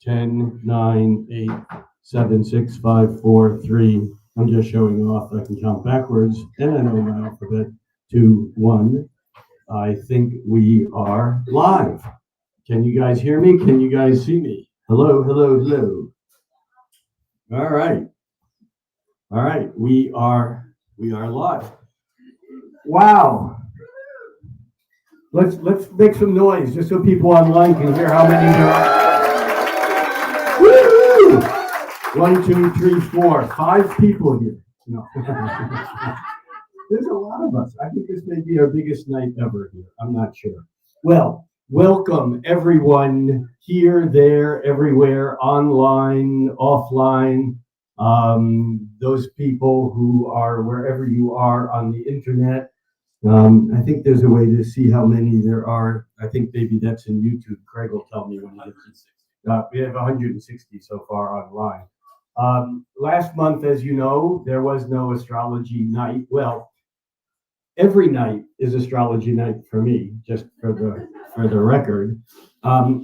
10, 9, 8, 7, 6, 5, 4, 3. I'm just showing off. I can count backwards, and I know my alphabet. 2, 1. I think we are live. Can you guys hear me? Can you guys see me? Hello, hello, hello. All right. All right. We are live. Wow. Let's make some noise just so people online can hear how many there are. Woo! 1, 2, 3, 4, 5 people here. No. There's a lot of us. I think this may be our biggest night ever here. I'm not sure. Well, welcome everyone here, there, everywhere, online, offline. Those people who are wherever you are on the internet. I think there's a way to see how many there are. I think maybe that's in YouTube. Craig will tell me when he gets it. We have 160 so far online. Last month, as you know, there was no astrology night. Well, every night is astrology night for me, just for the record. Oh,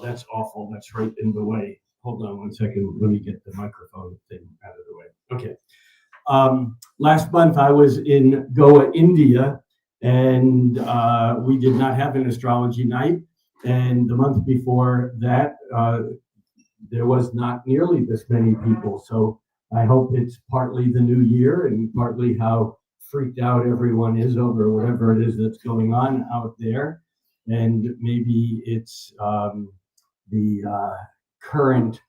that's awful. That's right in the way. Hold on 1 second. Let me get the microphone thing out of the way. Okay. Last month I was in Goa, India, and we did not have an astrology night. And the month before that, there was not nearly this many people. So I hope it's partly the new year and partly how freaked out everyone is over whatever it is that's going on out there. And maybe it's the current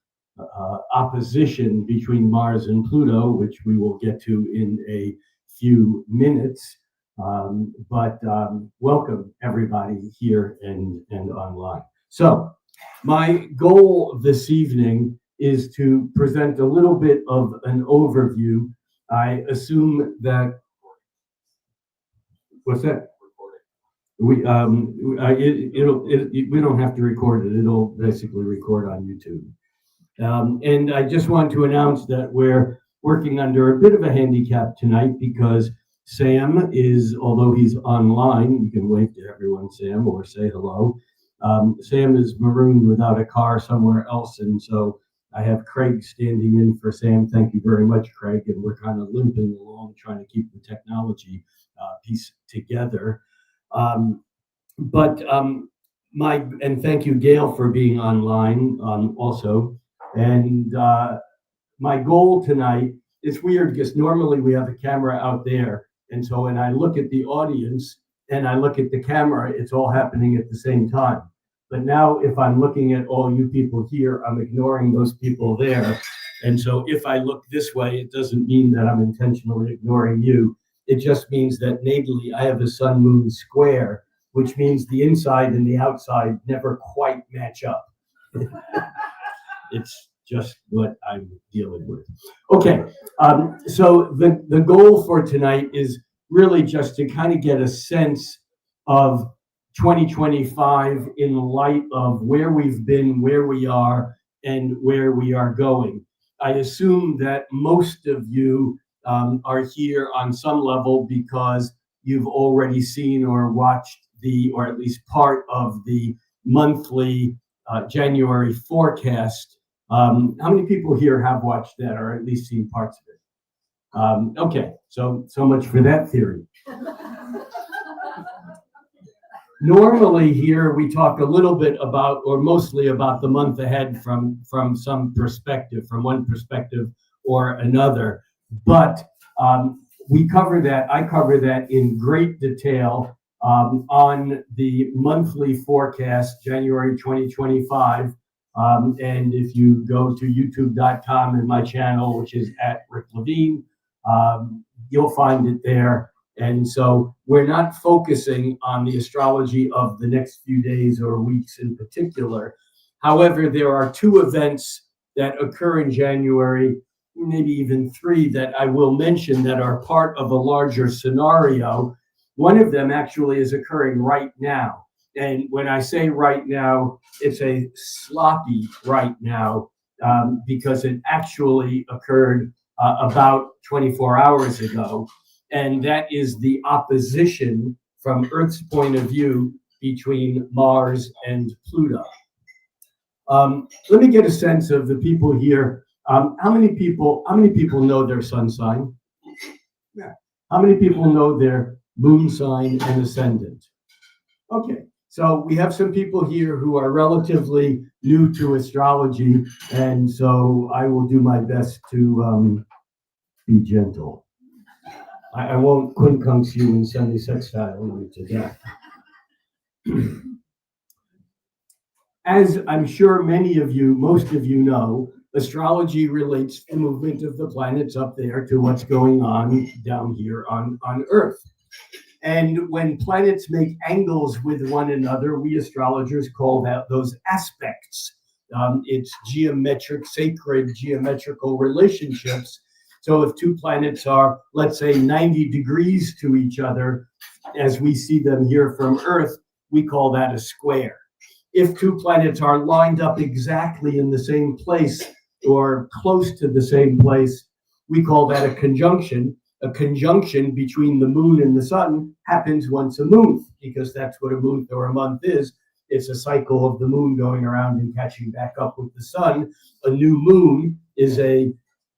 opposition between Mars and Pluto, which we will get to in a few minutes. Welcome everybody here and online. So my goal this evening is to present a little bit of an overview. I assume that, what's that? We don't have to record it. It'll basically record on YouTube. And I just want to announce that we're working under a bit of a handicap tonight because Sam is, although he's online, you can wave to everyone, Sam, or say hello. Sam is marooned without a car somewhere else, and so I have Craig standing in for Sam. Thank you very much, Craig. And we're kind of limping along, trying to keep the technology piece together. And thank you, Gail, for being online also. And my goal tonight is weird because normally we have a camera out there. And so when I look at the audience and I look at the camera, it's all happening at the same time. But now if I'm looking at all you people here, I'm ignoring those people there. And so if I look this way, it doesn't mean that I'm intentionally ignoring you. It just means that natally I have a sun-moon square, which means the inside and the outside never quite match up. It's just what I'm dealing with. Okay, so the goal for tonight is really just to kind of get a sense of 2025 in light of where we've been, where we are, and where we are going. I assume that most of you are here on some level because you've already seen or watched or at least part of the monthly January forecast. How many people here have watched that or at least seen parts of it? Okay, so much for that theory. Normally here we talk a little bit about, or mostly about the month ahead from some perspective, from one perspective or another. But I cover that in great detail on the monthly forecast, January 2025. And if you go to youtube.com and my channel, which is at Rick Levine, you'll find it there. And so we're not focusing on the astrology of the next few days or weeks in particular. However, there are 2 events that occur in January, maybe even 3 that I will mention that are part of a larger scenario. One of them actually is occurring right now. And when I say right now, it's a sloppy right now because it actually occurred about 24 hours ago. And that is the opposition from Earth's point of view between Mars and Pluto. Let me get a sense of the people here. How many people know their sun sign? Yeah. How many people know their moon sign and ascendant? Okay, so we have some people here who are relatively new to astrology, and so I will do my best to be gentle. I won't quincunx you and semi-sextile you to death. As I'm sure most of you know, astrology relates the movement of the planets up there to what's going on down here on Earth. And when planets make angles with one another, we astrologers call those aspects. It's sacred geometrical relationships. So if two planets are, let's say, 90 degrees to each other, as we see them here from Earth, we call that a square. If two planets are lined up exactly in the same place or close to the same place, we call that a conjunction. A conjunction between the moon and the sun happens once a month, because that's what a month or a month is. It's a cycle of the moon going around and catching back up with the sun. A new moon is a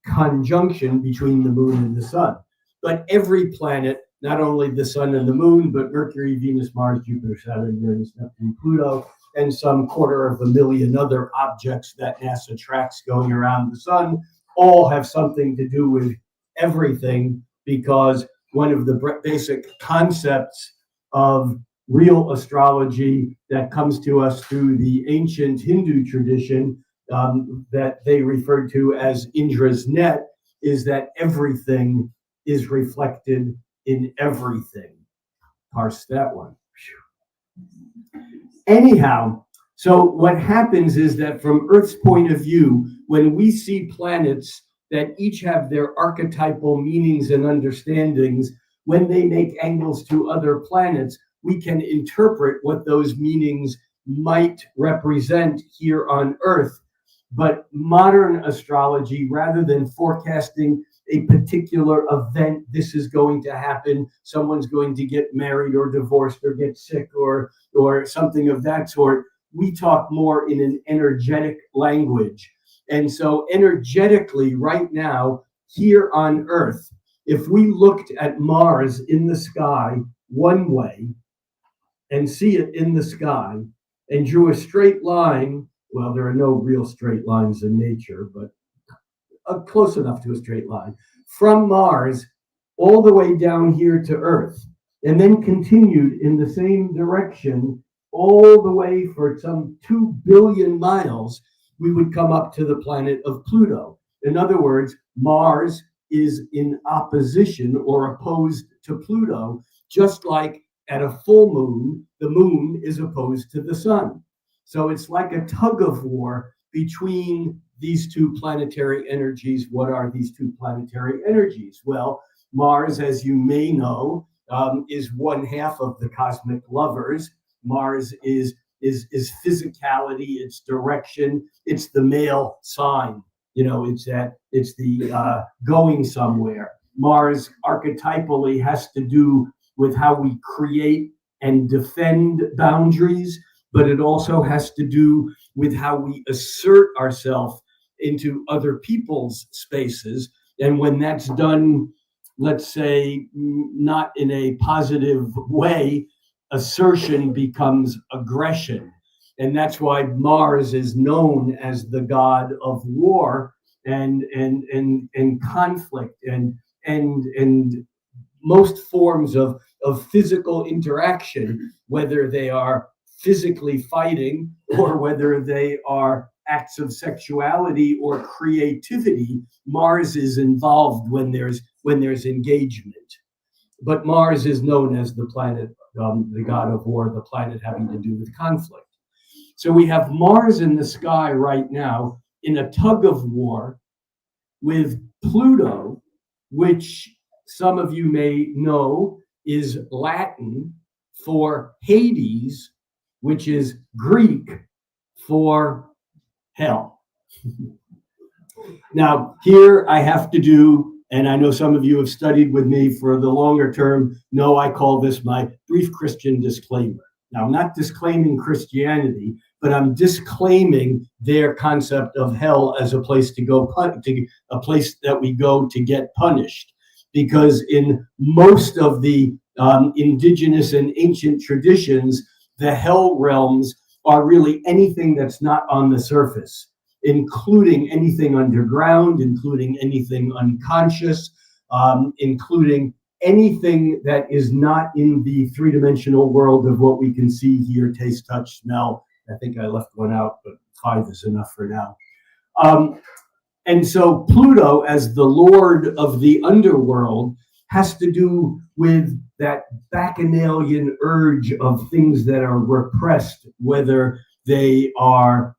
conjunction between the moon and the sun. But every planet, not only the sun and the moon, but Mercury, Venus, Mars, Jupiter, Saturn, Uranus, Neptune, Pluto, and some 250,000 other objects that NASA tracks going around the sun, all have something to do with everything, because one of the basic concepts of real astrology that comes to us through the ancient Hindu tradition that they referred to as Indra's net is that everything is reflected in everything. Parse that one. Anyhow, so what happens is that from Earth's point of view, when we see planets that each have their archetypal meanings and understandings, when they make angles to other planets, we can interpret what those meanings might represent here on Earth. But modern astrology, rather than forecasting a particular event, this is going to happen, someone's going to get married or divorced or get sick or something of that sort, we talk more in an energetic language. And so energetically right now, here on Earth, if we looked at Mars in the sky one way and see it in the sky and drew a straight line, well, there are no real straight lines in nature, but close enough to a straight line, from Mars all the way down here to Earth, and then continued in the same direction all the way for some 2 billion miles, we would come up to the planet of Pluto. In other words, Mars is in opposition or opposed to Pluto, just like at a full moon, the moon is opposed to the sun. So it's like a tug of war between these two planetary energies. What are these two planetary energies? Well, Mars, as you may know, is one half of the cosmic lovers. Mars is physicality, it's direction, it's the male sign. It's the going somewhere. Mars archetypally has to do with how we create and defend boundaries, but it also has to do with how we assert ourselves into other people's spaces. And when that's done, let's say, not in a positive way, assertion becomes aggression. And that's why Mars is known as the god of war and conflict and most forms of physical interaction, whether they are physically fighting or whether they are acts of sexuality or creativity. Mars is involved when there's engagement. But Mars is known as the planet, the god of war, the planet having to do with conflict. So we have Mars in the sky right now in a tug of war with Pluto, which some of you may know is Latin for Hades, which is Greek for hell. Now, here I have to do, and I know some of you have studied with me for the longer term, I call this my brief Christian disclaimer. Now, I'm not disclaiming Christianity, but I'm disclaiming their concept of hell as a place to go, a place that we go to get punished. Because in most of the indigenous and ancient traditions, the hell realms are really anything that's not on the surface, including anything underground, including anything unconscious, including anything that is not in the three-dimensional world of what we can see, hear, taste, touch, smell. I think I left one out, but 5 is enough for now. And so Pluto, as the lord of the underworld, has to do with that bacchanalian urge of things that are repressed, whether they are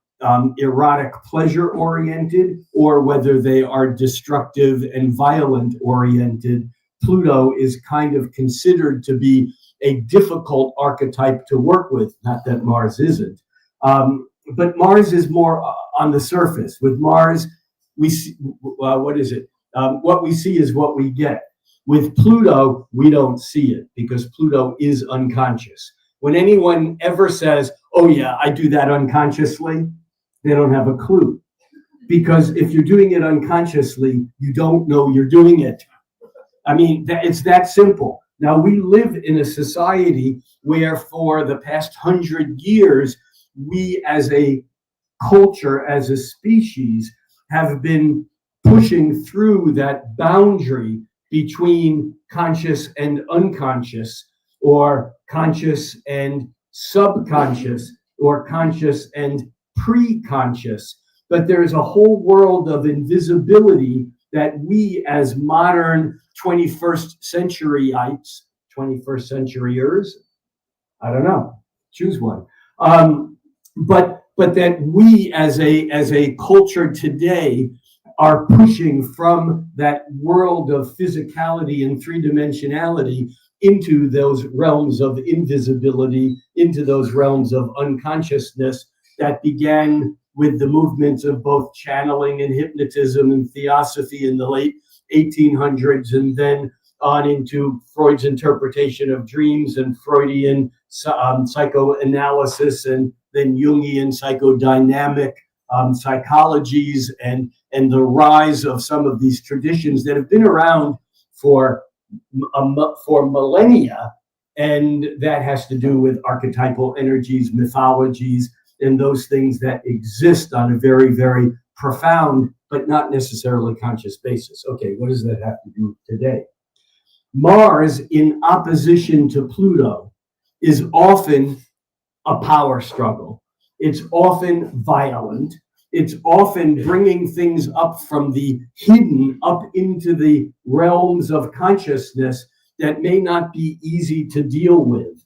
erotic pleasure-oriented or whether they are destructive and violent-oriented. Pluto is kind of considered to be a difficult archetype to work with, not that Mars isn't. But Mars is more on the surface. With Mars, we see, what is it? What we see is what we get. With Pluto, we don't see it because Pluto is unconscious. When anyone ever says, oh yeah, I do that unconsciously, they don't have a clue. Because if you're doing it unconsciously, you don't know you're doing it. I mean, it's that simple. Now, we live in a society where for the past 100 years, we as a culture, as a species, have been pushing through that boundary between conscious and unconscious, or conscious and subconscious, or conscious and pre-conscious. But there's a whole world of invisibility that we as modern 21st centuryites, 21st centuryers, I don't know, choose one. But that we as a culture today are pushing from that world of physicality and three-dimensionality into those realms of invisibility, into those realms of unconsciousness that began with the movements of both channeling and hypnotism and theosophy in the late 1800s, and then on into Freud's interpretation of dreams and Freudian psychoanalysis, and then Jungian psychodynamic psychologies, and the rise of some of these traditions that have been around for millennia, and that has to do with archetypal energies, mythologies, and those things that exist on a very, very profound but not necessarily conscious basis. Okay, what does that have to do today? Mars, in opposition to Pluto, is often a power struggle. It's often violent. It's often bringing things up from the hidden up into the realms of consciousness that may not be easy to deal with.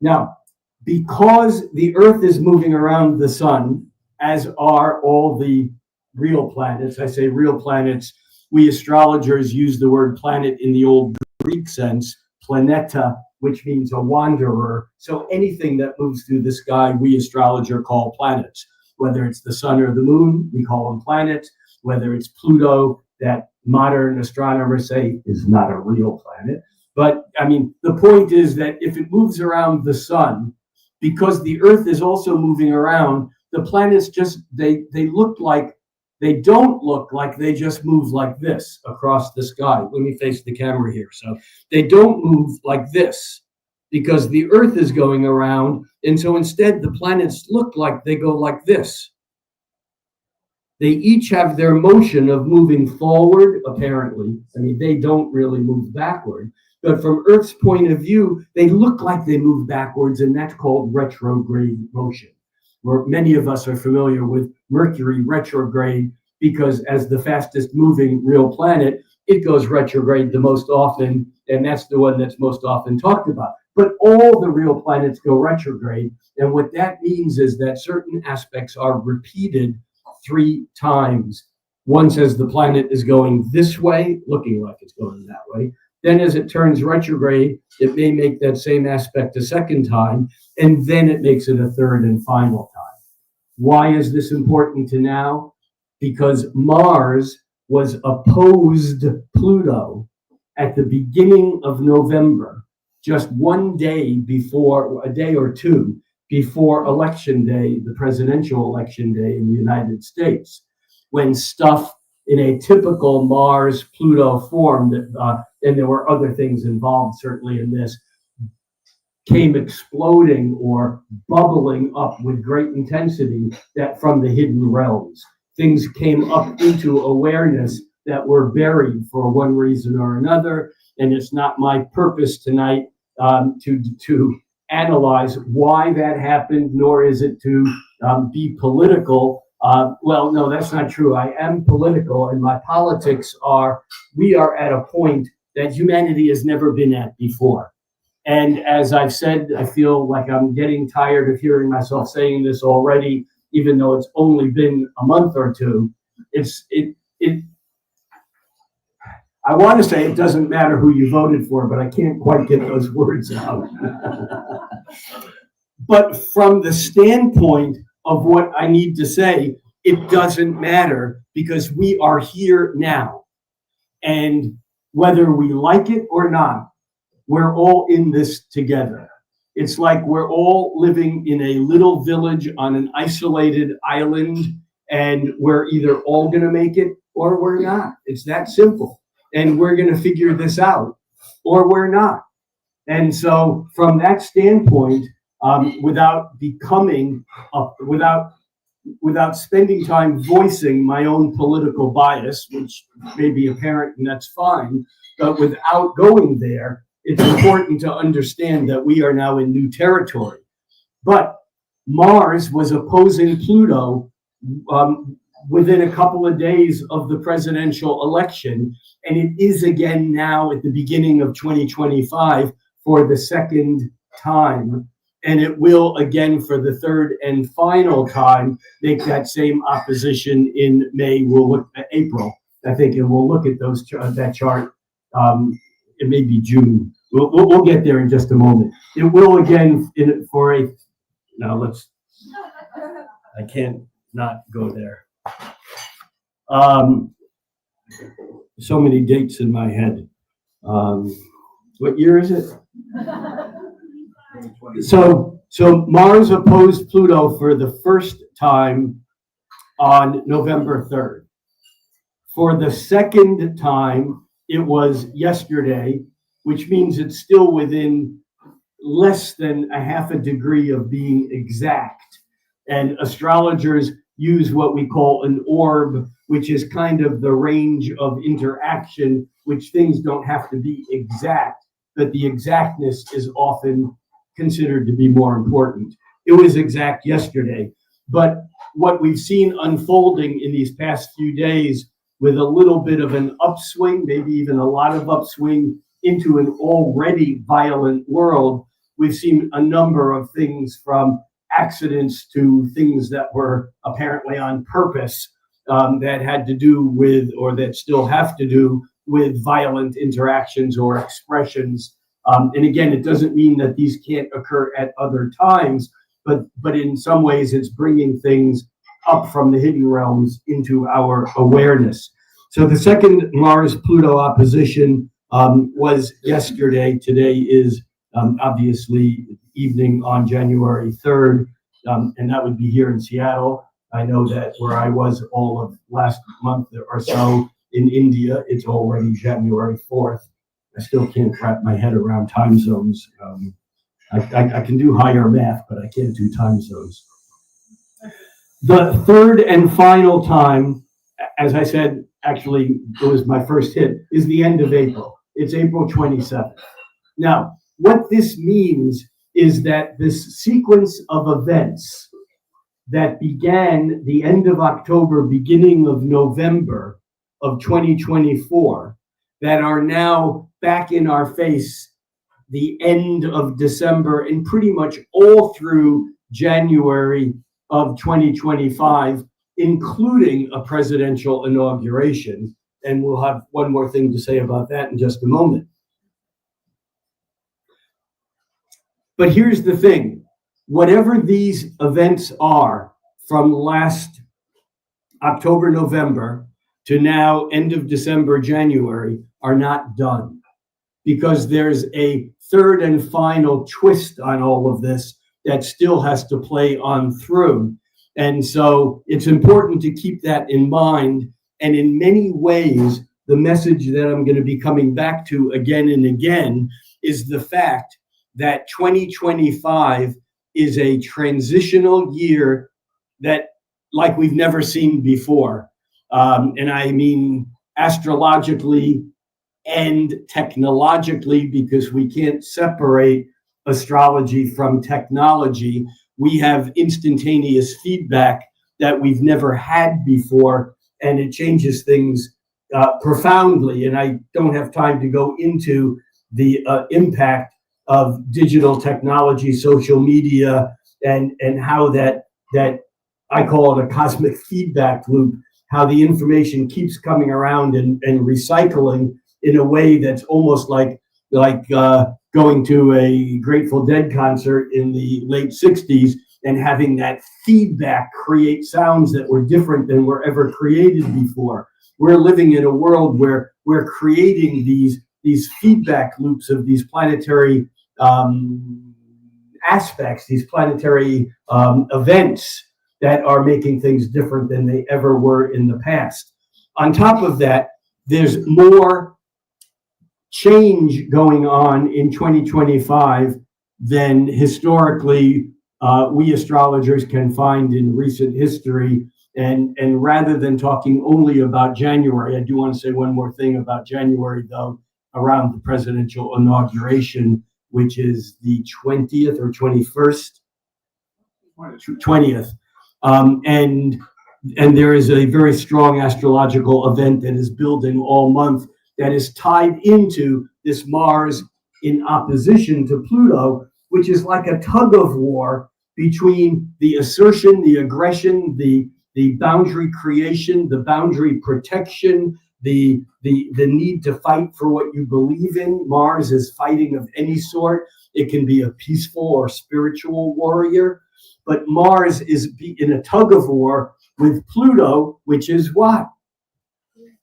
Now, because the Earth is moving around the sun, as are all the real planets, I say real planets, we astrologers use the word planet in the old Greek sense, planeta, which means a wanderer. So anything that moves through the sky, we astrologers call planets. Whether it's the sun or the moon, we call them planets. Whether it's Pluto, that modern astronomers say is not a real planet. But I mean, the point is that if it moves around the sun, because the Earth is also moving around, the planets just, they look like, they don't look like they just move like this across the sky. Let me face the camera here. So they don't move like this because the Earth is going around. And so instead, the planets look like they go like this. They each have their motion of moving forward, apparently. I mean, they don't really move backward. But from Earth's point of view, they look like they move backwards, and that's called retrograde motion. Where many of us are familiar with Mercury retrograde, because as the fastest moving real planet, it goes retrograde the most often, and that's the one that's most often talked about. But all the real planets go retrograde, and what that means is that certain aspects are repeated 3 times. Once as the planet is going this way, looking like it's going that way. Then as it turns retrograde, it may make that same aspect a second time, and then it makes it a third and final time. Why is this important to now? Because Mars was opposed Pluto at the beginning of November, just one day before, a day or two before Election Day, the presidential election day in the United States, when stuff in a typical Mars-Pluto form, and there were other things involved certainly in this, came exploding or bubbling up with great intensity that from the hidden realms. Things came up into awareness that were buried for one reason or another, and it's not my purpose tonight to analyze why that happened, nor is it to be political. Well, no, that's not true. I am political, and my politics are, we are at a point that humanity has never been at before. And as I've said, I feel like I'm getting tired of hearing myself saying this already, even though it's only been a month or two. I want to say it doesn't matter who you voted for, but I can't quite get those words out. But from the standpoint of what I need to say, it doesn't matter because we are here now. And whether we like it or not, we're all in this together. It's like we're all living in a little village on an isolated island, and we're either all going to make it or we're not. It's that simple. And we're going to figure this out or we're not. And so from that standpoint, without spending time voicing my own political bias, which may be apparent and that's fine, but without going there, it's important to understand that we are now in new territory. But Mars was opposing Pluto within a couple of days of the presidential election, and it is again now at the beginning of 2025 for the second time, and it will again for the third and final time make that same opposition in May. We'll look at April, I think, and we'll look at that chart. It may be June. We'll get there in just a moment. It will again I can't not go there. So many dates in my head. What year is it? So Mars opposed Pluto for the first time on November 3rd. For the second time, it was yesterday, which means it's still within less than a half a degree of being exact. And astrologers use what we call an orb, which is kind of the range of interaction, which things don't have to be exact, but the exactness is often considered to be more important. It was exact yesterday, but what we've seen unfolding in these past few days with a little bit of an upswing, maybe even a lot of upswing into an already violent world, we've seen a number of things from accidents to things that were apparently on purpose that had to do with, or that still have to do with violent interactions or expressions. And again, it doesn't mean that these can't occur at other times, but in some ways it's bringing things up from the hidden realms into our awareness. So the second Mars-Pluto opposition was yesterday. Today is obviously evening on January 3rd, and that would be here in Seattle. I know that where I was all of last month or so in India, it's already January 4th. I still can't wrap my head around time zones. I can do higher math, but I can't do time zones. The third and final time, as I said, actually, it was my first hit, is the end of April. It's April 27th. Now, what this means is that this sequence of events that began the end of October, beginning of November of 2024, that are now back in our face the end of December and pretty much all through January of 2025, including a presidential inauguration. And we'll have one more thing to say about that in just a moment. But here's the thing, whatever these events are from last October, November to now end of December, January, are not done, because there's a third and final twist on all of this that still has to play on through. And so it's important to keep that in mind. And in many ways, the message that I'm going to be coming back to again and again is the fact that 2025 is a transitional year that like we've never seen before. And I mean astrologically and technologically, because we can't separate astrology from technology. We have instantaneous feedback that we've never had before, and it changes things profoundly. And I don't have time to go into the impact of digital technology, social media, and how that I call it a cosmic feedback loop, how the information keeps coming around and recycling in a way that's almost like going to a Grateful Dead concert in the late 60s and having that feedback create sounds that were different than were ever created before. We're living in a world where we're creating these feedback loops of these planetary aspects, these planetary events that are making things different than they ever were in the past. On top of that, there's more change going on in 2025 than historically we astrologers can find in recent history. And rather than talking only about January, I do want to say one more thing about January, though, around the presidential inauguration, which is the 20th or 21st? 20th. And there is a very strong astrological event that is building all month that is tied into this Mars in opposition to Pluto, which is like a tug of war between the assertion, the aggression, the boundary creation, the boundary protection, the need to fight for what you believe in. Mars is fighting of any sort. It can be a peaceful or spiritual warrior, but Mars is in a tug of war with Pluto, which is what?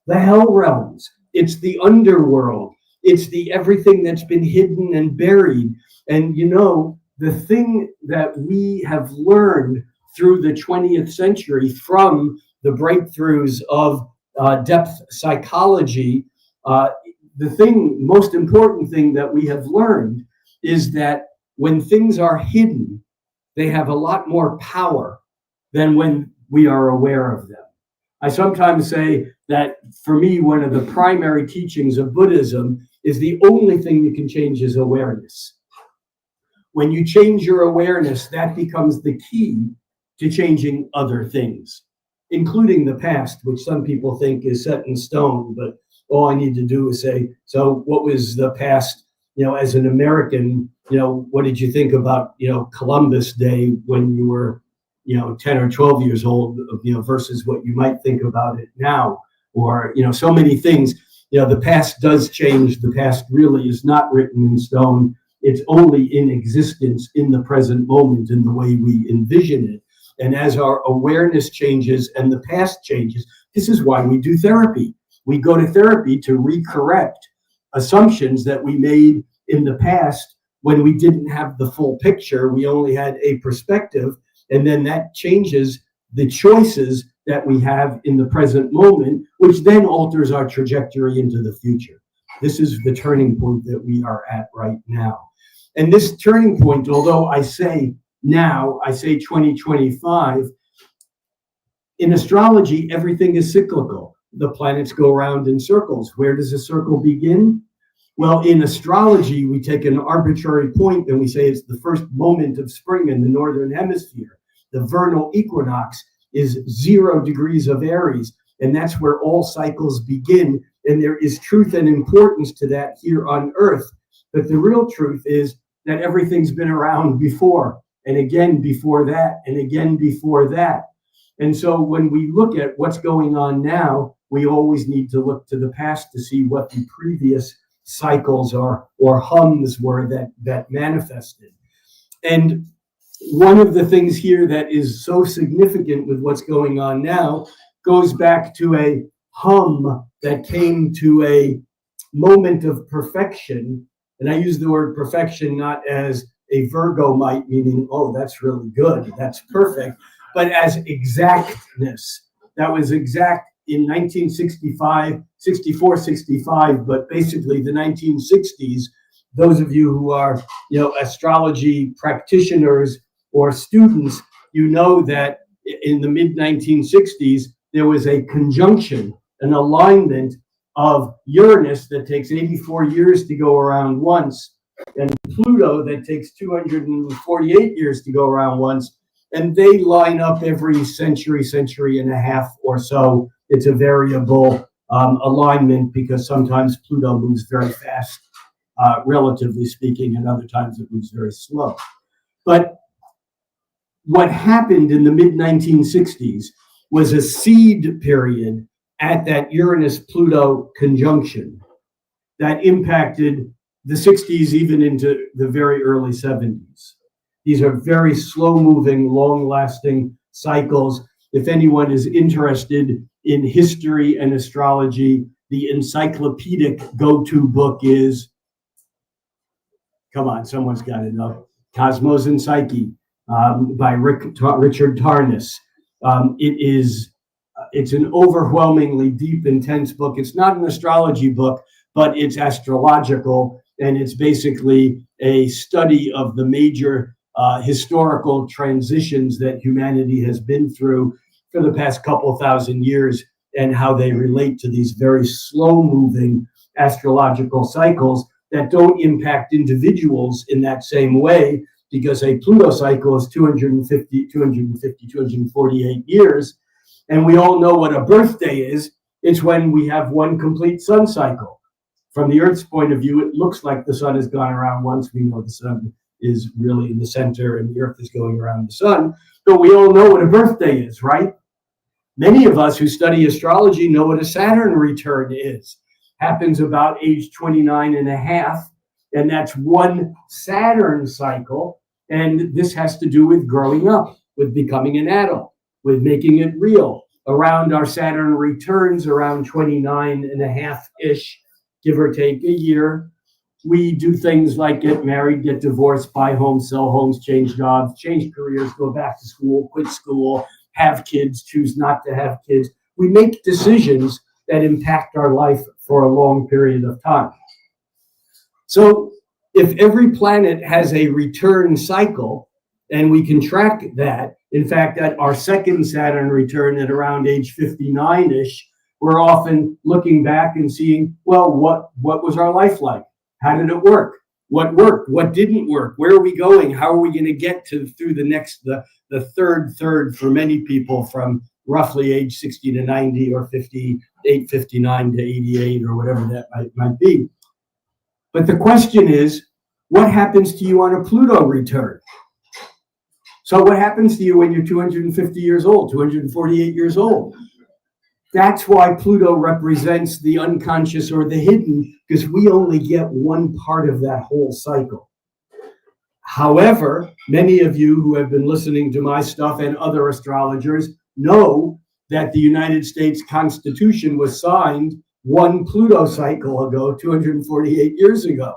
The hell realms. It's the underworld. It's the everything that's been hidden and buried. And you know, the thing that we have learned through the 20th century from the breakthroughs of depth psychology, the most important thing that we have learned is that when things are hidden, they have a lot more power than when we are aware of them. I sometimes say that for me, one of the primary teachings of Buddhism is the only thing you can change is awareness. When you change your awareness, that becomes the key to changing other things, including the past, which some people think is set in stone. But all I need to do is say, so what was the past, as an American, what did you think about, Columbus Day when you were, 10 or 12 years old, versus what you might think about it now, or, so many things. The past does change. The past really is not written in stone. It's only in existence in the present moment in the way we envision it. And as our awareness changes and the past changes, this is why we do therapy. We go to therapy to recorrect assumptions that we made in the past when we didn't have the full picture. We only had a perspective, and then that changes the choices that we have in the present moment, which then alters our trajectory into the future. This is the turning point that we are at right now. And this turning point, although I say now, I say 2025, in astrology, everything is cyclical. The planets go around in circles. Where does a circle begin? Well, in astrology, we take an arbitrary point and we say it's the first moment of spring in the northern hemisphere. The vernal equinox is 0 degrees of Aries, and that's where all cycles begin. And there is truth and importance to that here on Earth. But the real truth is that everything's been around before, and again before that, and again before that. And so when we look at what's going on now, we always need to look to the past to see what the previous cycles or hums were that manifested. And one of the things here that is so significant with what's going on now goes back to a hum that came to a moment of perfection. And I use the word perfection not as a Virgomite, meaning, oh, that's really good, that's perfect, but as exactness. That was exact in 1965, 64, 65, but basically the 1960s. Those of you who are, astrology practitioners or students, you know that in the mid 1960s, there was a conjunction, an alignment of Uranus that takes 84 years to go around once, and Pluto that takes 248 years to go around once. And they line up every century and a half or so. It's a variable alignment because sometimes Pluto moves very fast, relatively speaking, and other times it moves very slow. But what happened in the mid 1960s was a seed period at that Uranus-Pluto conjunction that impacted the 60s even into the very early 70s. These are very slow-moving, long-lasting cycles. If anyone is interested in history and astrology, the encyclopedic go-to book is, come on, someone's got to know, Cosmos and Psyche by Richard Tarnas. It's an overwhelmingly deep, intense book. It's not an astrology book, but it's astrological, and it's basically a study of the major historical transitions that humanity has been through for the past couple thousand years and how they relate to these very slow-moving astrological cycles that don't impact individuals in that same way, because a Pluto cycle is 248 years. And we all know what a birthday is. It's when we have one complete sun cycle. From the Earth's point of view, it looks like the sun has gone around once. We know the sun is really in the center and the Earth is going around the sun. But we all know what a birthday is, right? Many of us who study astrology know what a Saturn return is. Happens about age 29 and a half. And that's one Saturn cycle. And this has to do with growing up, with becoming an adult, with making it real. Around our Saturn returns, around 29 and a half-ish, give or take a year, we do things like get married, get divorced, buy homes, sell homes, change jobs, change careers, go back to school, quit school, have kids, choose not to have kids. We make decisions that impact our life for a long period of time. So if every planet has a return cycle, and we can track that, in fact, at our second Saturn return at around age 59-ish, we're often looking back and seeing, well, what was our life like? How did it work? What worked? What didn't work? Where are we going? How are we going to get through the third for many people from roughly age 60 to 90 or 58, 59 to 88 or whatever that might be. But the question is, what happens to you on a Pluto return? So what happens to you when you're 250 years old, 248 years old? That's why Pluto represents the unconscious or the hidden, because we only get one part of that whole cycle. However, many of you who have been listening to my stuff and other astrologers know that the United States Constitution was signed one Pluto cycle ago, 248 years ago.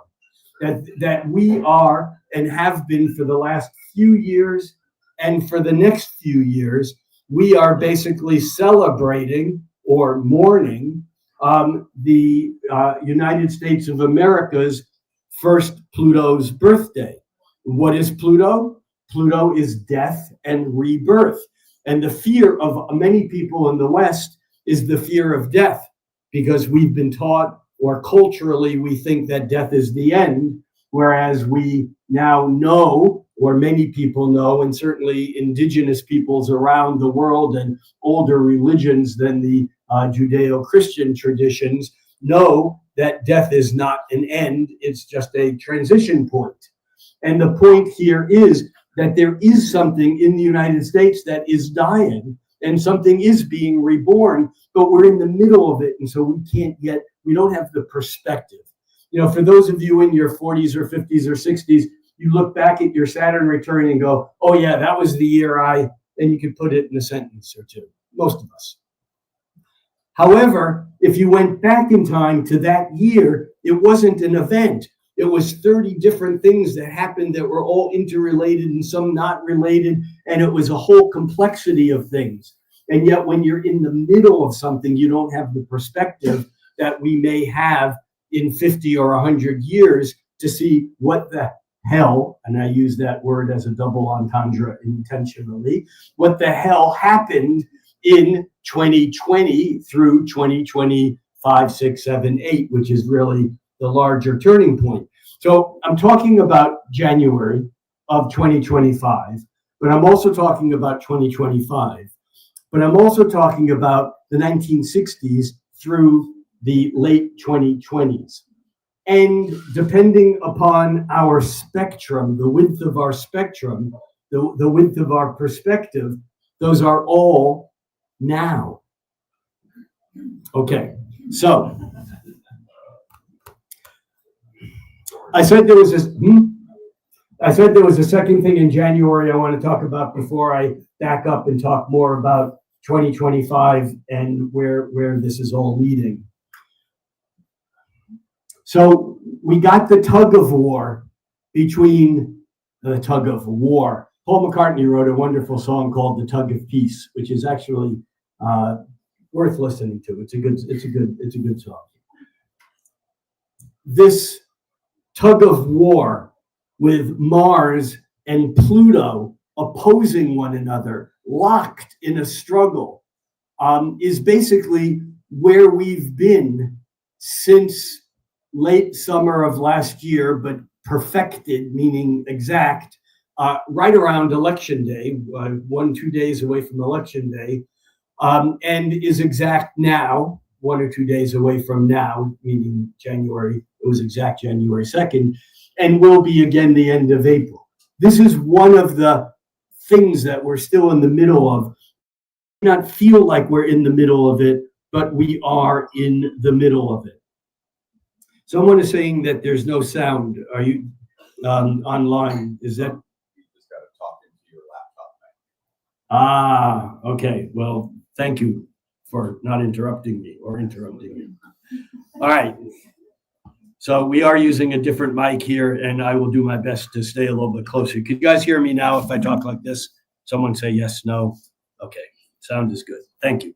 That we are and have been for the last few years and for the next few years, we are basically celebrating or mourning the United States of America's first Pluto's birthday. What is Pluto? Pluto is death and rebirth. And the fear of many people in the West is the fear of death, because we've been taught, or culturally we think that death is the end, whereas we now know, or many people know, and certainly indigenous peoples around the world and older religions than the Judeo-Christian traditions know that death is not an end, it's just a transition point. And the point here is that there is something in the United States that is dying, and something is being reborn, but we're in the middle of it, and so we don't have the perspective. You know, for those of you in your 40s or 50s or 60s, you look back at your Saturn return and go, oh yeah, that was the year and you can put it in a sentence or two, most of us. However, if you went back in time to that year, it wasn't an event. it was 30 different things that happened that were all interrelated and some not related, and it was a whole complexity of things. And yet when you're in the middle of something, you don't have the perspective that we may have in 50 or 100 years to see what the hell, and I use that word as a double entendre intentionally, what the hell happened in 2020 through 2025, 6, 7, 8, which is really the larger turning point. So I'm talking about January of 2025, but I'm also talking about 2025. But I'm also talking about the 1960s through the late 2020s. And depending upon our spectrum, the width of our spectrum, the width of our perspective, those are all now. Okay, so I said there was a second thing in January I want to talk about before I back up and talk more about 2025 and where this is all leading. So we got the tug of war between the tug of war. Paul McCartney wrote a wonderful song called "The Tug of Peace," which is actually worth listening to. It's a good song. This tug of war with Mars and Pluto opposing one another, locked in a struggle, is basically where we've been since late summer of last year, but perfected, meaning exact, right around Election Day, 1-2 days away from Election Day, and is exact now, 1 or 2 days away from now, meaning January, it was exact January 2nd, and will be again the end of April. This is one of the things that we're still in the middle of. Not feel like we're in the middle of it, but we are in the middle of it. Someone is saying that there's no sound. Are you online? Is that? You just got to talk into your laptop. Okay. Well, thank you for not interrupting me or interrupting me. All right. So we are using a different mic here, and I will do my best to stay a little bit closer. Could you guys hear me now if I talk like this? Someone say yes, no. Okay. Sound is good. Thank you.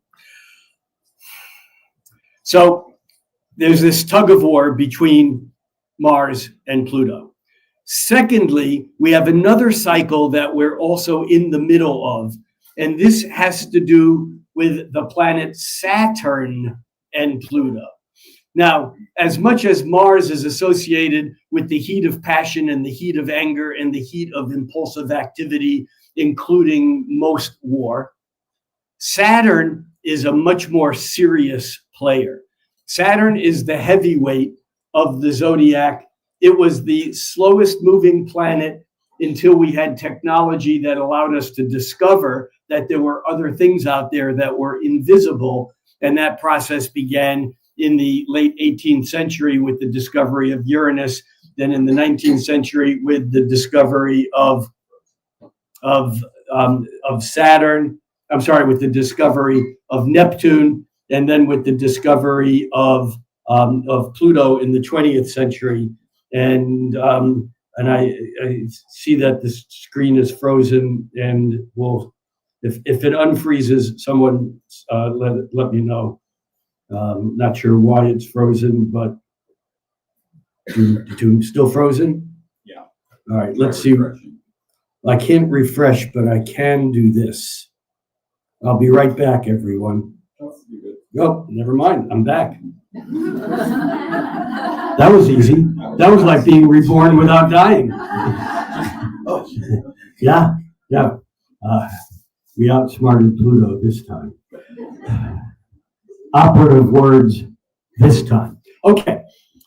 So there's this tug of war between Mars and Pluto. Secondly, we have another cycle that we're also in the middle of, and this has to do with the planet Saturn and Pluto. Now, as much as Mars is associated with the heat of passion and the heat of anger and the heat of impulsive activity, including most war, Saturn is a much more serious player. Saturn is the heavyweight of the zodiac. It was the slowest moving planet until we had technology that allowed us to discover that there were other things out there that were invisible. And that process began in the late 18th century with the discovery of Uranus, then in the 19th century with the discovery of Saturn. I'm sorry, with the discovery of Neptune, and then with the discovery of Pluto in the 20th century. And I see that the screen is frozen, and if it unfreezes, someone let me know. Not sure why it's frozen, but still frozen? Yeah. All right, let's see. I can't refresh, but I can do this. I'll be right back, everyone. Oh, never mind. I'm back. That was easy. That was like being reborn without dying. Oh, yeah. We outsmarted Pluto this time. Operative words this time. Okay.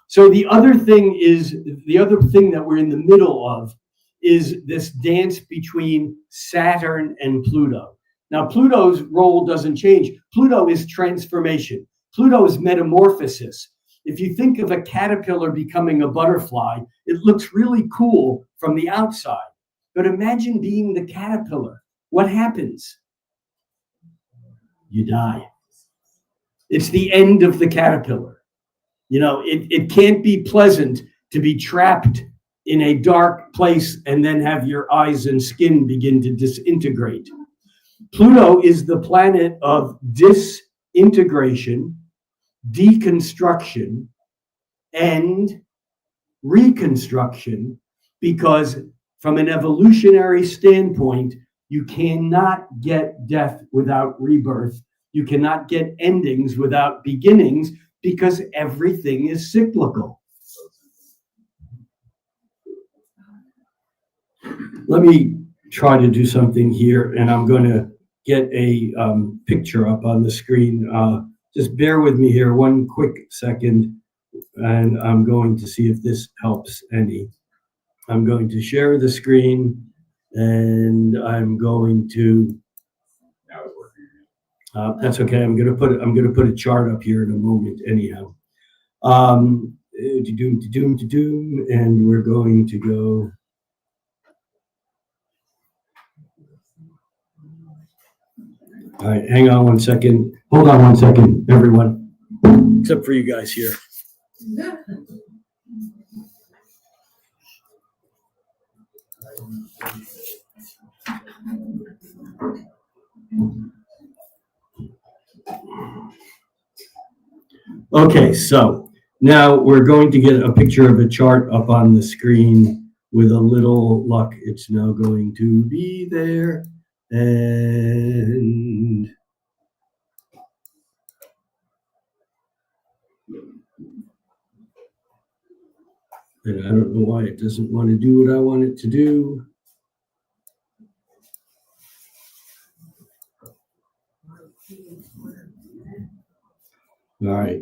So the other thing that we're in the middle of is this dance between Saturn and Pluto. Now, Pluto's role doesn't change. Pluto is transformation. Pluto is metamorphosis. If you think of a caterpillar becoming a butterfly, it looks really cool from the outside. But imagine being the caterpillar. What happens? You die. It's the end of the caterpillar. You know, it can't be pleasant to be trapped in a dark place and then have your eyes and skin begin to disintegrate. Pluto is the planet of disintegration, deconstruction, and reconstruction, because from an evolutionary standpoint, you cannot get death without rebirth. You cannot get endings without beginnings, because everything is cyclical. Let me try to do something here, and I'm going to get a picture up on the screen. Just bear with me here one quick second, and I'm going to see if this helps any. I'm going to share the screen, and I'm going to. Now it's working. That's okay. I'm going to put a chart up here in a moment. Anyhow, and we're going to go. All right, hang on one second. Hold on one second, everyone, except for you guys here. Okay, so now we're going to get a picture of a chart up on the screen. With a little luck, it's now going to be there. And I don't know why it doesn't want to do what I want it to do. All right.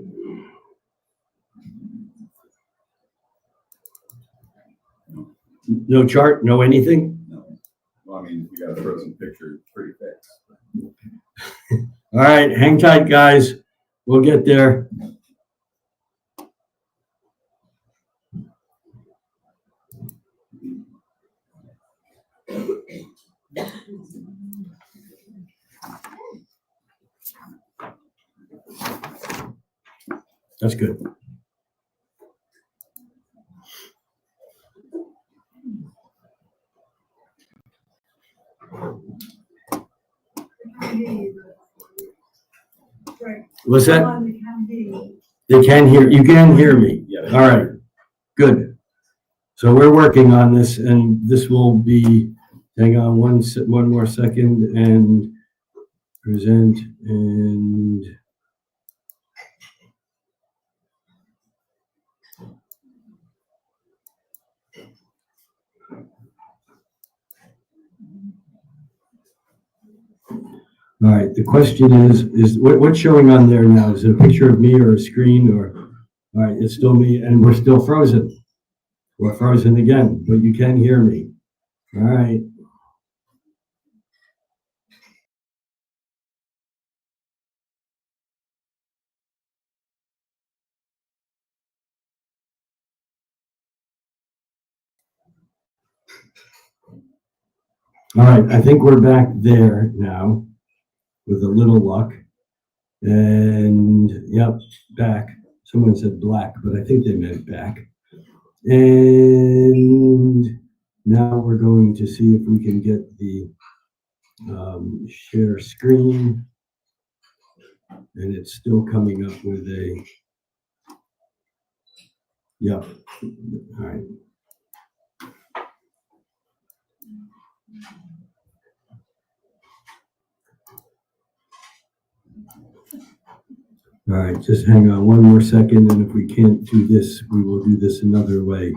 No chart, no anything? No. Well, I mean, we got a frozen picture pretty fast. All right, hang tight, guys. We'll get there. That's good. What's that? They can hear. You can hear me. Yeah. All right. Good. So we're working on this, and this will be. Hang on one more second, and present and. All right, the question is what's showing on there now? Is it a picture of me or a screen or, all right, it's still me and we're still frozen. We're frozen again, but you can hear me. All right. All right, I think we're back there now with a little luck. And yep, back. Someone said black, but I think they meant back. And now we're going to see if we can get the share screen. And it's still coming up with a, yep, all right. All right, just hang on one more second, and if we can't do this, we will do this another way.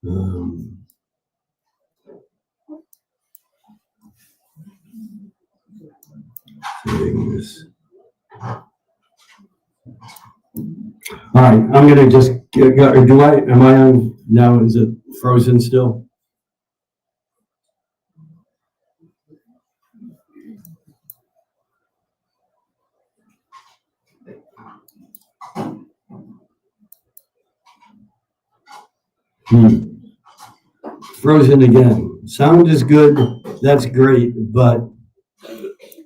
Doing this. All right, I'm gonna just am I on now? Is it frozen still? Frozen again. Sound is good. That's great, but all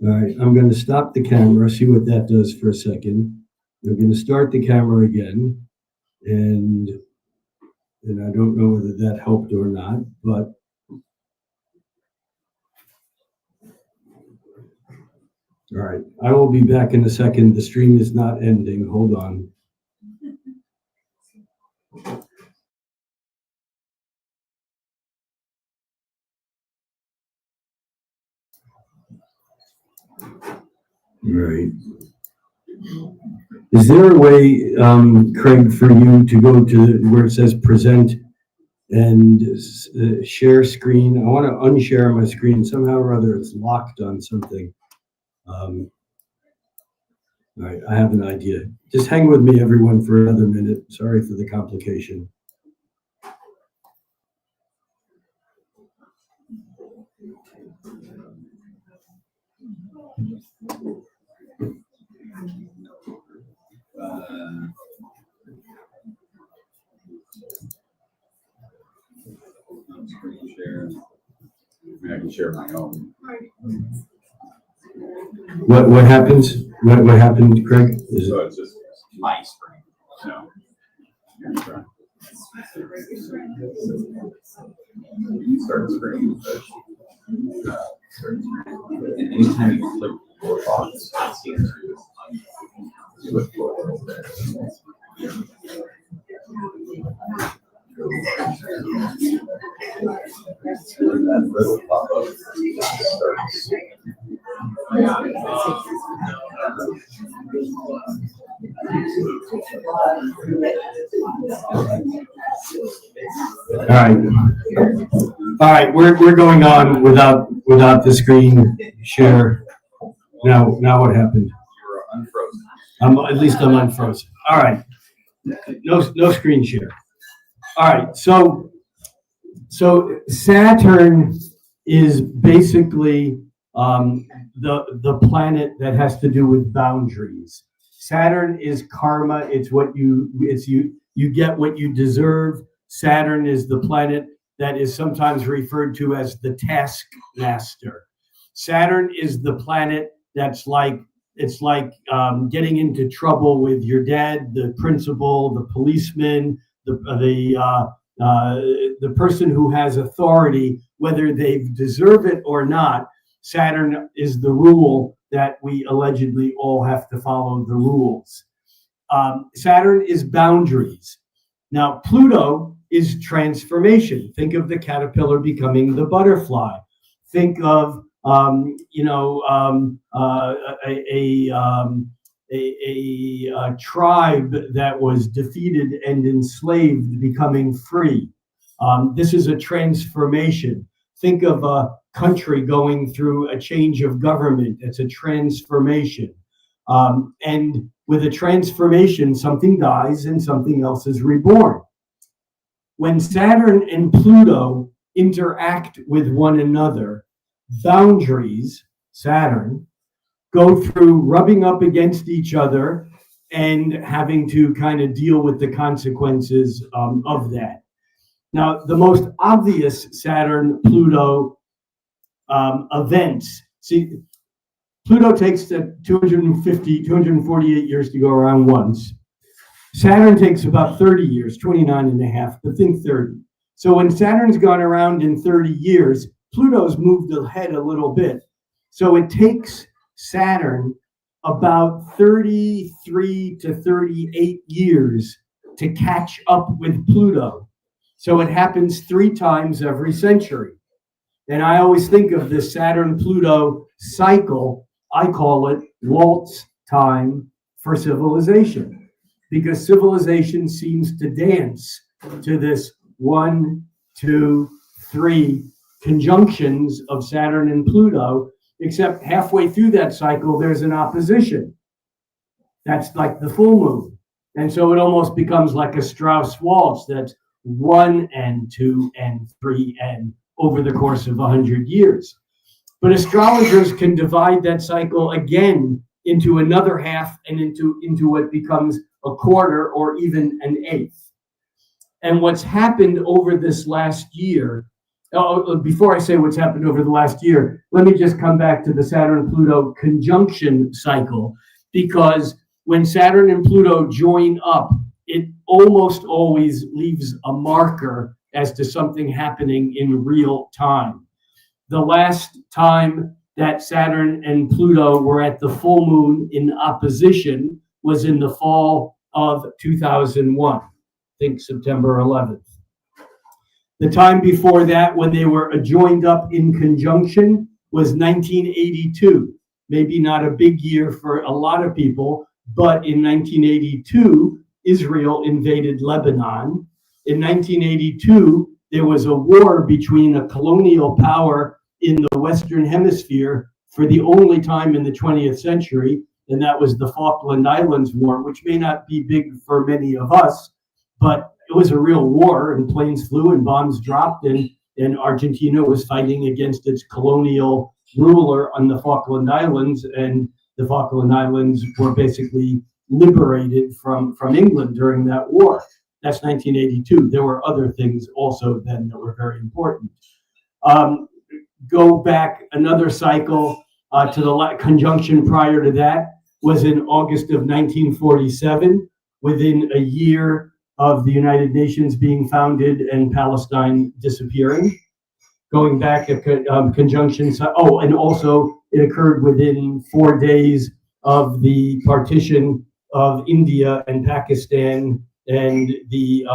right, I'm going to stop the camera, see what that does for a second. I'm going to start the camera again, and And I don't know whether that helped or not, but all right, I will be back in a second. The stream is not ending. Hold on. All right. Is there a way, Craig, for you to go to where it says present and share screen? I want to unshare my screen. Somehow or other it's locked on something. All right, I have an idea. Just hang with me, everyone, for another minute. Sorry for the complication. Screen share. I mean, I can share my own. What happens? What happened, Craig? Is So it? it's just my screen. So. Here, try. Start screen. Start screen. And anytime you click your thoughts, it seems to look for there. That little pop-up starts. All right, we're going on without the screen share. Now what happened? You're unfrozen. At least I'm unfrozen. All right, no screen share. All right, so Saturn is basically the planet that has to do with boundaries. Saturn is karma. It's you get what you deserve. Saturn is the planet that is sometimes referred to as the taskmaster. Saturn is the planet that's like getting into trouble with your dad, the principal, the policeman, the person who has authority, whether they deserve it or not. Saturn is the rule that we allegedly all have to follow the rules. Saturn is boundaries. Now, Pluto is transformation. Think of the caterpillar becoming the butterfly. Think of a tribe that was defeated and enslaved becoming free. This is a transformation. Think of a country going through a change of government. It's a transformation. And with a transformation, something dies and something else is reborn. When Saturn and Pluto interact with one another, boundaries, Saturn, go through rubbing up against each other and having to kind of deal with the consequences of that. Now, the most obvious Saturn-Pluto events, see, Pluto takes 248 years to go around once. Saturn takes about 30 years, 29 and a half, but think 30. So when Saturn's gone around in 30 years, Pluto's moved ahead a little bit. So it takes Saturn about 33 to 38 years to catch up with Pluto. So it happens 3 times every century. And I always think of this Saturn-Pluto cycle, I call it waltz time for civilization, because civilization seems to dance to this 1, 2, 3 conjunctions of Saturn and Pluto, except halfway through that cycle, there's an opposition. That's like the full moon. And so it almost becomes like a Strauss waltz that's 1 and 2 and 3 and over the course of 100 years. But astrologers can divide that cycle again into another half and into what becomes a quarter or even an eighth. And what's happened over this last year, before I say what's happened over the last year, let me just come back to the Saturn-Pluto conjunction cycle, because when Saturn and Pluto join up, it almost always leaves a marker as to something happening in real time. The last time that Saturn and Pluto were at the full moon in opposition was in the fall of 2001, I think September 11th. The time before that, when they were joined up in conjunction, was 1982. Maybe not a big year for a lot of people, but in 1982, Israel invaded Lebanon. In 1982, there was a war between a colonial power in the Western Hemisphere for the only time in the 20th century, and that was the Falkland Islands War, which may not be big for many of us, but it was a real war, and planes flew and bombs dropped, and Argentina was fighting against its colonial ruler on the Falkland Islands, and the Falkland Islands were basically liberated from England during that war. That's 1982. There were other things also then that were very important. Go back another cycle to the conjunction prior to that was in August of 1947, within a year of the United Nations being founded and Palestine disappearing. Going back a conjunction, and also it occurred within 4 days of the partition of India and Pakistan and the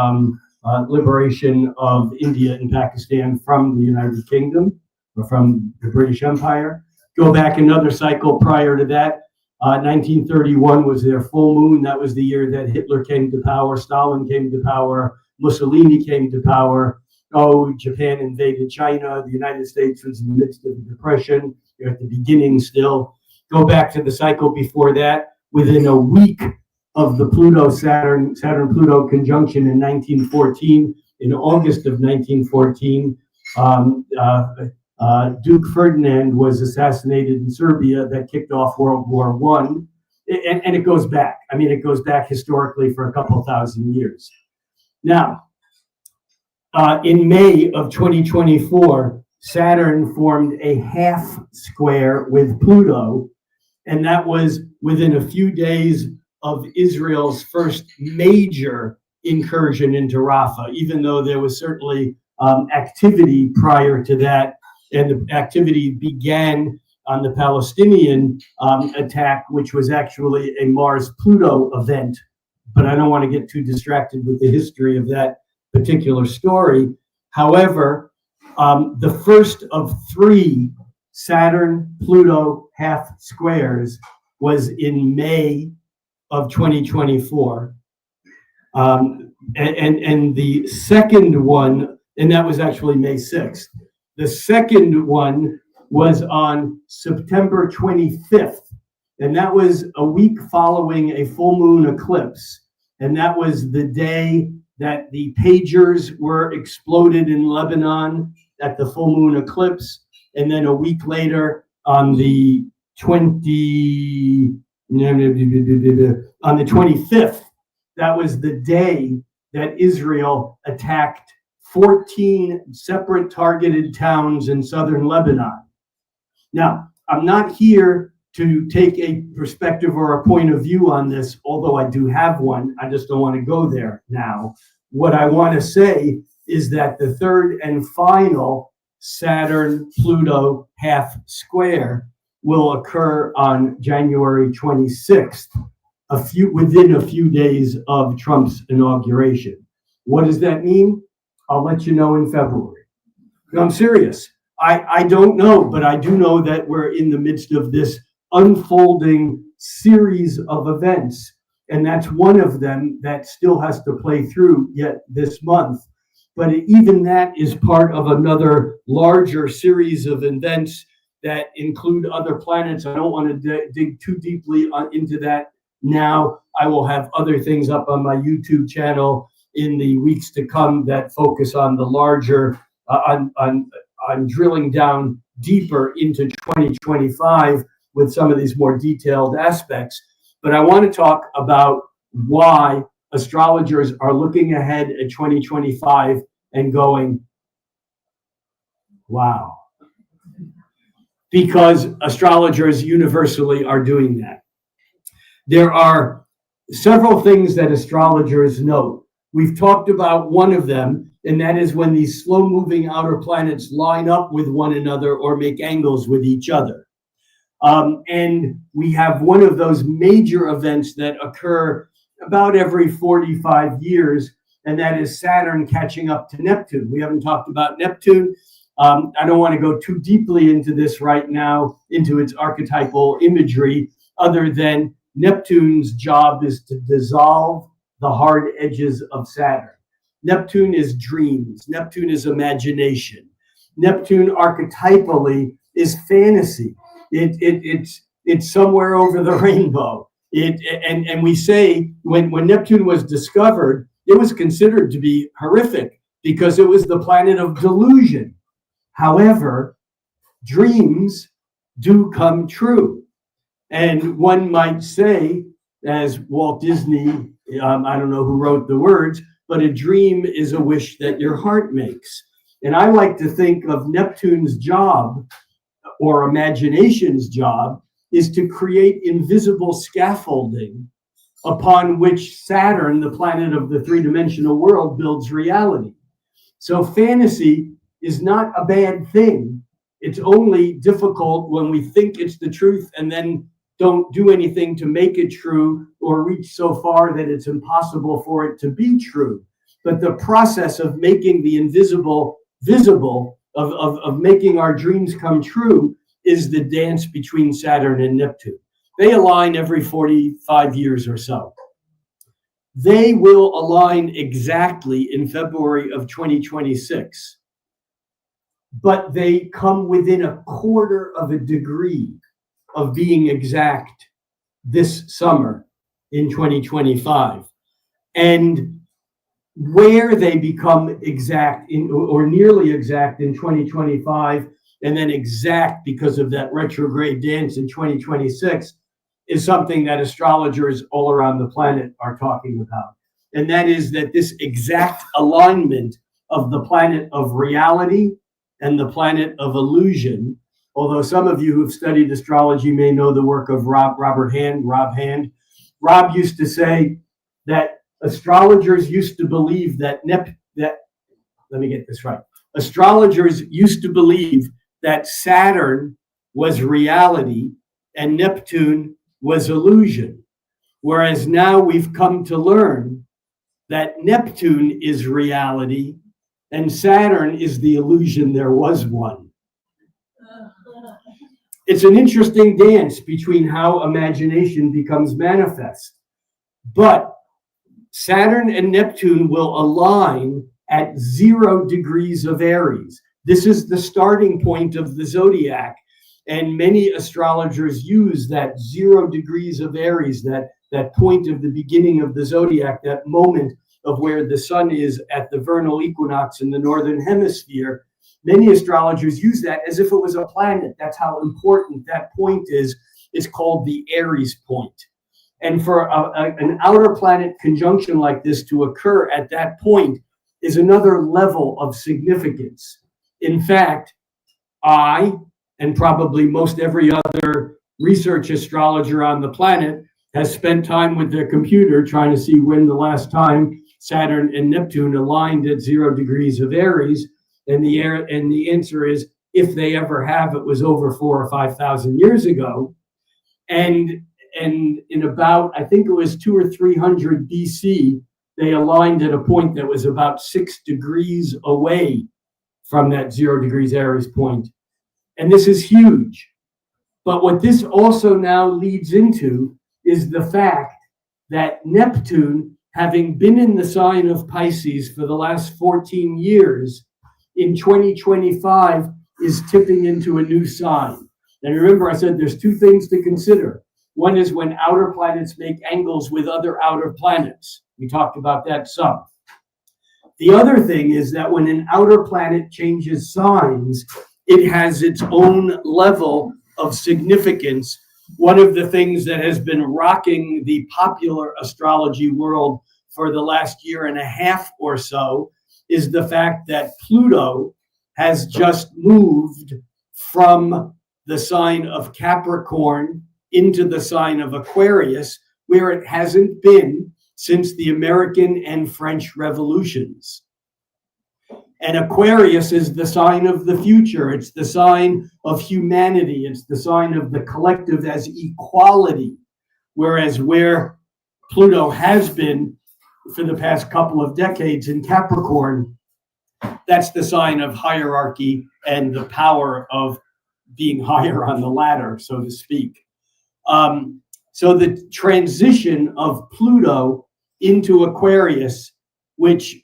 liberation of India and Pakistan from the United Kingdom, or from the British Empire. Go back another cycle prior to that. 1931 was their full moon. That was the year that Hitler came to power, Stalin came to power, Mussolini came to power. Japan invaded China. The United States was in the midst of the Depression. You're at the beginning still. Go back to the cycle before that. Within a week of the Saturn-Pluto conjunction in 1914, in August of 1914, Duke Ferdinand was assassinated in Serbia. That kicked off World War I. And it goes back. I mean, it goes back historically for a couple thousand years. Now, in May of 2024, Saturn formed a half square with Pluto, and that was within a few days of Israel's first major incursion into Rafah, even though there was certainly activity prior to that, and the activity began on the Palestinian attack, which was actually a Mars-Pluto event, but I don't want to get too distracted with the history of that particular story. However, the first of 3 Saturn-Pluto half squares was in May of 2024. And the second one, and that was actually May 6th. The second one was on September 25th, and that was a week following a full moon eclipse. And that was the day that the pagers were exploded in Lebanon at the full moon eclipse. And then a week later, on the 25th, that was the day that Israel attacked 14 separate targeted towns in southern Lebanon. Now, I'm not here to take a perspective or a point of view on this, although I do have one. I just don't want to go there now. What I want to say is that the third and final Saturn-Pluto half square will occur on January 26th, within a few days of Trump's inauguration. What does that mean? I'll let you know in February. No, I'm serious. I don't know, but I do know that we're in the midst of this unfolding series of events, and that's one of them that still has to play through yet this month. But even that is part of another larger series of events that include other planets. I don't want to dig too deeply into that now. I will have other things up on my YouTube channel in the weeks to come that focus on the larger, on drilling down deeper into 2025 with some of these more detailed aspects. But I want to talk about why astrologers are looking ahead at 2025 and going, wow. Because astrologers universally are doing that. There are several things that astrologers note. We've talked about one of them, and that is when these slow-moving outer planets line up with one another or make angles with each other. And we have one of those major events that occur about every 45 years, and that is Saturn catching up to Neptune. We haven't talked about Neptune. I don't want to go too deeply into this right now, into its archetypal imagery, other than Neptune's job is to dissolve the hard edges of Saturn. Neptune is dreams. Neptune is imagination. Neptune archetypally is fantasy. It's somewhere over the rainbow. And we say when Neptune was discovered, it was considered to be horrific because it was the planet of delusion. However, dreams do come true. And one might say, as Walt Disney, I don't know who wrote the words, but a dream is a wish that your heart makes. And I like to think of Neptune's job, or imagination's job, is to create invisible scaffolding upon which Saturn, the planet of the three-dimensional world, builds reality. So fantasy is not a bad thing. It's only difficult when we think it's the truth and then don't do anything to make it true or reach so far that it's impossible for it to be true. But the process of making the invisible visible, of making our dreams come true, is the dance between Saturn and Neptune. They align every 45 years or so. They will align exactly in February of 2026, but they come within a quarter of a degree of being exact this summer in 2025. And where they become exact or nearly exact in 2025, and then exact because of that retrograde dance in 2026, is something that astrologers all around the planet are talking about. And that is that this exact alignment of the planet of reality and the planet of illusion, although some of you who've studied astrology may know the work of Rob Hand. Rob used to say that astrologers used to believe that let me get this right. Astrologers used to believe that Saturn was reality and Neptune was illusion. Whereas now we've come to learn that Neptune is reality and Saturn is the illusion there was one. It's an interesting dance between how imagination becomes manifest. But Saturn and Neptune will align at 0 degrees of Aries. This is the starting point of the zodiac. And many astrologers use that 0 degrees of Aries, that point of the beginning of the zodiac, that moment of where the sun is at the vernal equinox in the northern hemisphere. Many astrologers use that as if it was a planet. That's how important that point is. It's called the Aries point. And for an outer planet conjunction like this to occur at that point is another level of significance. In fact, I, and probably most every other research astrologer on the planet, has spent time with their computer trying to see when the last time Saturn and Neptune aligned at 0 degrees of Aries. And the answer is, if they ever have, it was over 4,000 or 5,000 years ago. And in about, I think it was 200 or 300 BC, they aligned at a point that was about 6 degrees away from that 0 degrees Aries point. And this is huge. But what this also now leads into is the fact that Neptune, having been in the sign of Pisces for the last 14 years, in 2025 is tipping into a new sign. And remember, I said there's 2 things to consider. One is when outer planets make angles with other outer planets. We talked about that some. The other thing is that when an outer planet changes signs, it has its own level of significance. One of the things that has been rocking the popular astrology world for the last year and a half or so is the fact that Pluto has just moved from the sign of Capricorn into the sign of Aquarius, where it hasn't been since the American and French revolutions. And Aquarius is the sign of the future. It's the sign of humanity. It's the sign of the collective as equality. Whereas where Pluto has been for the past couple of decades in Capricorn, that's the sign of hierarchy and the power of being higher on the ladder, so to speak. So the transition of Pluto into Aquarius, which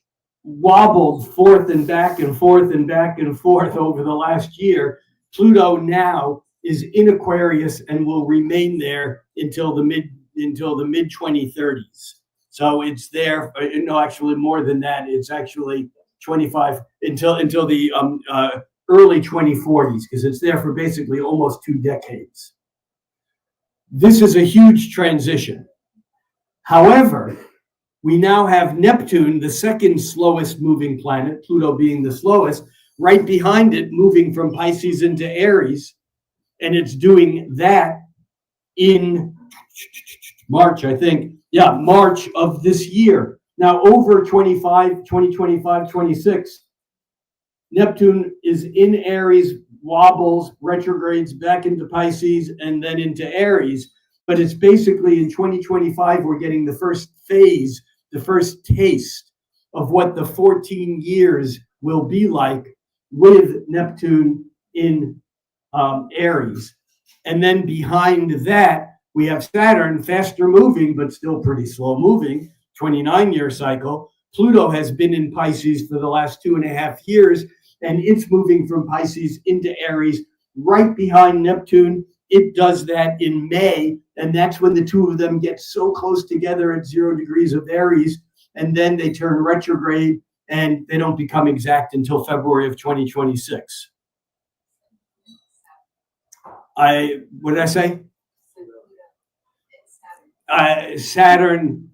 wobbled forth and back and forth and back and forth over the last year, Pluto now is in Aquarius and will remain there until the mid 2030s. So it's there, no, actually more than that. It's actually 25 until the early 2040s, because it's there for basically almost 2 decades. This is a huge transition. However, we now have Neptune, the second slowest moving planet, Pluto being the slowest, right behind it, moving from Pisces into Aries. And it's doing that in March, I think. Yeah, March of this year. Now, over 2025, 26, Neptune is in Aries, wobbles, retrogrades back into Pisces, and then into Aries. But it's basically in 2025, we're getting the first phase, the first taste of what the 14 years will be like with Neptune in Aries. And then behind that, we have Saturn, faster moving, but still pretty slow moving, 29-year cycle. Pluto has been in Pisces for the last 2.5 years, and it's moving from Pisces into Aries right behind Neptune. It does that in May, and that's when the two of them get so close together at 0 degrees of Aries, and then they turn retrograde, and they don't become exact until February of 2026. What did I say? Saturn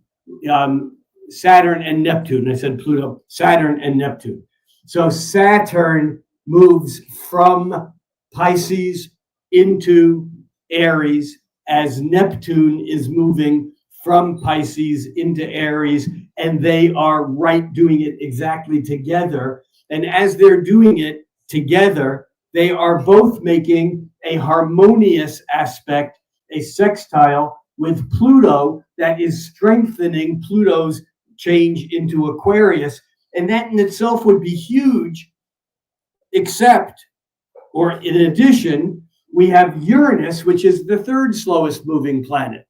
and Neptune. I said Pluto, Saturn and Neptune. So Saturn moves from Pisces into Aries as Neptune is moving from Pisces into Aries, and they are right doing it exactly together. And as they're doing it together, they are both making a harmonious aspect, a sextile with Pluto that is strengthening Pluto's change into Aquarius. And that in itself would be huge, except, or in addition, we have Uranus, which is the third slowest moving planet.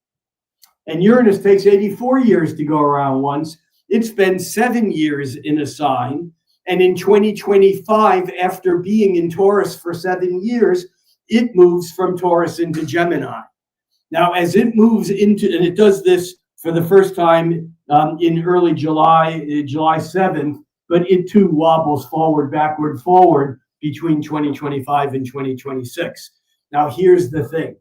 And Uranus takes 84 years to go around once. It spends 7 years in a sign. And in 2025, after being in Taurus for 7 years, it moves from Taurus into Gemini. Now, as it moves into, and it does this for the first time in early July, July 7th, but it too wobbles forward, backward, forward between 2025 and 2026. Now, here's the thing.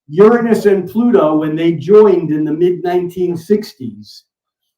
Uranus and Pluto, when they joined in the mid-1960s,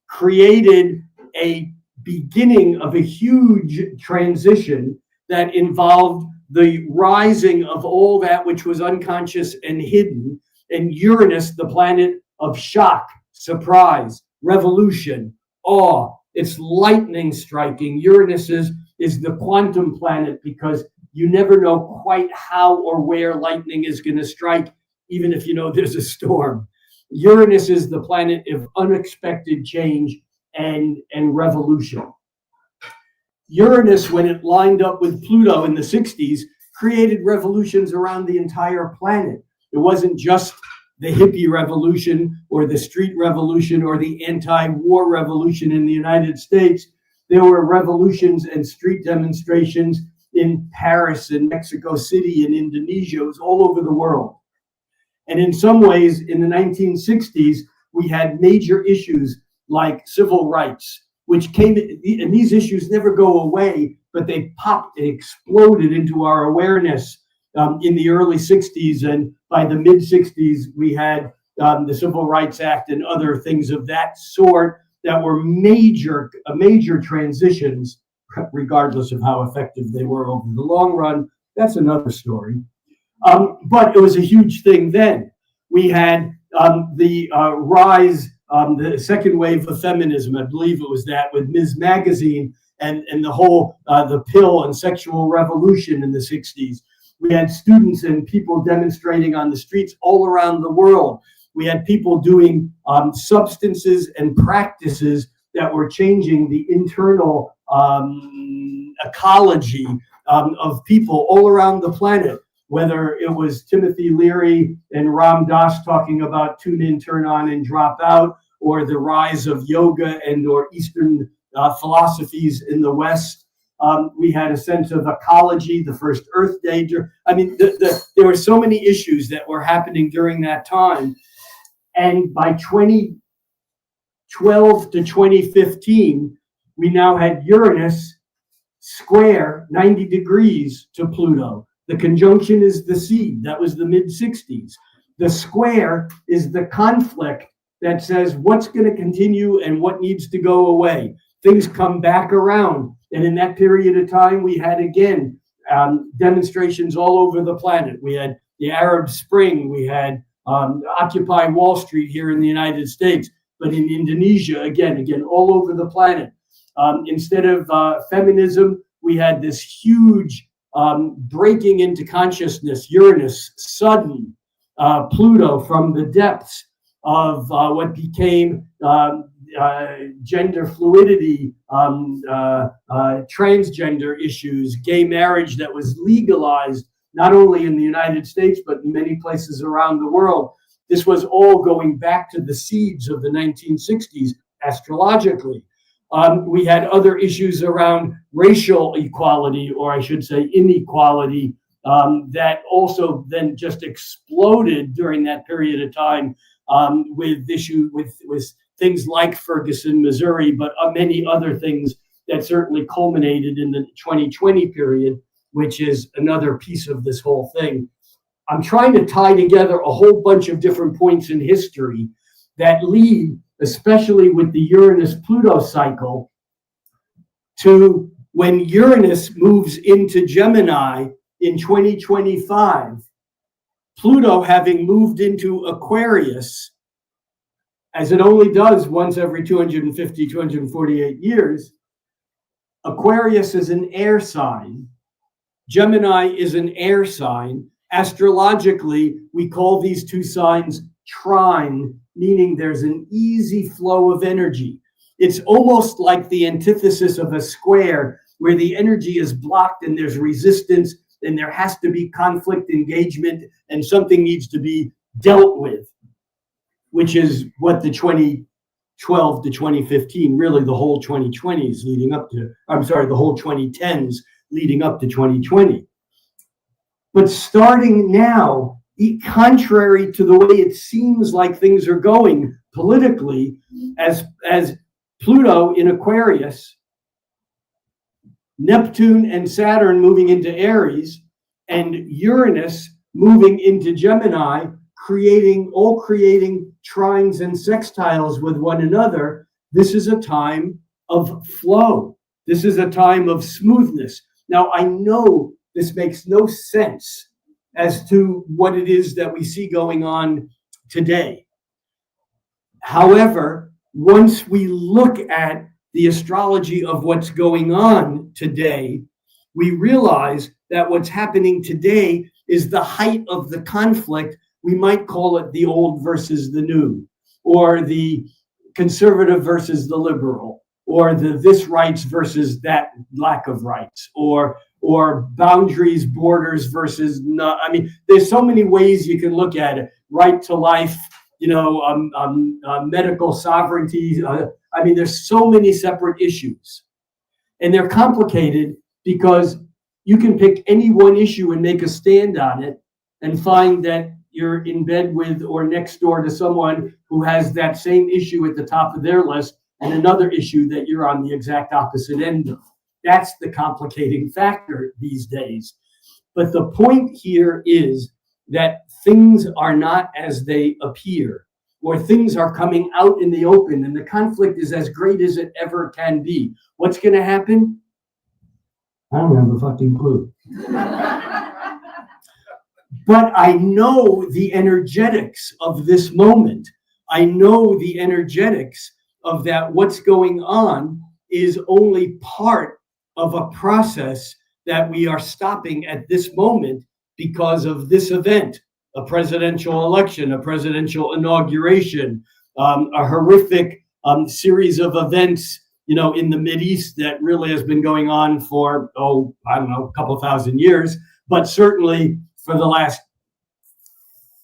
created a beginning of a huge transition that involved the rising of all that which was unconscious and hidden, and Uranus, the planet of shock, surprise, revolution, awe. It's lightning striking. Uranus is the quantum planet because you never know quite how or where lightning is going to strike, even if you know there's a storm. Uranus is the planet of unexpected change and revolution. Uranus, when it lined up with Pluto in the 60s, created revolutions around the entire planet. It wasn't just the hippie revolution or the street revolution or the anti-war revolution in the United States. There were revolutions and street demonstrations in Paris and Mexico City and Indonesia. It was all over the world. And in some ways, in the 1960s, we had major issues like civil rights, which came, and these issues never go away, but they popped, they exploded into our awareness in the early 60s. And by the mid 60s, we had the Civil Rights Act and other things of that sort that were major transitions, regardless of how effective they were over the long run. That's another story. But it was a huge thing then. We had the rise the second wave of feminism, I believe it was that, with Ms. Magazine and the whole, the pill and sexual revolution in the 60s. We had students and people demonstrating on the streets all around the world. We had people doing substances and practices that were changing the internal ecology of people all around the planet, whether it was Timothy Leary and Ram Dass talking about tune in, turn on, and drop out, or the rise of yoga and or Eastern philosophies in the West. We had a sense of ecology, the first Earth Day. I mean, there were so many issues that were happening during that time. And by 2012 to 2015, we now had Uranus square 90 degrees to Pluto. The conjunction is the seed. That was the mid-60s. The square is the conflict that says what's going to continue and what needs to go away. Things come back around. And in that period of time, we had, again, demonstrations all over the planet. We had the Arab Spring. We had Occupy Wall Street here in the United States. But in Indonesia, again, all over the planet. Instead of feminism, we had this huge breaking into consciousness, Uranus, sudden, Pluto from the depths of what became gender fluidity, transgender issues, gay marriage that was legalized, not only in the United States, but in many places around the world. This was all going back to the seeds of the 1960s, astrologically. We had other issues around racial equality, or I should say inequality, that also then just exploded during that period of time with things like Ferguson, Missouri, but many other things that certainly culminated in the 2020 period, which is another piece of this whole thing. I'm trying to tie together a whole bunch of different points in history that lead, especially with the Uranus-Pluto cycle, to when Uranus moves into Gemini in 2025, Pluto having moved into Aquarius, as it only does once every 250, 248 years. Aquarius is an air sign. Gemini is an air sign. Astrologically, we call these two signs trine, meaning there's an easy flow of energy. It's almost like the antithesis of a square, where the energy is blocked and there's resistance and there has to be conflict, engagement, and something needs to be dealt with, which is what the 2012 to 2015, really the whole 2020s leading up to, the whole 2010s leading up to 2020. But starting now, contrary to the way it seems like things are going politically, as Pluto in Aquarius, Neptune and Saturn moving into Aries, and Uranus moving into Gemini, creating trines and sextiles with one another, this is a time of flow. This is a time of smoothness. Now, I know this makes no sense as to what it is that we see going on today. However, once we look at the astrology of what's going on today, we realize that what's happening today is the height of the conflict. We might call it the old versus the new, or the conservative versus the liberal, or the this rights versus that lack of rights, or boundaries, borders versus not. I mean, there's so many ways you can look at it. Right to life, medical sovereignty. I mean, there's so many separate issues, and they're complicated because you can pick any one issue and make a stand on it and find that you're in bed with or next door to someone who has that same issue at the top of their list and another issue that you're on the exact opposite end of. That's the complicating factor these days. But the point here is that things are not as they appear, or things are coming out in the open, and the conflict is as great as it ever can be. What's going to happen? I don't have a fucking clue. But I know the energetics of this moment. I know the energetics of that. What's going on is only part of a process that we are stopping at this moment because of this event, a presidential election, a presidential inauguration, a horrific series of events, in the Mideast that really has been going on for, I don't know, a couple thousand years, but certainly for the last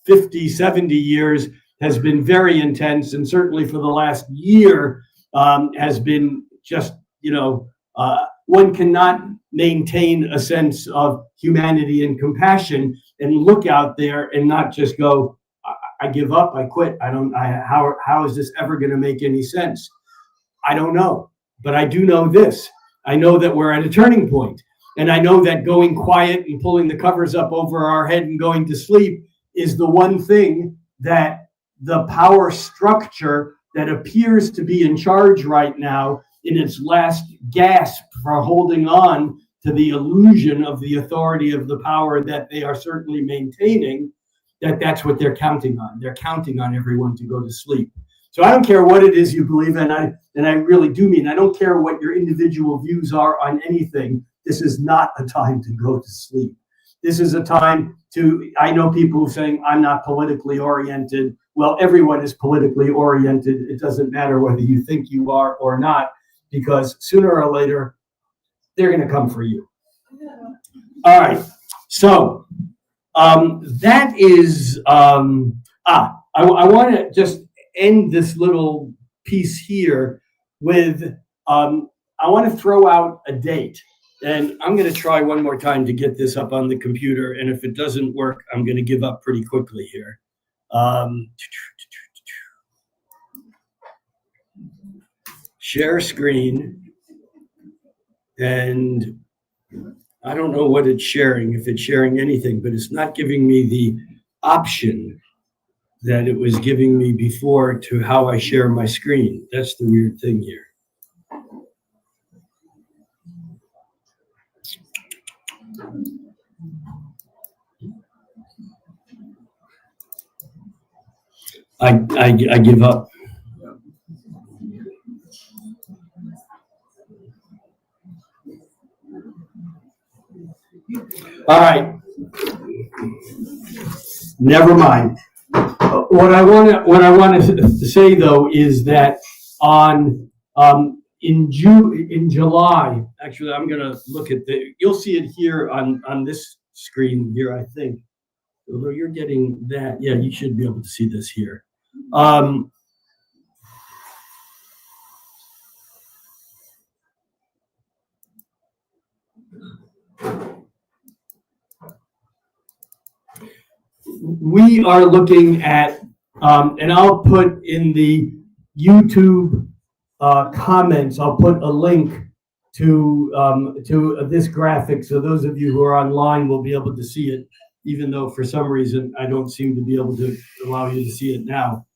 50, 70 years has been very intense, and certainly for the last year has been just, one cannot maintain a sense of humanity and compassion and look out there and not just go, I give up, I quit. How is this ever going to make any sense? I don't know, but I do know this. I know that we're at a turning point, and I know that going quiet and pulling the covers up over our head and going to sleep is the one thing that the power structure that appears to be in charge right now, in its last gasp for holding on to the illusion of the authority of the power that they are certainly maintaining, that's what they're counting on. They're counting on everyone to go to sleep. So I don't care what it is you believe in, and I really do mean, I don't care what your individual views are on anything. This is not a time to go to sleep. This is a time I know people saying, I'm not politically oriented. Well, everyone is politically oriented. It doesn't matter whether you think you are or not, because sooner or later, they're going to come for you. All right. So that is, I want to just end this little piece here with, I want to throw out a date. And I'm going to try one more time to get this up on the computer. And if it doesn't work, I'm going to give up pretty quickly here. Share screen. And I don't know what it's sharing, if it's sharing anything, but it's not giving me the option that it was giving me before to how I share my screen. That's the weird thing here. I give up. All right. Never mind. What I want to say though is that in July, actually, I'm going to look at you'll see it here on this screen here, I think. Although you're getting that, yeah, you should be able to see this here. We are looking at, and I'll put in the YouTube comments, I'll put a link to this graphic, so those of you who are online will be able to see it, even though for some reason I don't seem to be able to allow you to see it now.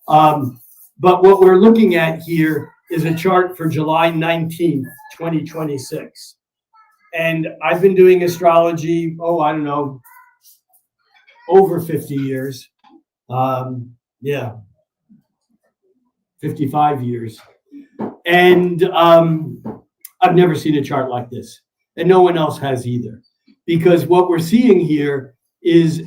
But what we're looking at here is a chart for July 19th, 2026. And I've been doing astrology, I don't know, over 50 years. 55 years. And I've never seen a chart like this. And no one else has either. Because what we're seeing here is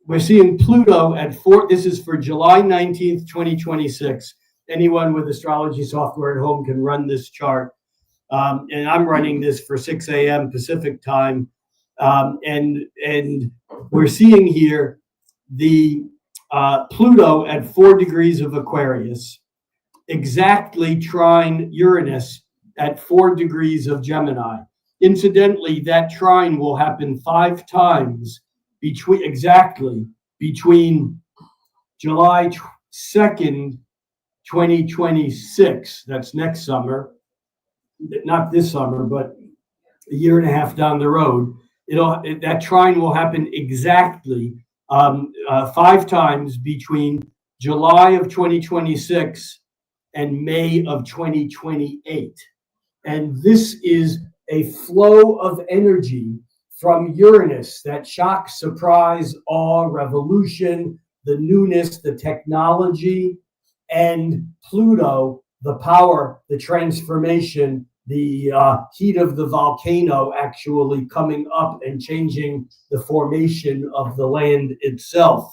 we're seeing Pluto at 4, this is for July 19th, 2026. Anyone with astrology software at home can run this chart. And I'm running this for 6 a.m. Pacific time. And we're seeing here the Pluto at 4 degrees of Aquarius, exactly trine Uranus at 4 degrees of Gemini. Incidentally, that trine will happen 5 times between July 2nd, 2026. That's next summer, not this summer, but a year and a half down the road. That trine will happen exactly 5 times between July of 2026 and May of 2028. And this is a flow of energy from Uranus, that shock, surprise, awe, revolution, the newness, the technology, and Pluto, the power, the transformation, the heat of the volcano actually coming up and changing the formation of the land itself.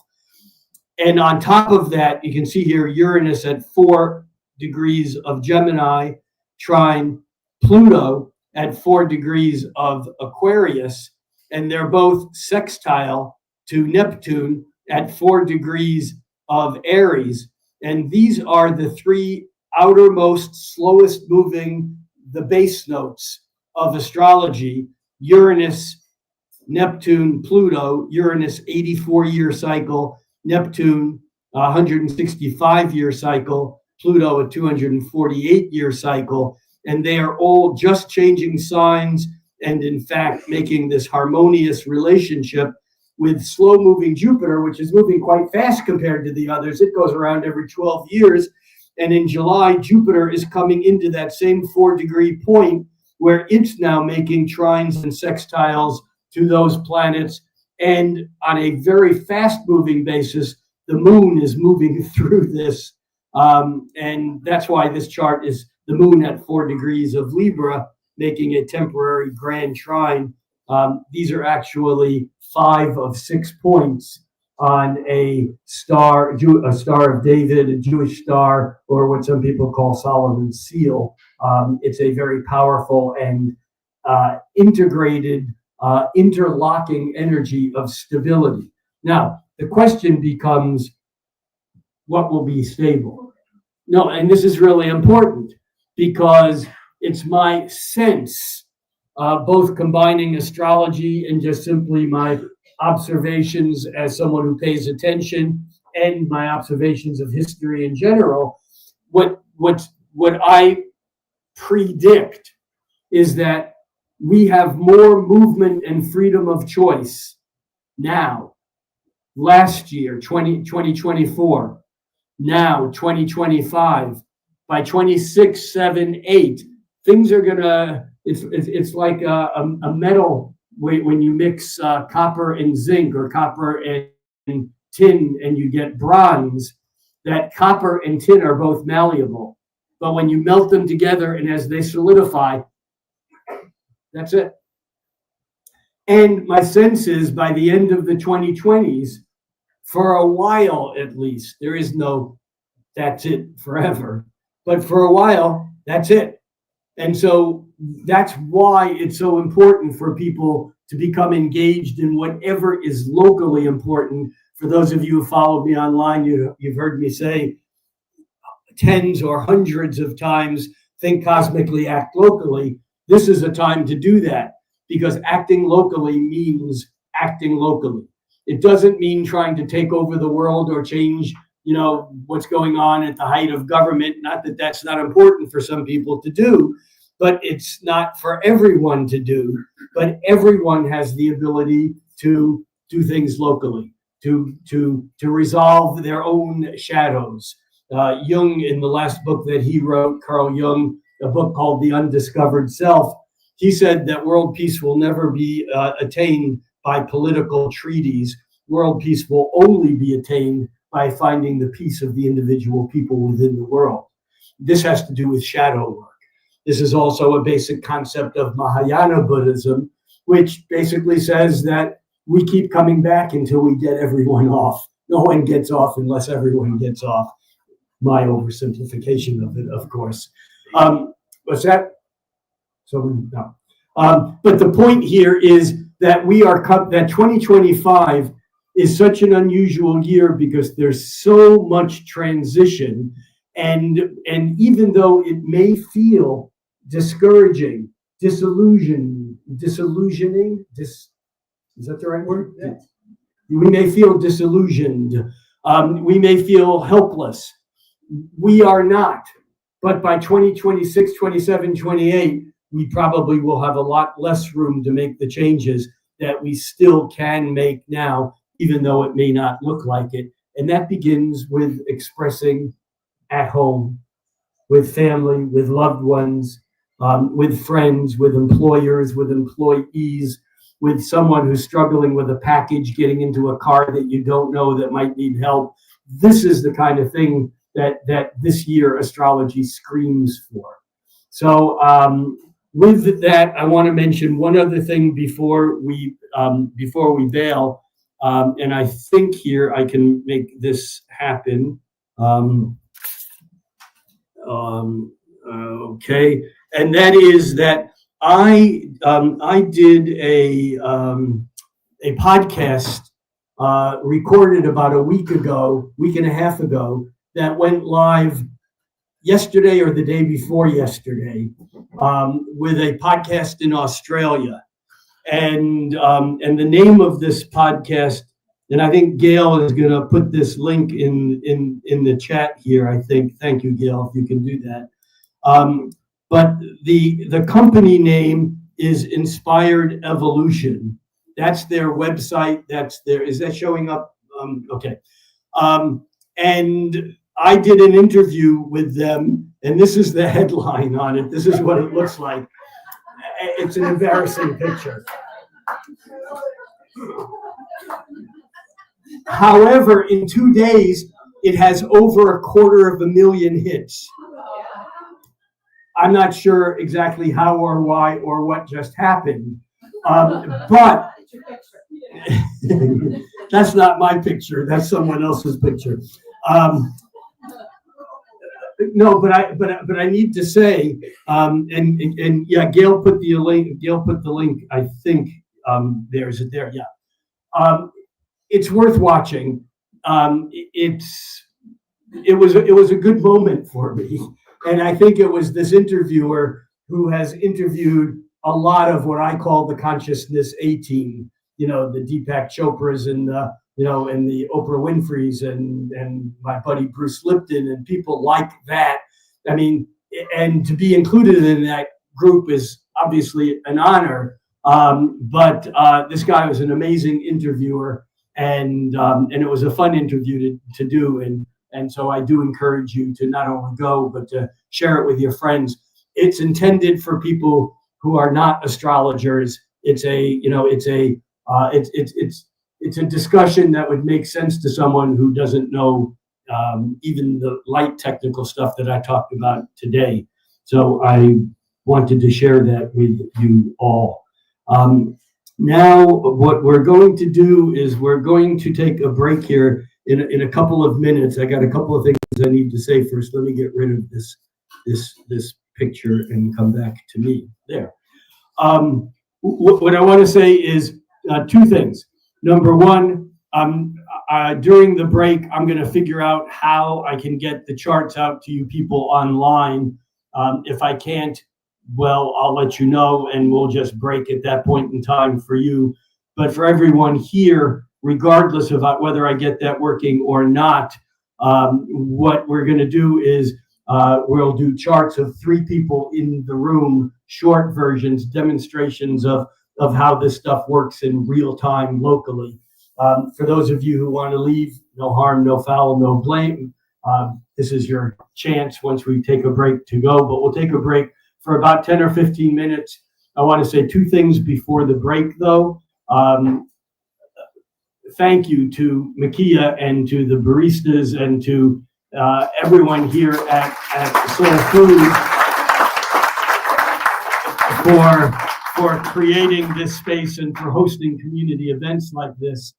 And on top of that, you can see here Uranus at 4 degrees of Gemini, trine Pluto at 4 degrees of Aquarius, and they're both sextile to Neptune at 4 degrees of Aries. And these are the 3 outermost, slowest moving, the base notes of astrology: Uranus, Neptune, Pluto. Uranus, 84-year cycle. Neptune, 165-year cycle. Pluto, a 248-year cycle. And they are all just changing signs and, in fact, making this harmonious relationship with slow-moving Jupiter, which is moving quite fast compared to the others. It goes around every 12 years. And in July, Jupiter is coming into that same 4-degree point where it's now making trines and sextiles to those planets. And on a very fast-moving basis, the moon is moving through this. And that's why this chart is the moon at 4 degrees of Libra, making a temporary grand trine. These are actually 5 of 6 points on a star of David, a Jewish star, or what some people call Solomon's seal. It's a very powerful and integrated, interlocking energy of stability. Now, the question becomes, what will be stable? No, and this is really important because it's my sense, both combining astrology and just simply my observations as someone who pays attention and my observations of history in general. What I predict is that we have more movement and freedom of choice now, last year, 2024, now 2025, by 26, 7, 8, things are gonna, it's like a metal when you mix copper and zinc or copper and tin and you get bronze, that copper and tin are both malleable. But when you melt them together and as they solidify, that's it. And my sense is by the end of the 2020s, for a while at least, there is no that's it forever, but for a while, that's it. And so that's why it's so important for people to become engaged in whatever is locally important. For those of you who follow me online, you've heard me say tens or hundreds of times, think cosmically, act locally. This is a time to do that because acting locally means acting locally. It doesn't mean trying to take over the world or change, what's going on at the height of government. Not that that's not important for some people to do, but it's not for everyone to do. But everyone has the ability to do things locally, to resolve their own shadows. Jung, in the last book that he wrote, Carl Jung, a book called The Undiscovered Self, he said that world peace will never be attained by political treaties. World peace will only be attained by finding the peace of the individual people within the world. This has to do with shadow work. This is also a basic concept of Mahayana Buddhism, which basically says that we keep coming back until we get everyone off. No one gets off unless everyone gets off. My oversimplification of it, of course. What's that? No. But the point here is that that 2025 is such an unusual year because there's so much transition, and even though it may feel discouraging, disillusioning, is that the right word? Yeah. We may feel disillusioned. We may feel helpless. We are not. But by 2026, 27, 28, we probably will have a lot less room to make the changes that we still can make now, even though it may not look like it. And that begins with expressing at home, with family, with loved ones, with friends, with employers, with employees, with someone who's struggling with a package, getting into a car that you don't know that might need help. This is the kind of thing that this year astrology screams for. So with that, I want to mention one other thing before we bail, and I think here I can make this happen. Okay, and that is that I did a podcast recorded about a week and a half ago, that went live yesterday or the day before yesterday, with a podcast in Australia, and the name of this podcast, and I think Gail is going to put this link in the chat here. I think. Thank you, Gail, if you can do that. But the company name is Inspired Evolution. That's their website. Is that showing up? Okay. And I did an interview with them, and this is the headline on it. This is what it looks like. It's an embarrassing picture. However, in 2 days, it has over 250,000 hits. I'm not sure exactly how or why or what just happened, but that's not my picture. That's someone else's picture. No, but I need to say, and yeah, Gail put the link. Gail put the link. I think there's it there. Yeah, it's worth watching. It was a good moment for me. And I think it was this interviewer who has interviewed a lot of what I call the consciousness A-team, the Deepak Chopras and and the Oprah Winfreys and my buddy Bruce Lipton and people like that. I mean, and to be included in that group is obviously an honor. But this guy was an amazing interviewer, and it was a fun interview to do. And so I do encourage you to not only go, but to share it with your friends. It's intended for people who are not astrologers. It's a discussion that would make sense to someone who doesn't know even the light technical stuff that I talked about today. So I wanted to share that with you all. Now, what we're going to do is we're going to take a break here in a couple of minutes. I got a couple of things I need to say first. Let me get rid of this picture and come back to me there. What I want to say is two things. Number one, during the break, I'm going to figure out how I can get the charts out to you people online. If I can't, well, I'll let you know, and we'll just break at that point in time for you. But for everyone here, regardless of whether I get that working or not, what we're going to do is we'll do charts of 3 people in the room, short versions, demonstrations of how this stuff works in real time locally. For those of you who want to leave, no harm, no foul, no blame. This is your chance once we take a break to go, but we'll take a break for about 10 or 15 minutes. I want to say 2 things before the break, though. Thank you to Makia and to the baristas and to everyone here at SoulFood for creating this space and for hosting community events like this.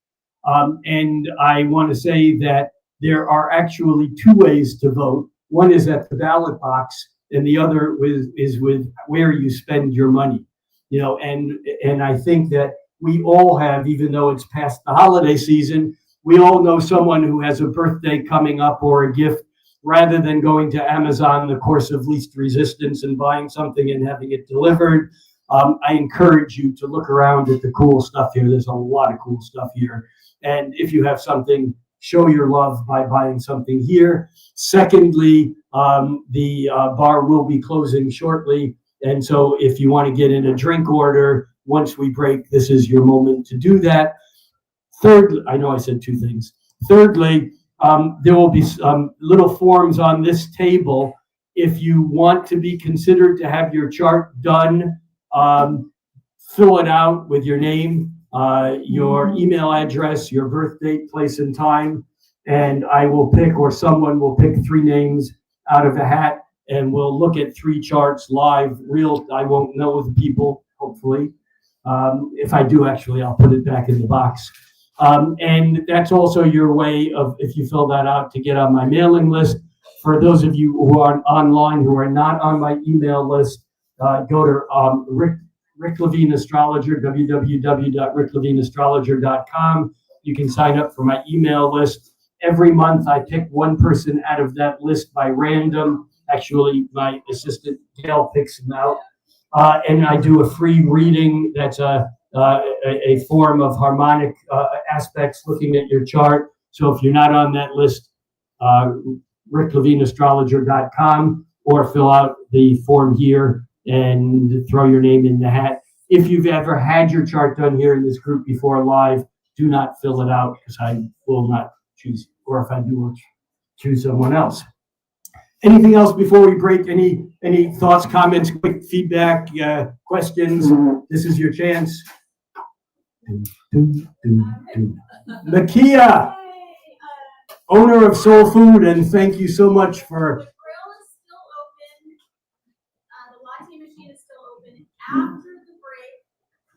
And I want to say that there are actually 2 ways to vote. One is at the ballot box, and the other is with where you spend your money. And I think that we all have, even though it's past the holiday season, we all know someone who has a birthday coming up or a gift. Rather than going to Amazon, the course of least resistance, and buying something and having it delivered, I encourage you to look around at the cool stuff here. There's a lot of cool stuff here. And if you have something, show your love by buying something here. Secondly, the bar will be closing shortly. And so if you want to get in a drink order, once we break, this is your moment to do that. Thirdly, I know I said 2 things. Thirdly, there will be little forms on this table. If you want to be considered to have your chart done fill it out with your name, your email address, your birth date, place, and time, and I will pick, or someone will pick 3 names out of a hat, and we'll look at 3 charts live, real. I won't know the people, hopefully. If I do, actually, I'll put it back in the box. And that's also your way of, if you fill that out, to get on my mailing list. For those of you who are online, who are not on my email list, go to Rick Levine Astrologer, www.ricklevineastrologer.com. You can sign up for my email list. Every month, I pick 1 person out of that list by random. Actually, my assistant Gail picks them out. And I do a free reading. That's a form of harmonic aspects, looking at your chart. So if you're not on that list, ricklevineastrologer.com, or fill out the form here and throw your name in the hat. If you've ever had your chart done here in this group before live, do not fill it out, because I will not choose, or if I do, I'll choose someone else. Anything else before we break? Any thoughts, comments, quick feedback, questions? This is your chance. Nakia, owner of Soul Food, and thank you so much for. The grill is still open. The latte machine is still open. After the break,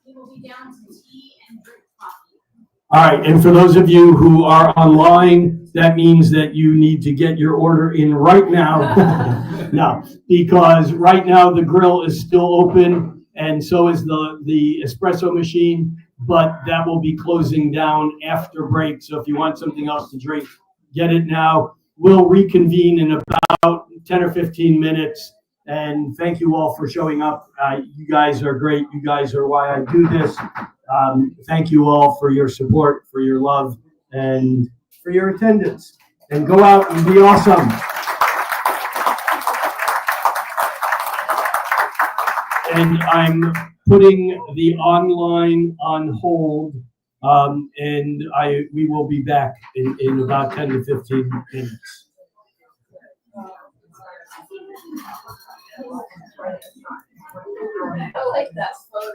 we will be down to tea and drip coffee. All right, and for those of you who are online, that means that you need to get your order in right now. No, because right now the grill is still open, and so is the espresso machine, but that will be closing down after break. So if you want something else to drink, get it now. We'll reconvene in about 10 or 15 minutes. And thank you all for showing up. You guys are great. You guys are why I do this. Thank you all for your support, for your love, and for your attendance. And go out and be awesome. And I'm putting the online on hold, and we will be back in about 10 to 15 minutes. I like that photo.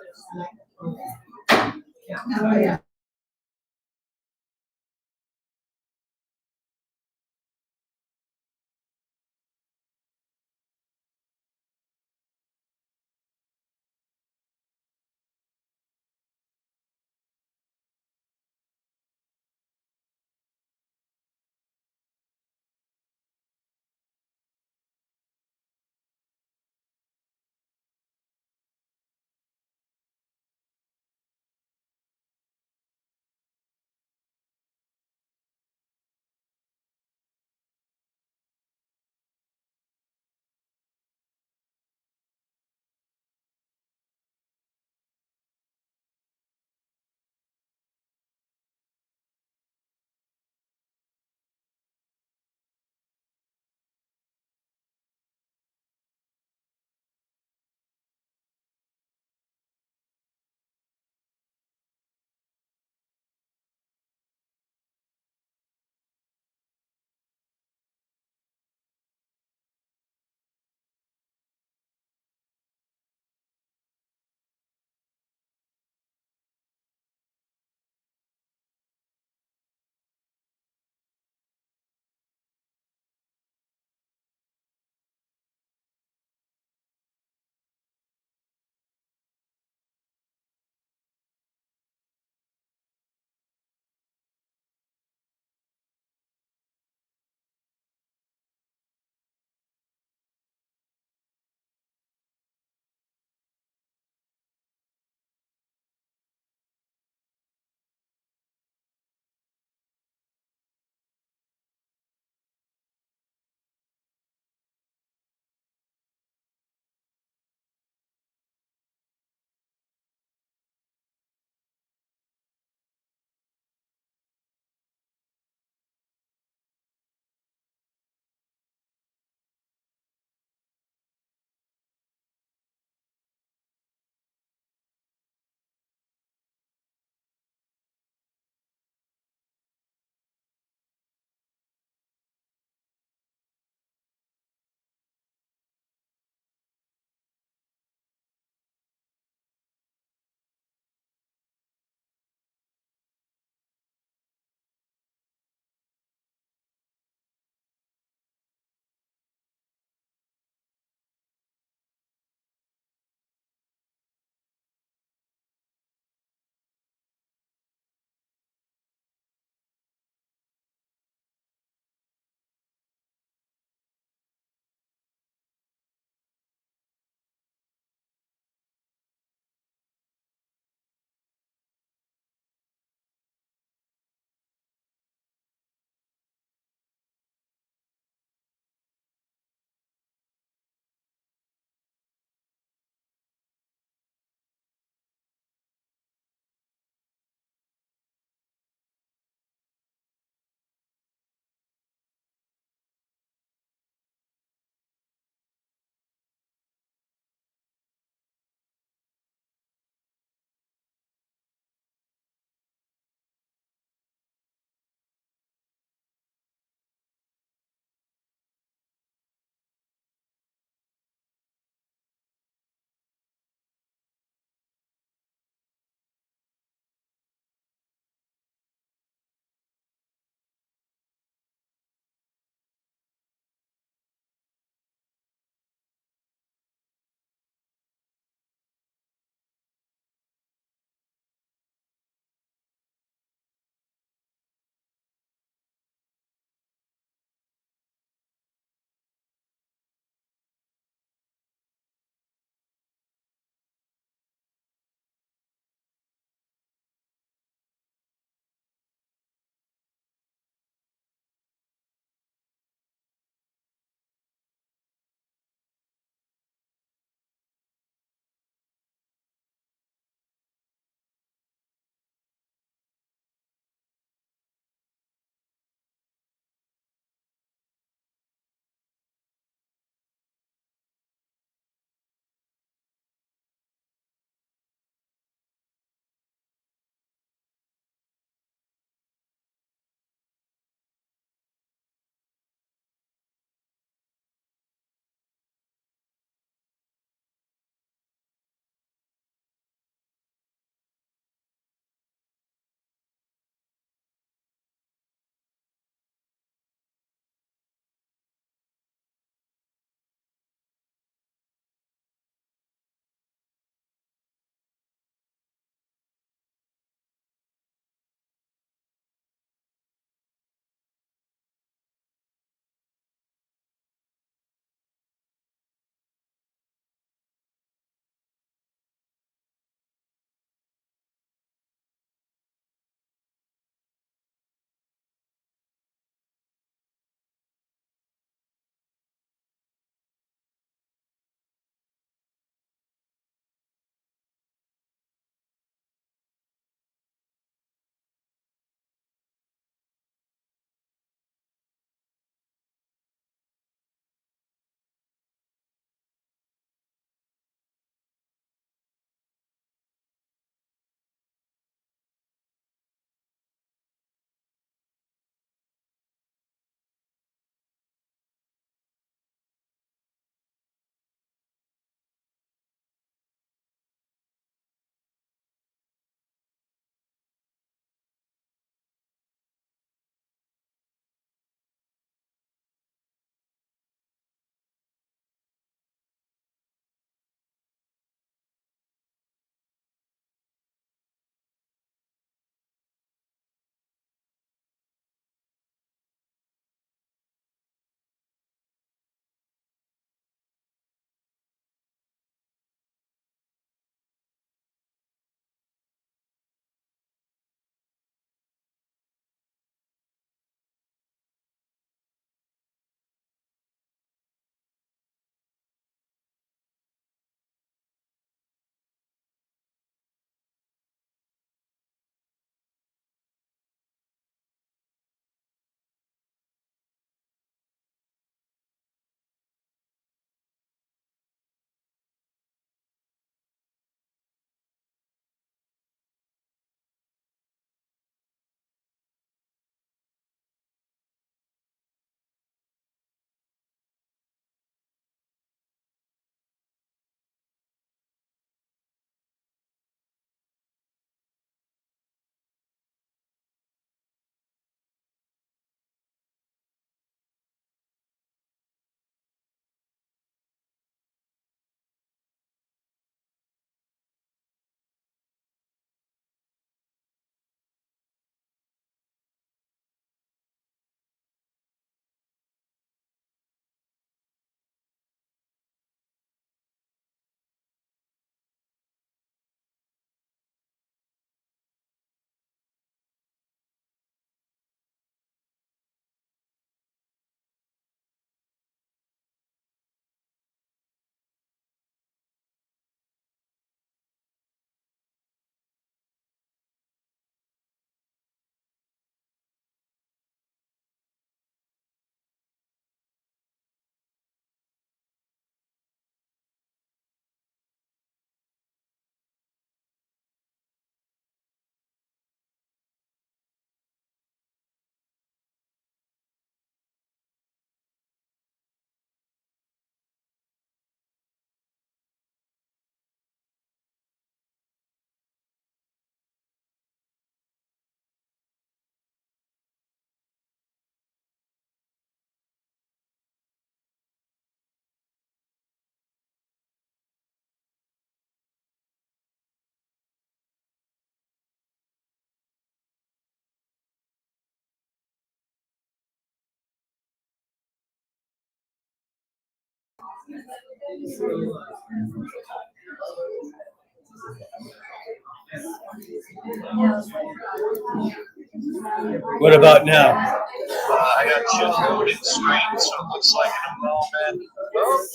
What about now? I got just loaded screen, so it looks like in a moment. Oh.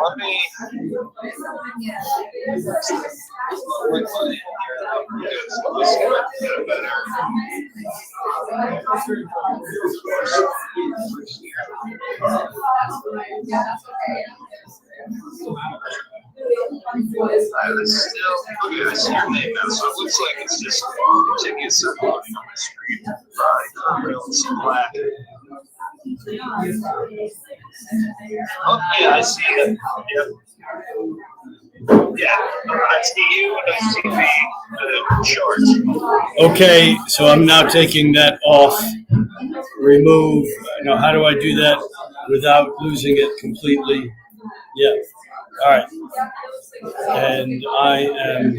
Let me. It's still, okay, I see your name now, so it looks like it's just continuous uploading on my screen. It's black. Oh, yeah, I see it. Yep. Yeah, I see you and I see me. Shorts. Okay, so I'm now taking that off. Remove. Now, how do I do that without losing it completely? Yeah. All right. And I am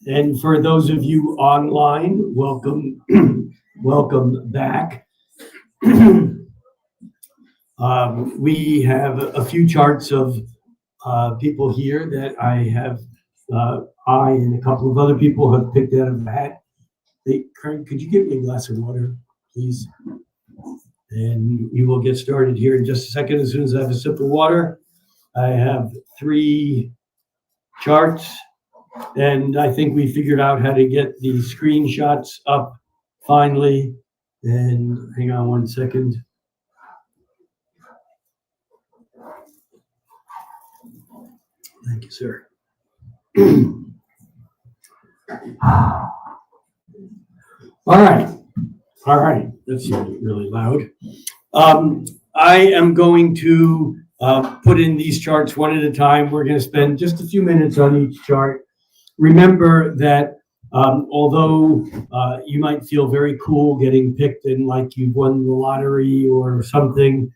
And for those of you online, welcome, welcome back. We have a few charts of people here that I and a couple of other people have picked out of the hat. Hey, Craig, could you give me a glass of water, please? And we will get started here in just a second. As soon as I have a sip of water, I have 3 charts, and I think we figured out how to get the screenshots up finally. And hang on one second. Thank you, sir. All right. That's really loud. I am going to put in these charts one at a time. We're going to spend just a few minutes on each chart. Remember that although you might feel very cool getting picked and like you've won the lottery or something,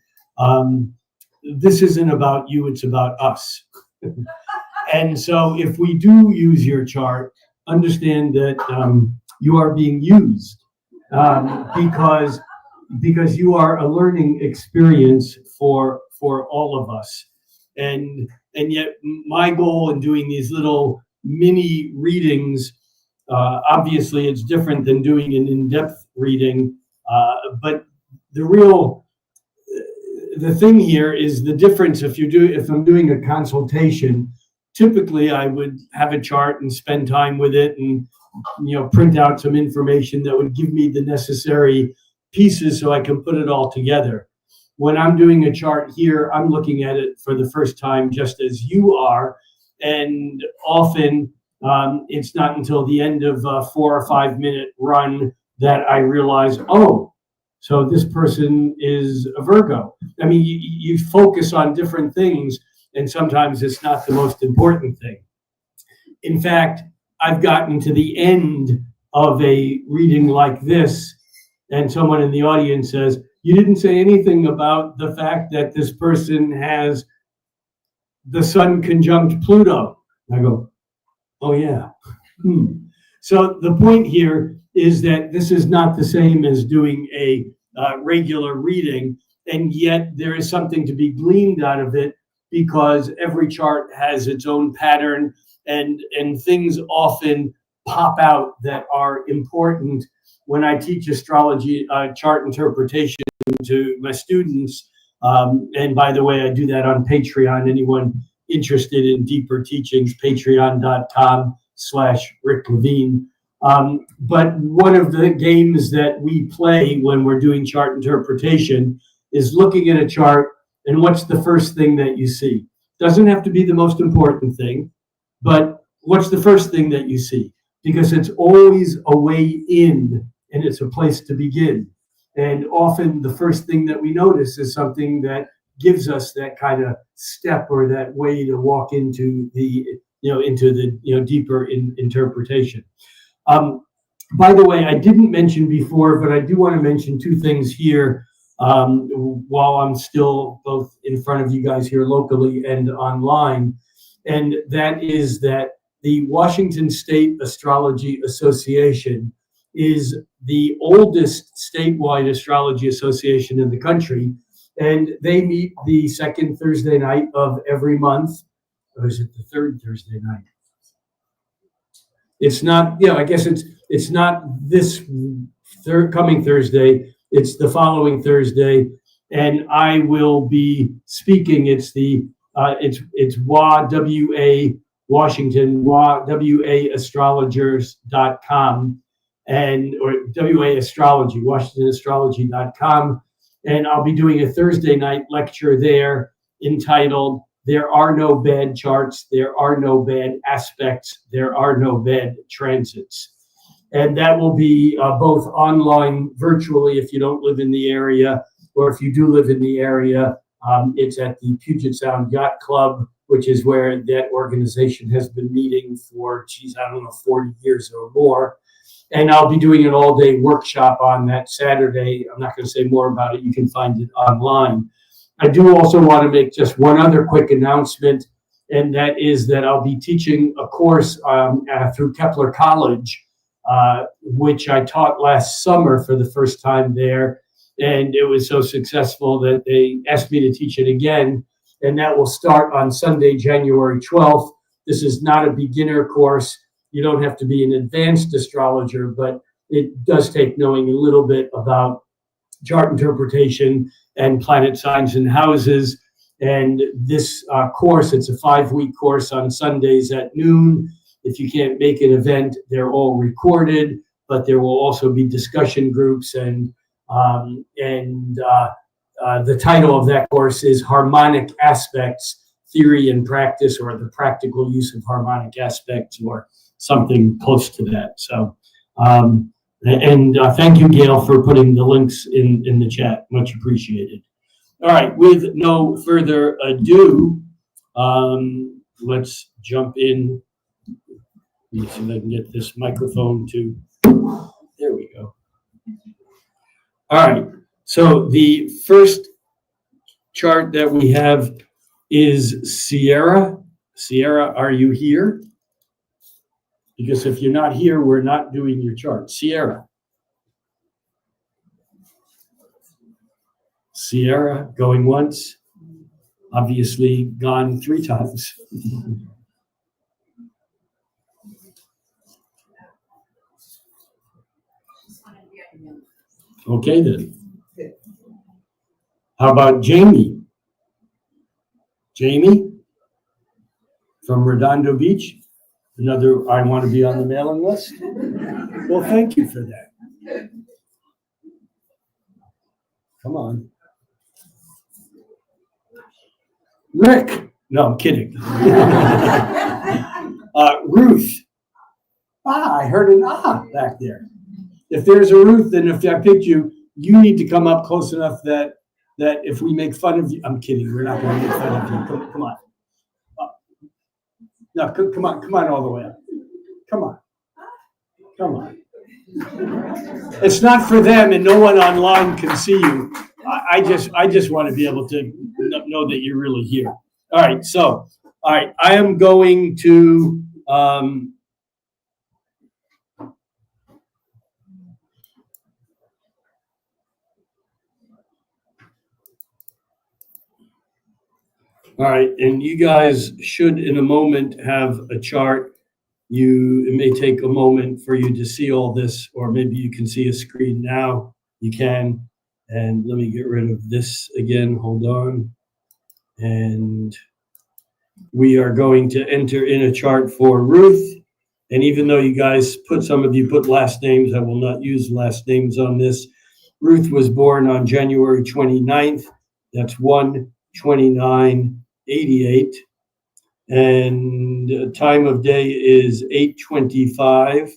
this isn't about you, it's about us. And so if we do use your chart, understand that you are being used because you are a learning experience for all of us. And yet my goal in doing these little mini readings, obviously it's different than doing an in-depth reading, but the thing here is the difference. If I'm doing a consultation, typically I would have a chart and spend time with it and print out some information that would give me the necessary pieces so I can put it all together. When I'm doing a chart here, I'm looking at it for the first time just as you are, and often it's not until the end of a 4 or 5 minute run that I realize, oh, so this person is a Virgo. I mean, you focus on different things, and sometimes it's not the most important thing. In fact, I've gotten to the end of a reading like this, and someone in the audience says, you didn't say anything about the fact that this person has the Sun conjunct Pluto. I go, oh yeah. So the point here is that this is not the same as doing a regular reading, and yet there is something to be gleaned out of it because every chart has its own pattern, and things often pop out that are important. When I teach astrology chart interpretation to my students, and by the way, I do that on Patreon. Anyone interested in deeper teachings, patreon.com/Rick Levine. But one of the games that we play when we're doing chart interpretation is looking at a chart and what's the first thing that you see. Doesn't have to be the most important thing, but what's the first thing that you see? Because it's always a way in and it's a place to begin. And often the first thing that we notice is something that gives us that kind of step or that way to walk into the deeper interpretation. By the way, I didn't mention before, but I do want to mention 2 things here while I'm still both in front of you guys here locally and online. And that is that the Washington State Astrology Association is the oldest statewide astrology association in the country. And they meet the second Thursday night of every month. Or is it the third Thursday night? It's not, I guess it's not this coming Thursday. It's the following Thursday. And I will be speaking. It's WA Washington, WAAstrologers.com or WA Astrology, WashingtonAstrology.com. And I'll be doing a Thursday night lecture there entitled, There Are No Bad Charts, There Are No Bad Aspects, There Are No Bad Transits. And that will be both online, virtually, if you don't live in the area, or if you do live in the area, it's at the Puget Sound Yacht Club, which is where that organization has been meeting for, 40 years or more. And I'll be doing an all-day workshop on that Saturday. I'm not going to say more about it. You can find it online. I do also want to make just one other quick announcement. and that is that I'll be teaching a course through Kepler College, which I taught last summer for the first time there. And it was so successful that they asked me to teach it again. And that will start on Sunday, January 12th. This is not a beginner course. You don't have to be an advanced astrologer, but it does take knowing a little bit about chart interpretation and planet signs and houses. And this course, it's a 5-week course on Sundays at noon. If you can't make an event, they're all recorded, but there will also be discussion groups. And the title of that course is Harmonic Aspects, Theory and Practice, or the Practical Use of Harmonic Aspects, or something close to that. So, thank you, Gail, for putting the links in the chat. Much appreciated. All right, with no further ado, let's jump in. Let me see if I can get this microphone to, there we go. All right, so the first chart that we have is Sierra. Sierra, are you here? Because if you're not here, we're not doing your chart. Sierra. Sierra, going once. Obviously gone 3 times. Okay then. How about Jamie? Jamie from Redondo Beach? Another, I want to be on the mailing list? Well, thank you for that. Come on. Rick. No, I'm kidding. Ruth. I heard an back there. If there's a Ruth, then if I picked you, you need to come up close enough that if we make fun of you, I'm kidding. We're not going to make fun of you. Come on. No, come on all the way up. Come on. It's not for them, and no one online can see you. I just want to be able to know that you're really here. All right, I am going to all right, and you guys should in a moment have a chart. It may take a moment for you to see all this, or maybe you can see a screen now. You can. And let me get rid of this again. Hold on. And we are going to enter in a chart for Ruth. And even though you guys some of you put last names, I will not use last names on this. Ruth was born on January 29th. That's 1/29/88. And time of day is 8:25,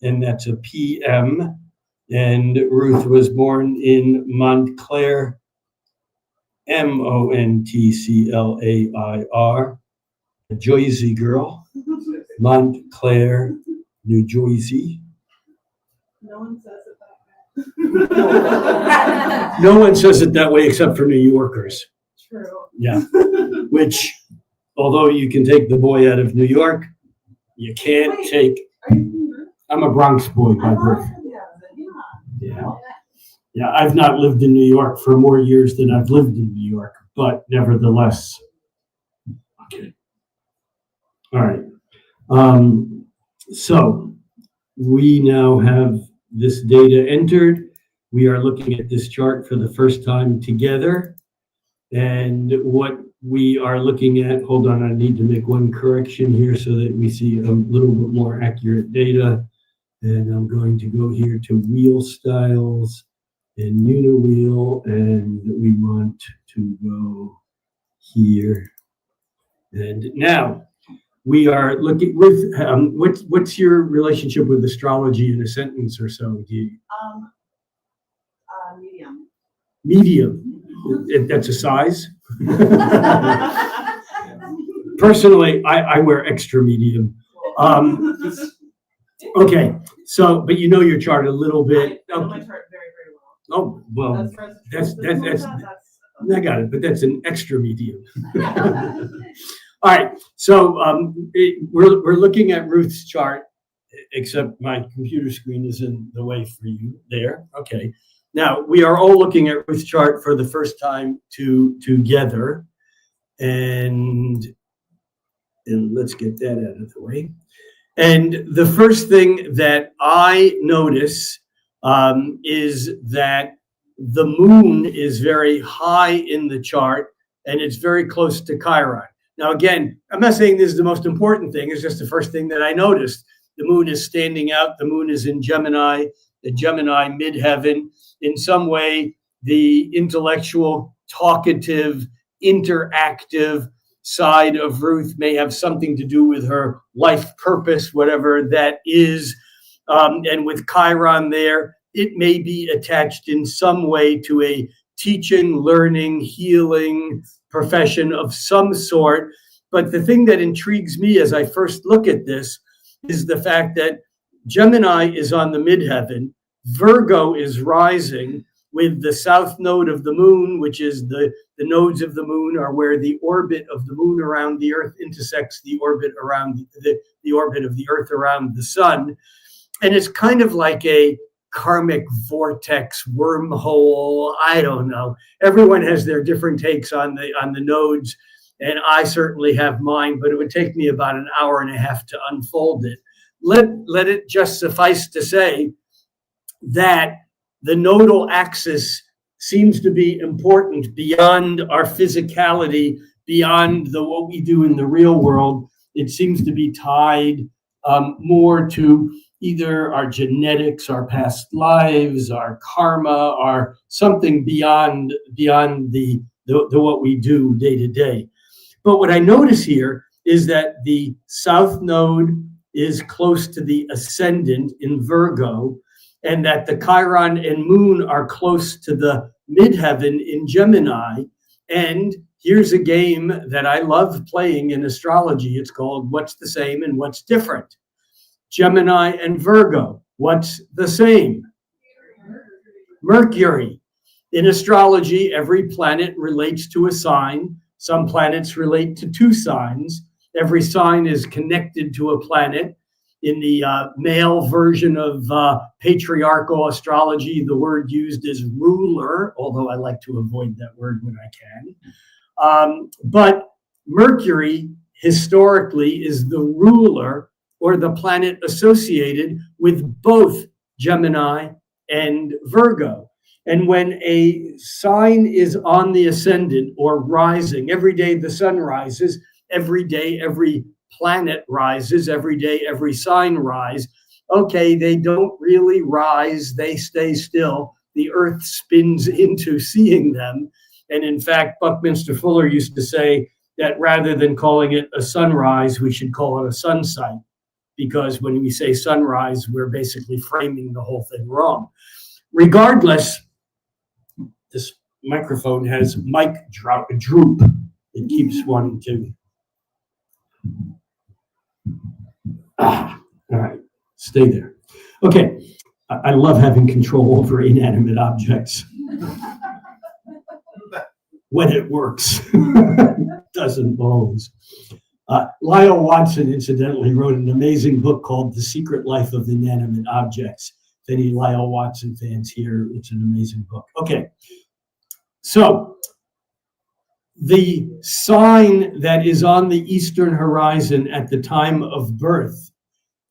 and that's a PM. And Ruth was born in Montclair, Montclair, a Jersey girl, Montclair, New Jersey. No one says it that way. No one says it that way except for New Yorkers. True. Yeah, which, although you can take the boy out of New York, you can't take. Are you from Bronx? I'm a Bronx boy by birth. Yeah. Yeah, I've not lived in New York for more years than I've lived in New York, but nevertheless. Okay. All right. So we now have this data entered. We are looking at this chart for the first time together. And what we are looking at, hold on, I need to make one correction here so that we see a little bit more accurate data. And I'm going to go here to wheel styles and uniwheel, and we want to go here. And now we are looking with, what's your relationship with astrology in a sentence or so? Medium. Medium, that's a size? Personally, I wear extra medium. Okay, so, but you know your chart a little bit. I know my chart very, very well. Oh, well, that's I got it, but that's an extra medium. All right, so we're looking at Ruth's chart, except my computer screen is in the way for you there. Okay, now we are all looking at Ruth's chart for the first time together, and let's get that out of the way. And the first thing that I notice is that the moon is very high in the chart, and it's very close to Chiron. Now, again, I'm not saying this is the most important thing. It's just the first thing that I noticed. The moon is standing out. The moon is in Gemini, the Gemini midheaven. In some way, the intellectual, talkative, interactive side of Ruth may have something to do with her life purpose, whatever that is. And with Chiron there, it may be attached in some way to a teaching, learning, healing profession of some sort. But the thing that intrigues me as I first look at this is the fact that Gemini is on the midheaven, Virgo is rising with the south node of the moon, which is the nodes of the moon are where the orbit of the moon around the earth intersects the orbit around the orbit of the earth around the sun. And it's kind of like a karmic vortex wormhole. I don't know. Everyone has their different takes on the nodes, and I certainly have mine, but it would take me about an hour and a half to unfold it. Let it just suffice to say that the nodal axis seems to be important beyond our physicality, beyond what we do in the real world. It seems to be tied more to either our genetics, our past lives, our karma, or something beyond the what we do day to day. But what I notice here is that the south node is close to the ascendant in Virgo, and that the Chiron and moon are close to the midheaven in Gemini. And here's a game that I love playing in astrology. It's called What's the Same and What's Different? Gemini and Virgo, what's the same? Mercury. In astrology, every planet relates to a sign. Some planets relate to two signs. Every sign is connected to a planet. In the male version of patriarchal astrology, the word used is ruler, although I like to avoid that word when I can. But Mercury, historically, is the ruler or the planet associated with both Gemini and Virgo. And when a sign is on the ascendant or rising, every day the sun rises, every day every planet rises, every day every sign rise. Okay, they don't really rise, they stay still. The earth spins into seeing them. And in fact, Buckminster Fuller used to say that rather than calling it a sunrise, we should call it a sunset. Because when we say sunrise, we're basically framing the whole thing wrong. Regardless, this microphone has mic droop. It keeps wanting to. All right, stay there. Okay, I love having control over inanimate objects. When it works. Doesn't always. Lyle Watson, incidentally, wrote an amazing book called The Secret Life of Inanimate Objects. If any Lyle Watson fans here, it's an amazing book. Okay, so the sign that is on the eastern horizon at the time of birth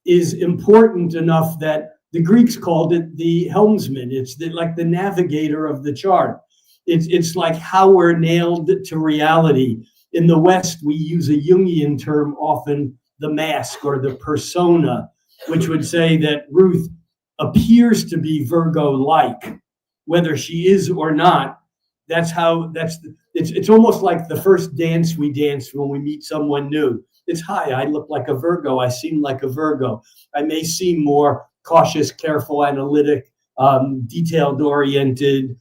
is important enough that the Greeks called it the helmsman. It's like the navigator of the chart. It's like how we're nailed to reality. In the West, we use a Jungian term, often the mask or the persona, which would say that Ruth appears to be Virgo-like, whether she is or not. It's almost like the first dance we dance when we meet someone new. It's, hi, I look like a Virgo. I seem like a Virgo. I may seem more cautious, careful, analytic, detailed-oriented.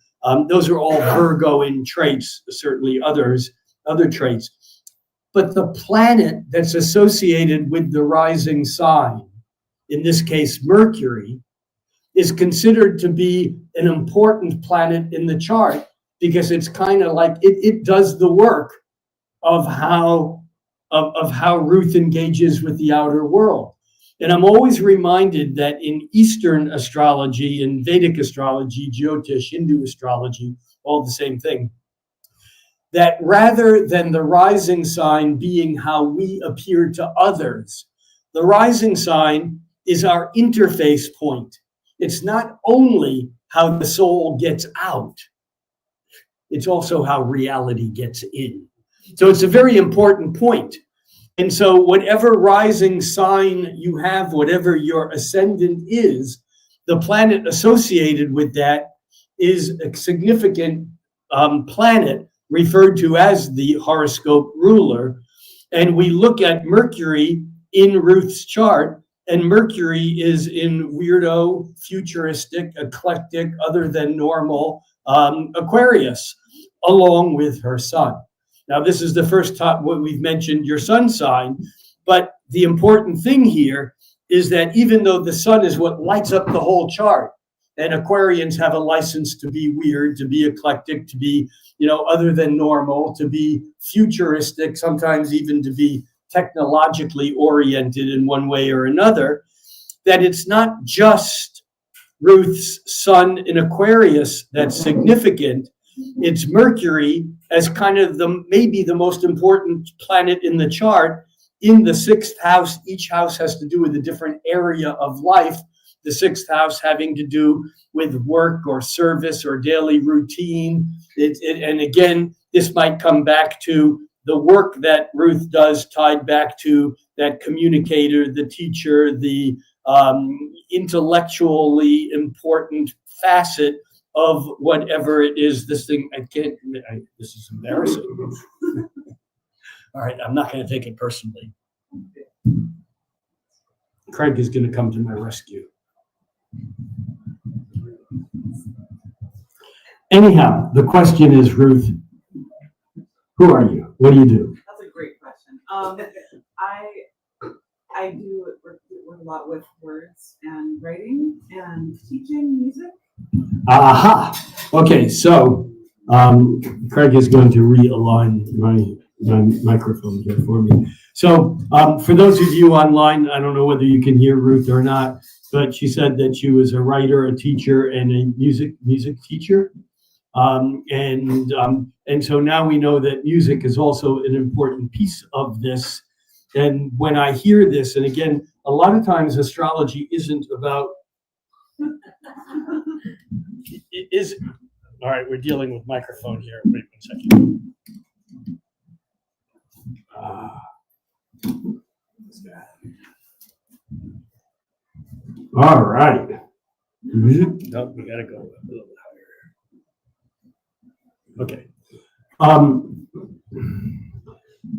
Those are all Virgo-in traits, certainly other traits. But the planet that's associated with the rising sign, in this case Mercury, is considered to be an important planet in the chart because it's kind of like it does the work of how of how Ruth engages with the outer world. And I'm always reminded that in Eastern astrology, in Vedic astrology, Jyotish, Hindu astrology, all the same thing, that rather than the rising sign being how we appear to others, the rising sign is our interface point. It's not only how the soul gets out, it's also how reality gets in. So it's a very important point. And so whatever rising sign you have, whatever your ascendant is, the planet associated with that is a significant planet referred to as the horoscope ruler. And we look at Mercury in Ruth's chart, and Mercury is in weirdo, futuristic, eclectic, other than normal Aquarius, along with her sun. Now, this is the first time what we've mentioned your sun sign, but the important thing here is that even though the sun is what lights up the whole chart, and Aquarians have a license to be weird, to be eclectic, to be, other than normal, to be futuristic, sometimes even to be technologically oriented in one way or another, that it's not just Ruth's sun in Aquarius that's significant. It's Mercury as kind of maybe the most important planet in the chart in the sixth house. Each house has to do with a different area of life. The sixth house having to do with work or service or daily routine. And again, this might come back to the work that Ruth does, tied back to that communicator, the teacher, the intellectually important facet of whatever it is. This is embarrassing. All right, I'm not going to take it personally. Craig is going to come to my rescue. Anyhow, the question is, Ruth, who are you? What do you do? That's a great question. I do work a lot with words and writing and teaching music. Aha. Okay, so Craig is going to realign my microphone here for me. So for those of you online, I don't know whether you can hear Ruth or not, but she said that she was a writer, a teacher, and a music teacher. And so now we know that music is also an important piece of this. And when I hear this, and again, a lot of times astrology isn't about, it is, all right, we're dealing with microphone here. Wait 1 second. All right. No, we gotta go a little bit higher. Okay.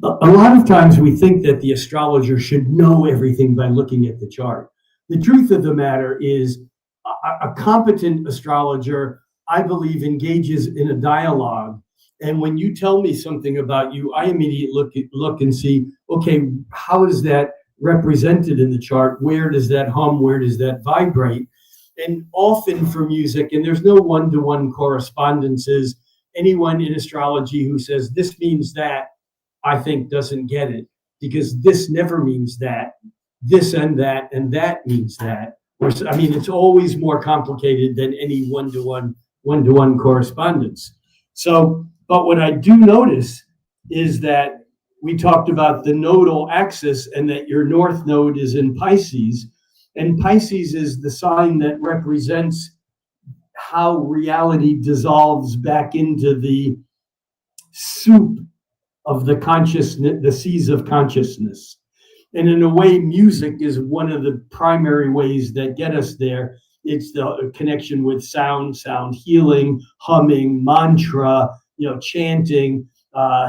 A lot of times we think that the astrologer should know everything by looking at the chart. The truth of the matter is a competent astrologer, I believe, engages in a dialogue. And when you tell me something about you, I immediately look and see, okay, how is that represented in the chart? Where does that hum? Where does that vibrate? And often for music, and there's no one-to-one correspondences, anyone in astrology who says this means that, I think doesn't get it, because this never means that. This and that means that. I mean, it's always more complicated than any one-to-one correspondence. So, but what I do notice is that we talked about the nodal axis and that your north node is in Pisces, and Pisces is the sign that represents how reality dissolves back into the soup of the consciousness, the seas of consciousness. And in a way, music is one of the primary ways that get us there. It's the connection with sound healing, humming, mantra, chanting,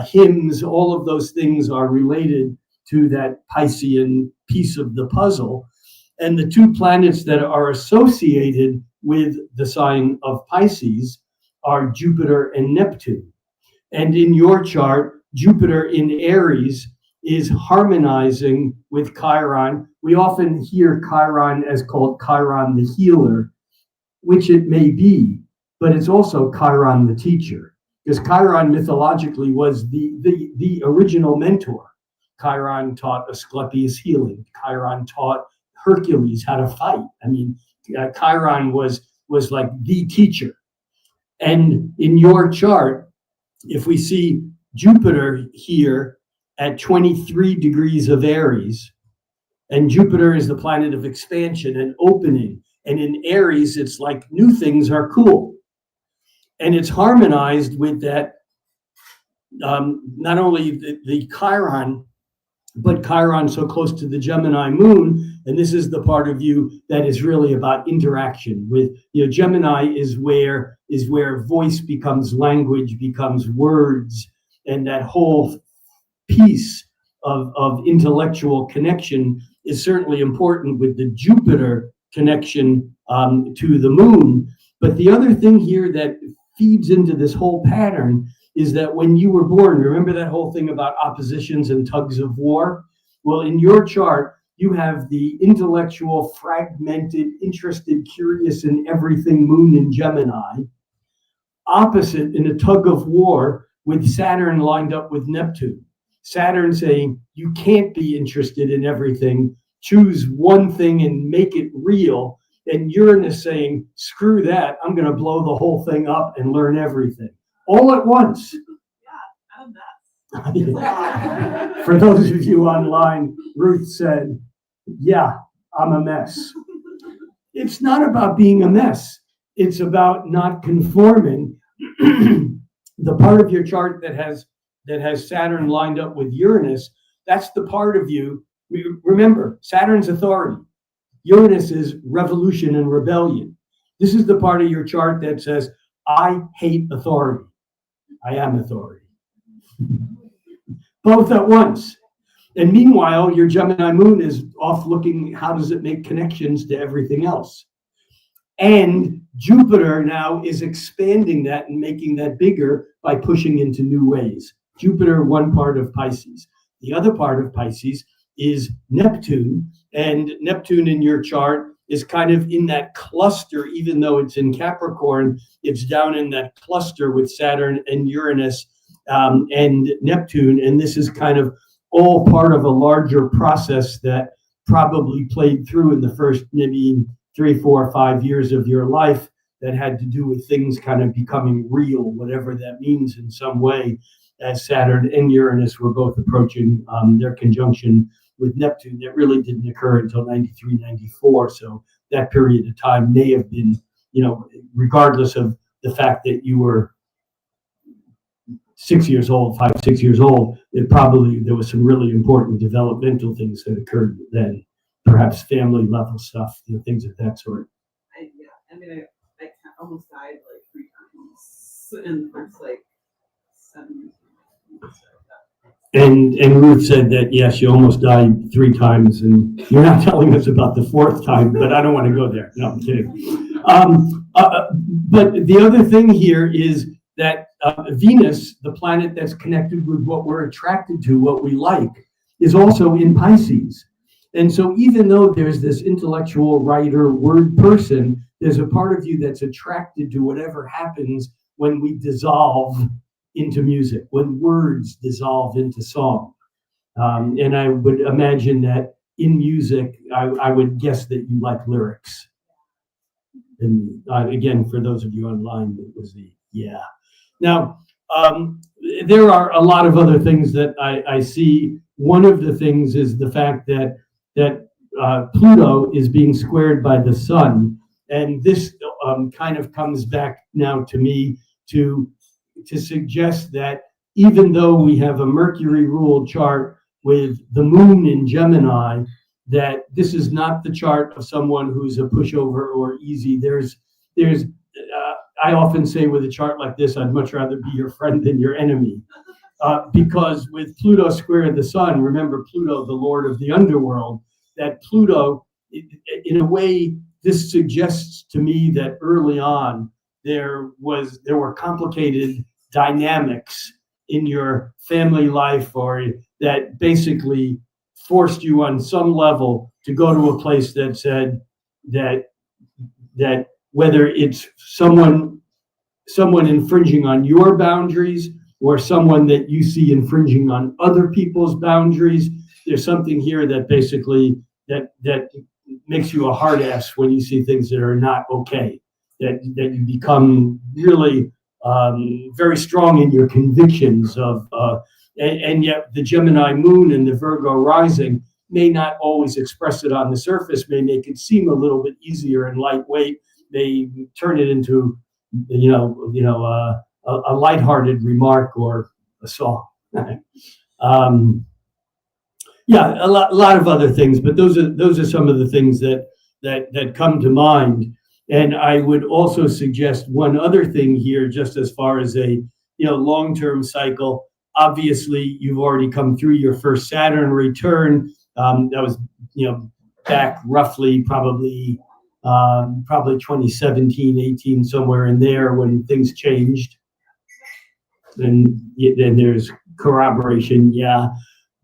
hymns. All of those things are related to that Piscean piece of the puzzle. And the two planets that are associated with the sign of Pisces are Jupiter and Neptune. And in your chart, Jupiter in Aries is harmonizing with Chiron. We often hear Chiron as called Chiron the healer, which it may be, but it's also Chiron the teacher, because Chiron mythologically was the original mentor. Chiron taught Asclepius healing. Chiron taught Hercules how to fight. I mean, Chiron was like the teacher. And in your chart, if we see Jupiter here at 23 degrees of Aries, and Jupiter is the planet of expansion and opening, and in Aries, it's like new things are cool. And it's harmonized with that, not only the Chiron, but Chiron so close to the Gemini moon. And this is the part of you that is really about interaction with, Gemini is where voice becomes language, becomes words, and that whole piece of intellectual connection is certainly important with the Jupiter connection to the moon. But the other thing here that feeds into this whole pattern is that when you were born, remember that whole thing about oppositions and tugs of war? Well, in your chart, you have the intellectual, fragmented, interested, curious in everything moon in Gemini, opposite in a tug of war with Saturn lined up with Neptune. Saturn saying, you can't be interested in everything, choose one thing and make it real. And Uranus saying, screw that, I'm going to blow the whole thing up and learn everything. All at once. Yeah, I'm that. For those of you online, Ruth said, yeah, I'm a mess. It's not about being a mess. It's about not conforming. The part of your chart that has Saturn lined up with Uranus, that's the part of you. Remember, Saturn's authority. Uranus is revolution and rebellion. This is the part of your chart that says, I hate authority. I am authority. Both at once. And meanwhile, your Gemini moon is off looking, how does it make connections to everything else? And Jupiter now is expanding that and making that bigger by pushing into new ways. Jupiter, one part of Pisces. The other part of Pisces is Neptune. And Neptune in your chart is kind of in that cluster, even though it's in Capricorn, it's down in that cluster with Saturn and Uranus and Neptune. And this is kind of all part of a larger process that probably played through in the first maybe 3, 4, 5 years of your life that had to do with things kind of becoming real, whatever that means in some way, as Saturn and Uranus were both approaching their conjunction with Neptune. That really didn't occur until 93, 94. So that period of time may have been, regardless of the fact that you were 6 years old, 5, 6 years old, there was some really important developmental things that occurred then, perhaps family level stuff, things of that sort. I almost died like 3 times in the first 7 years. And Ruth said that, yes, she almost died 3 times, and you're not telling us about the 4th time, but I don't want to go there. No, I'm kidding. But the other thing here is that Venus, the planet that's connected with what we're attracted to, what we like, is also in Pisces. And so even though there's this intellectual writer, word person, there's a part of you that's attracted to whatever happens when we dissolve into music, when words dissolve into song. And I would imagine that in music, I would guess that you like lyrics. And again, for those of you online, it was the yeah. Now, there are a lot of other things that I see. One of the things is the fact that Pluto is being squared by the sun. And this kind of comes back now to me to suggest that even though we have a Mercury ruled chart with the moon in Gemini, that this is not the chart of someone who's a pushover or easy. I often say with a chart like this, I'd much rather be your friend than your enemy. Because with Pluto square the sun, remember Pluto, the lord of the underworld, that Pluto, in a way, this suggests to me that early on, there were complicated dynamics in your family life, or that basically forced you on some level to go to a place that said that whether it's someone infringing on your boundaries or someone that you see infringing on other people's boundaries. There's something here that basically that makes you a hard ass when you see things that are not okay, that you become really very strong in your convictions of, and yet the Gemini moon and the Virgo rising may not always express it on the surface, may make it seem a little bit easier and lightweight, may turn it into, a lighthearted remark or a song. Yeah, a lot of other things, but those are some of the things that come to mind. And I would also suggest one other thing here, just as far as a long-term cycle. Obviously, you've already come through your first Saturn return. That was back roughly probably 2017, 18, somewhere in there when things changed. Then there's corroboration, yeah.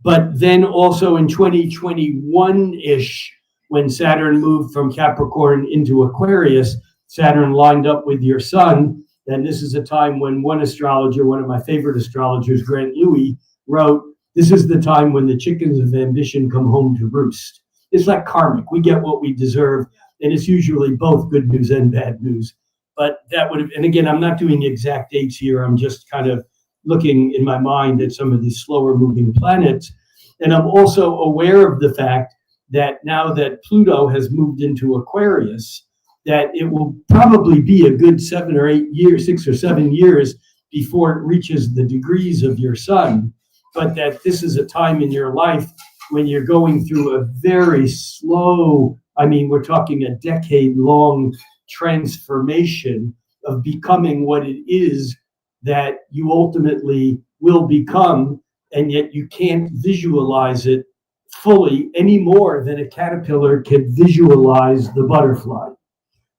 But then also in 2021-ish, when Saturn moved from Capricorn into Aquarius, Saturn lined up with your sun. And this is a time when one astrologer, one of my favorite astrologers, Grant Louis, wrote, this is the time when the chickens of ambition come home to roost. It's like karmic. We get what we deserve. And it's usually both good news and bad news. But that would have, and again, I'm not doing exact dates here. I'm just kind of looking in my mind at some of these slower moving planets. And I'm also aware of the fact that now that Pluto has moved into Aquarius, that it will probably be a good 6 or 7 years before it reaches the degrees of your sun. But that this is a time in your life when you're going through a very slow, we're talking a decade-long transformation of becoming what it is that you ultimately will become, and yet you can't visualize it fully any more than a caterpillar can visualize the butterfly.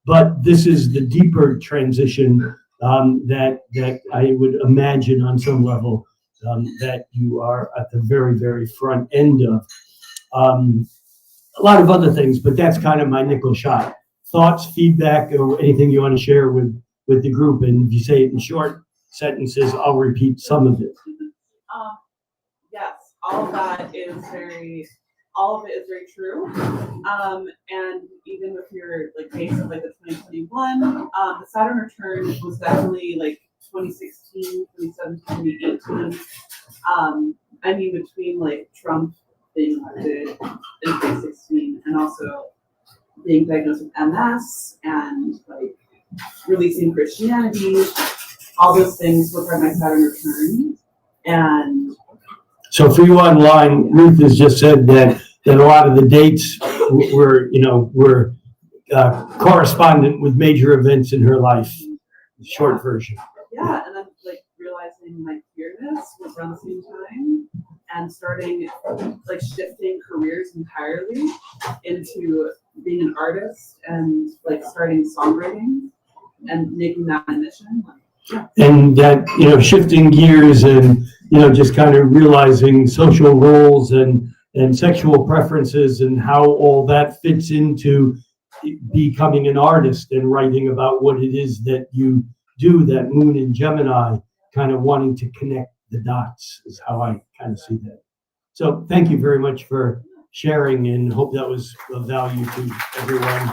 But this is the deeper transition that I would imagine on some level that you are at the very, very front end of. A lot of other things, but that's kind of my nickel shot. Thoughts, feedback, or anything you want to share with the group, and if you say it in short sentences, I'll repeat some of it. Yes, all of it is very true. And even with your case of the 2021, the Saturn return was definitely 2016, 2017, 2018. Between Trump being elected in 2016 and also being diagnosed with MS and releasing Christianity, all those things were part of my Saturn return. And so for you online, Ruth has just said that a lot of the dates were correspondent with major events in her life. Short version. Yeah, and then realizing my queerness was around the same time, and starting shifting careers entirely into being an artist and starting songwriting and making that my mission. And that shifting gears and just kind of realizing social roles and sexual preferences and how all that fits into becoming an artist and writing about what it is that you do, that moon in Gemini, kind of wanting to connect the dots is how I kind of see that. So thank you very much for sharing, and hope that was of value to everyone.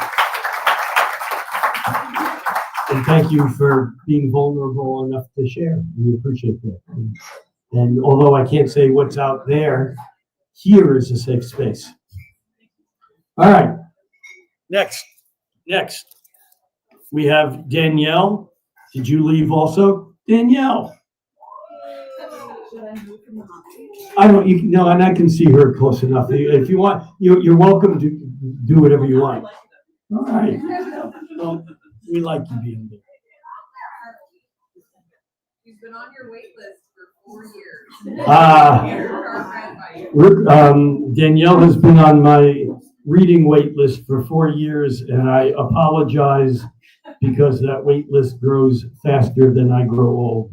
And thank you for being vulnerable enough to share. We appreciate that. And although I can't say what's out there, here is a safe space. All right. Next, we have Danielle. Did you leave also? Danielle. I don't, and I can see her close enough. If you want, you're welcome to do whatever you want. All right. Well, we like you being there. She's been on your wait list for 4 years. Danielle has been on my reading wait list for 4 years, and I apologize because that wait list grows faster than I grow old.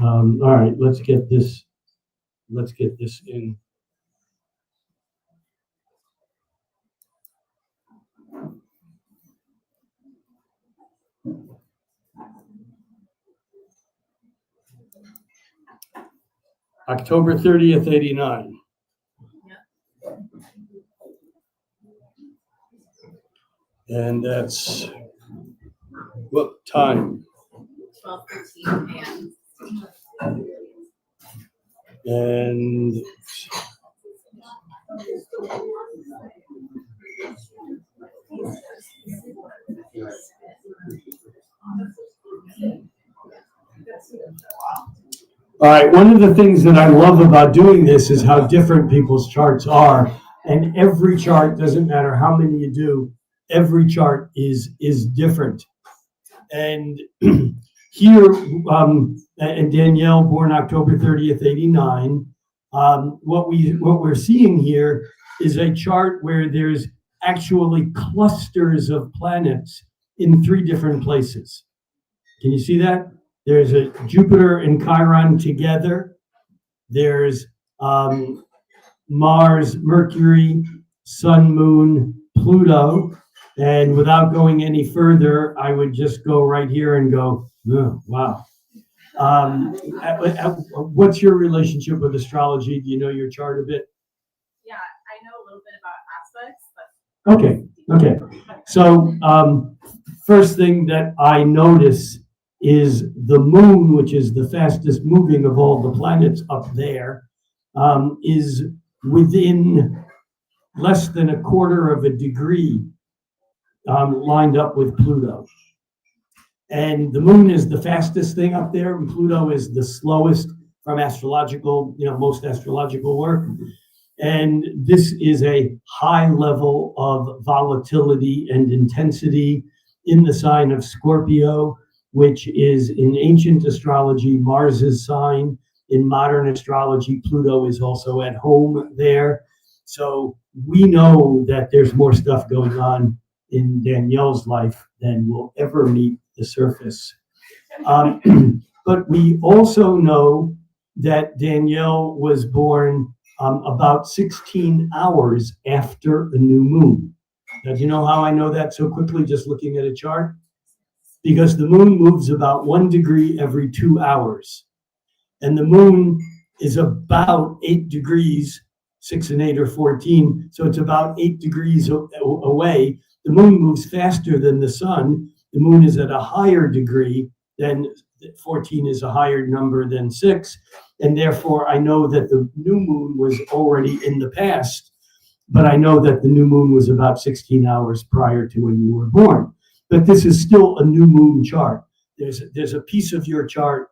All right, let's get this in. October 30th, 89. And that's what time? 12:13 a.m. And all right, one of the things that I love about doing this is how different people's charts are. And every chart, doesn't matter how many you do, every chart is different. And here, and Danielle, born October 30th, 89, what we're seeing here is a chart where there's actually clusters of planets in 3 different places. Can you see that? There's a Jupiter and Chiron together. There's Mars, Mercury, Sun, Moon, Pluto. And without going any further, I would just go right here and go, oh, wow. What's your relationship with astrology? Do you know your chart a bit? Yeah, I know a little bit about aspects, but Okay. So first thing that I notice is the moon, which is the fastest moving of all the planets up there, is within less than 1/4 of a degree lined up with Pluto. And the moon is the fastest thing up there, and Pluto is the slowest from astrological, most astrological work. And this is a high level of volatility and intensity in the sign of Scorpio, which is in ancient astrology, Mars's sign. In modern astrology, Pluto is also at home there. So we know that there's more stuff going on in Danielle's life than will ever meet the surface. But we also know that Danielle was born about 16 hours after a new moon. Now, do you know how I know that so quickly just looking at a chart? Because the moon moves about 1 degree every 2 hours. And the moon is about 8 degrees, 6 and 8 are 14. So it's about 8 degrees away. The moon moves faster than the sun. The moon is at a higher degree than 14 is a higher number than 6. And therefore, I know that the new moon was already in the past, but I know that the new moon was about 16 hours prior to when you were born. But this is still a new moon chart. There's a piece of your chart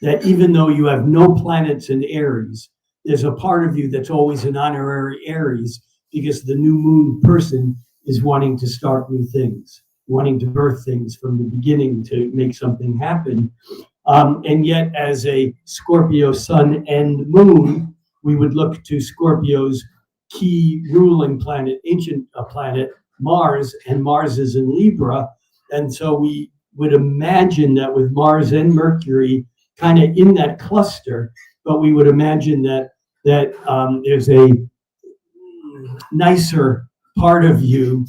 that even though you have no planets in Aries, there's a part of you that's always an honorary Aries because the new moon person is wanting to start new things, wanting to birth things from the beginning to make something happen. And yet as a Scorpio sun and moon, we would look to Scorpio's key ruling planet, ancient planet, Mars, and Mars is in Libra. And so we would imagine that with Mars and Mercury kind of in that cluster, but we would imagine that there's a nicer part of you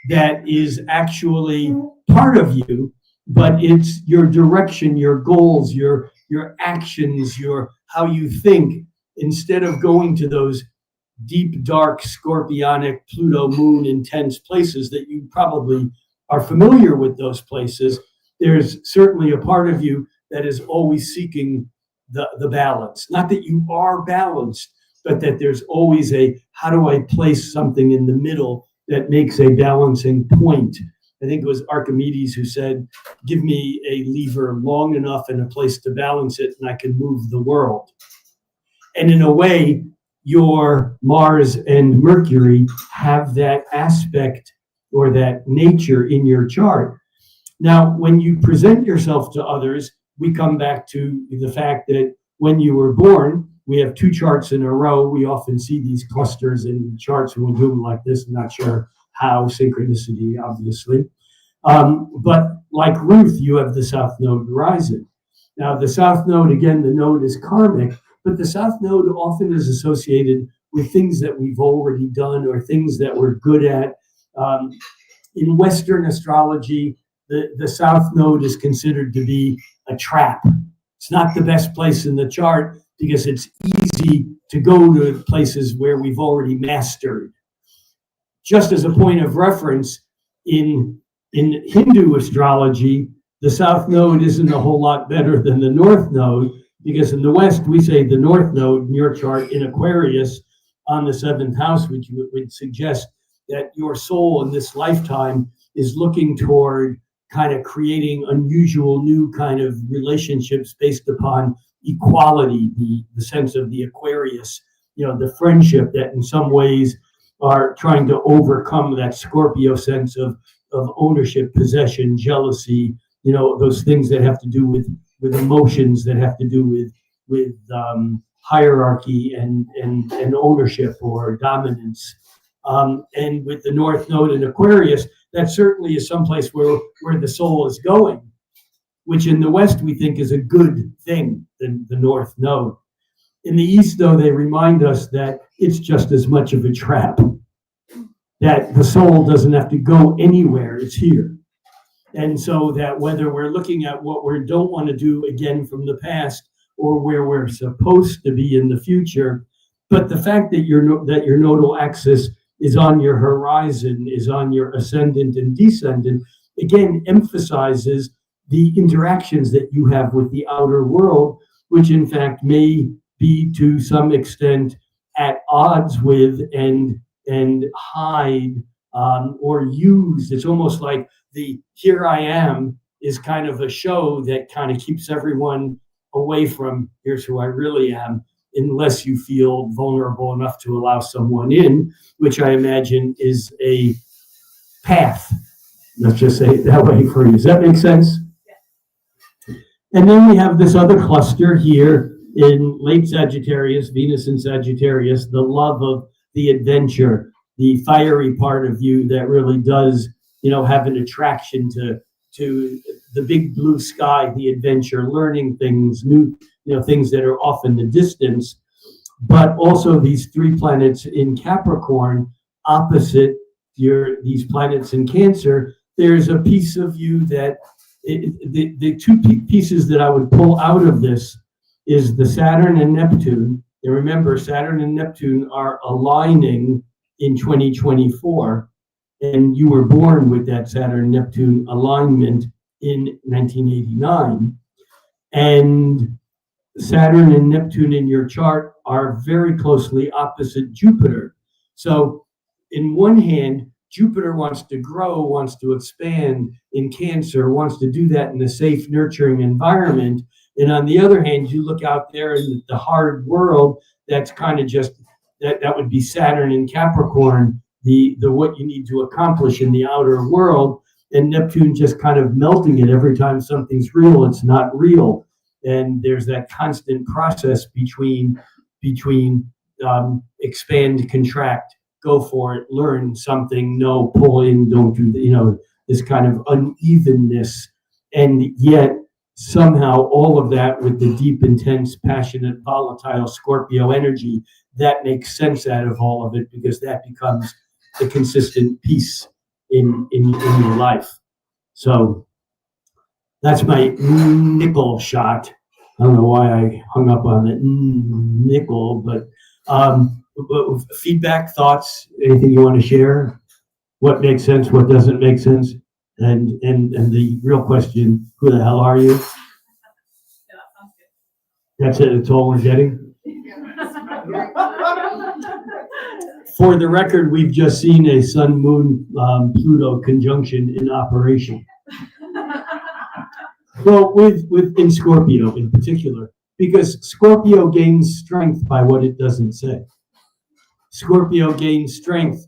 that is actually part of you, but it's your direction, your goals, your actions, your how you think, instead of going to those deep, dark, scorpionic, Pluto, moon, intense places that you probably are familiar with those places. There's certainly a part of you that is always seeking the balance. Not that you are balanced, but that there's always a, how do I place something in the middle that makes a balancing point? I think it was Archimedes who said, give me a lever long enough and a place to balance it, and I can move the world. And in a way, your Mars and Mercury have that aspect or that nature in your chart. Now, when you present yourself to others, we come back to the fact that when you were born, we have 2 charts in a row. We often see these clusters in charts when we do them like this. I'm not sure how, synchronicity, obviously. But like Ruth, you have the South Node rising. Now, the South Node, again, the node is karmic, but the South Node often is associated with things that we've already done or things that we're good at. In Western astrology, the South Node is considered to be a trap. It's not the best place in the chart because it's easy to go to places where we've already mastered. Just as a point of reference, in Hindu astrology, the South Node isn't a whole lot better than the North Node, because in the West, we say the North Node in your chart in Aquarius on the 7th house, which would suggest that your soul in this lifetime is looking toward kind of creating unusual new kind of relationships based upon equality, the sense of the Aquarius, the friendship that in some ways are trying to overcome that Scorpio sense of ownership, possession, jealousy, those things that have to do with emotions, that have to do with hierarchy and ownership or dominance. And with the North Node in Aquarius, that certainly is someplace where the soul is going, which in the West we think is a good thing, the North Node. In the East, though, they remind us that it's just as much of a trap, that the soul doesn't have to go anywhere, it's here. And so that whether we're looking at what we don't want to do again from the past or where we're supposed to be in the future, but the fact that your nodal axis is on your horizon, is on your ascendant and descendant, again, emphasizes the interactions that you have with the outer world, which in fact may be to some extent at odds with and hide or use. It's almost like the here I am is kind of a show that kind of keeps everyone away from here's who I really am, unless you feel vulnerable enough to allow someone in, which I imagine is a path. Let's just say it that way for you. Does that make sense? Yeah. And then we have this other cluster here in late Sagittarius, Venus in Sagittarius, the love of the adventure, the fiery part of you that really does, have an attraction to the big blue sky, the adventure, learning things, new, things that are off in the distance. But also these 3 planets in Capricorn, opposite these planets in Cancer, there's a piece of you that the 2 pieces that I would pull out of this is the Saturn and Neptune. And remember, Saturn and Neptune are aligning in 2024, and you were born with that Saturn-Neptune alignment in 1989. And Saturn and Neptune in your chart are very closely opposite Jupiter. So in one hand, Jupiter wants to grow, wants to expand in Cancer, wants to do that in a safe, nurturing environment. And on the other hand, you look out there in the hard world, that's kind of just, that would be Saturn in Capricorn, the what you need to accomplish in the outer world, and Neptune just kind of melting it every time something's real, it's not real. And there's that constant process between expand, contract, go for it, learn something, no, pull in, don't do, this kind of unevenness. And yet somehow all of that with the deep, intense, passionate, volatile Scorpio energy, that makes sense out of all of it, because that becomes the consistent piece in your life. So that's my nickel shot. I don't know why I hung up on it, nickel, but feedback, thoughts, anything you want to share? What makes sense, what doesn't make sense? And the real question, who the hell are you? Yeah, that sounds good. That's it, it's all we're getting? For the record, we've just seen a Sun, Moon, Pluto conjunction in operation. Well, in Scorpio in particular, because Scorpio gains strength by what it doesn't say. Scorpio gains strength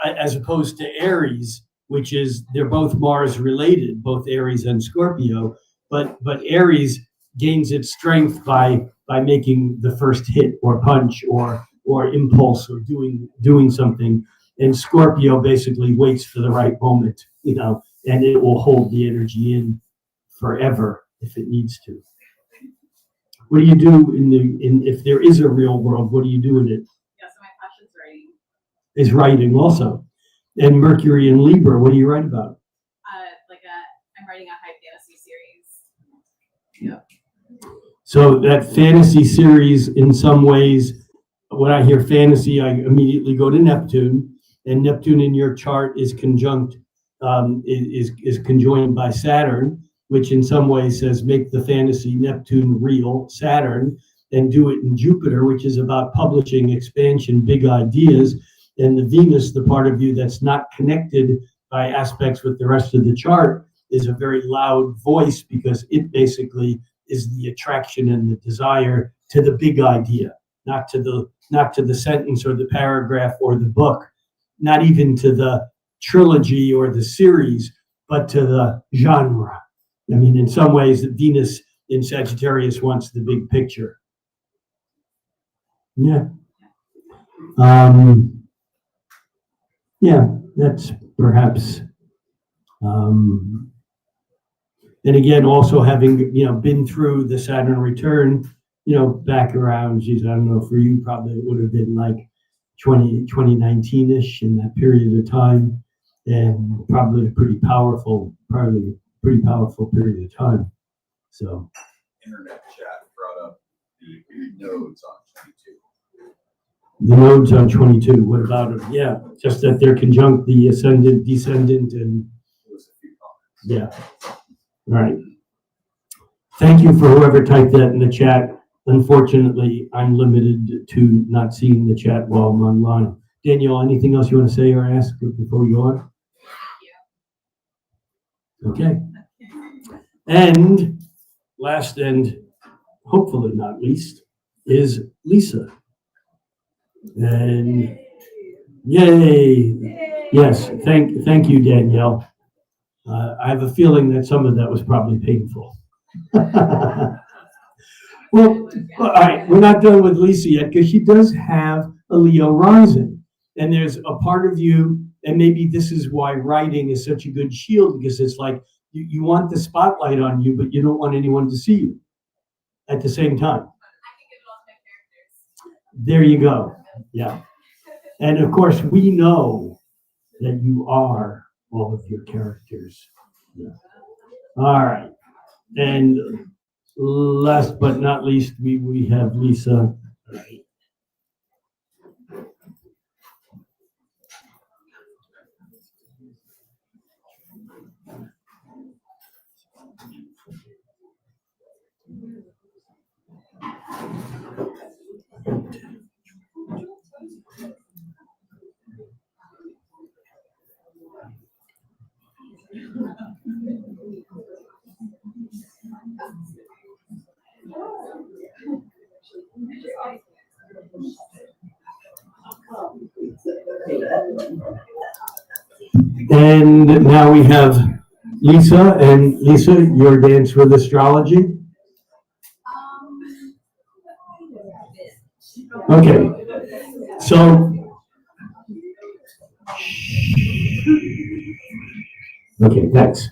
as opposed to Aries, which is, they're both Mars related, both Aries and Scorpio, but Aries gains its strength by making the first hit or punch or impulse or doing something. And Scorpio basically waits for the right moment, and it will hold the energy in forever if it needs to. What do you do if there is a real world? What do you do in it? Yeah, so my passion's writing. Is writing also. And Mercury in Libra, what do you write about? I'm writing a high fantasy series. Yeah. So that fantasy series, in some ways, when I hear fantasy, I immediately go to Neptune, and Neptune in your chart is conjunct, is conjoined by Saturn, which in some ways says make the fantasy Neptune real, Saturn, and do it in Jupiter, which is about publishing, expansion, big ideas, and the Venus, the part of you that's not connected by aspects with the rest of the chart, is a very loud voice because it basically is the attraction and the desire to the big idea, not to the sentence or the paragraph or the book, not even to the trilogy or the series, but to the genre. I mean, in some ways, Venus in Sagittarius wants the big picture. Yeah. Yeah, that's perhaps. And again, also having, been through the Saturn return, back around, geez, I don't know, for you, probably it would have been like 2019-ish in that period of time, and probably a pretty powerful period of time. So. Internet chat brought up the nodes on 22. The nodes on 22, what about them? Yeah, just that they're conjunct the ascendant, descendant, and There was a few comments. yeah. Right. Thank you for whoever typed that in the chat. Unfortunately, I'm limited to not seeing the chat while I'm online. Danielle, anything else you want to say or ask before we go on? Okay. And last and hopefully not least is Lisa. And yay! Yes, thank you, Danielle. I have a feeling that some of that was probably painful. Well, all right, we're not done with Lisa yet because she does have a Leo rising. And there's a part of you, and maybe this is why writing is such a good shield, because it's like you want the spotlight on you, but you don't want anyone to see you at the same time. I can give it all to my characters. There you go. Yeah. And of course, we know that you are all of your characters. Yeah. All right. And last but not least, we have Lisa. And now we have Lisa. And Lisa, your dance with astrology. Okay. So. Okay, thanks.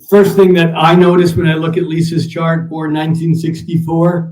First thing that I noticed when I look at Lisa's chart, born 1964,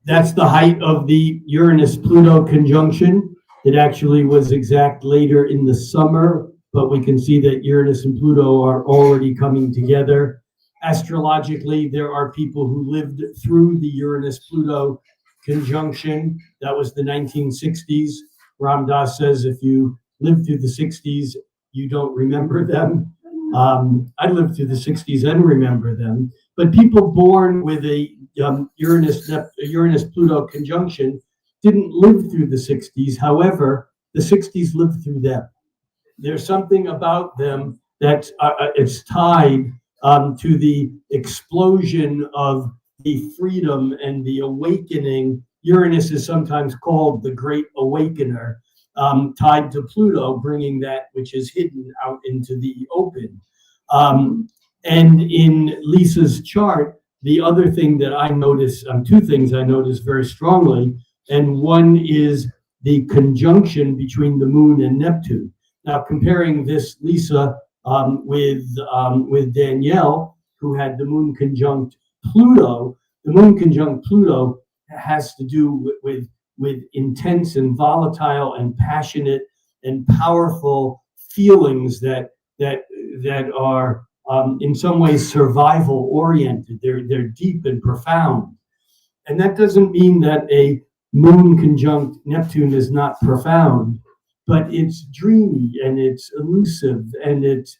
that's the height of the Uranus-Pluto conjunction. It actually was exact later in the summer, but we can see that Uranus and Pluto are already coming together. Astrologically, there are people who lived through the Uranus-Pluto conjunction. That was the 1960s. Ram Dass says if you lived through the 60s, you don't remember them. I lived through the 60s and remember them. But people born with a Uranus-Pluto conjunction didn't live through the 60s. However, the 60s lived through them. There's something about them that it's tied to the explosion of the freedom and the awakening. Uranus is sometimes called the Great Awakener, tied to Pluto, bringing that which is hidden out into the open. And in Lisa's chart, the other thing that I notice, two things I notice very strongly, and one is the conjunction between the moon and Neptune. Now, comparing this, Lisa, with Danielle, who had the moon conjunct Pluto, the moon conjunct Pluto has to do with intense and volatile and passionate and powerful feelings that are in some ways survival oriented. They're deep and profound. And that doesn't mean that a moon conjunct Neptune is not profound, but it's dreamy and it's elusive and it's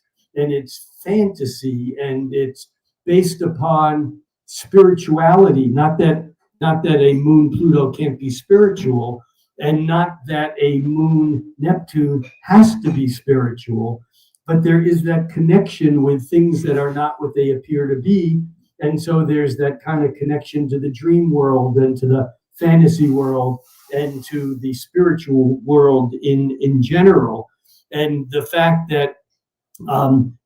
fantasy and it's based upon spirituality. Not that a moon Pluto can't be spiritual, and not that a moon Neptune has to be spiritual, but there is that connection with things that are not what they appear to be. And so there's that kind of connection to the dream world and to the fantasy world and to the spiritual world in general. And the fact that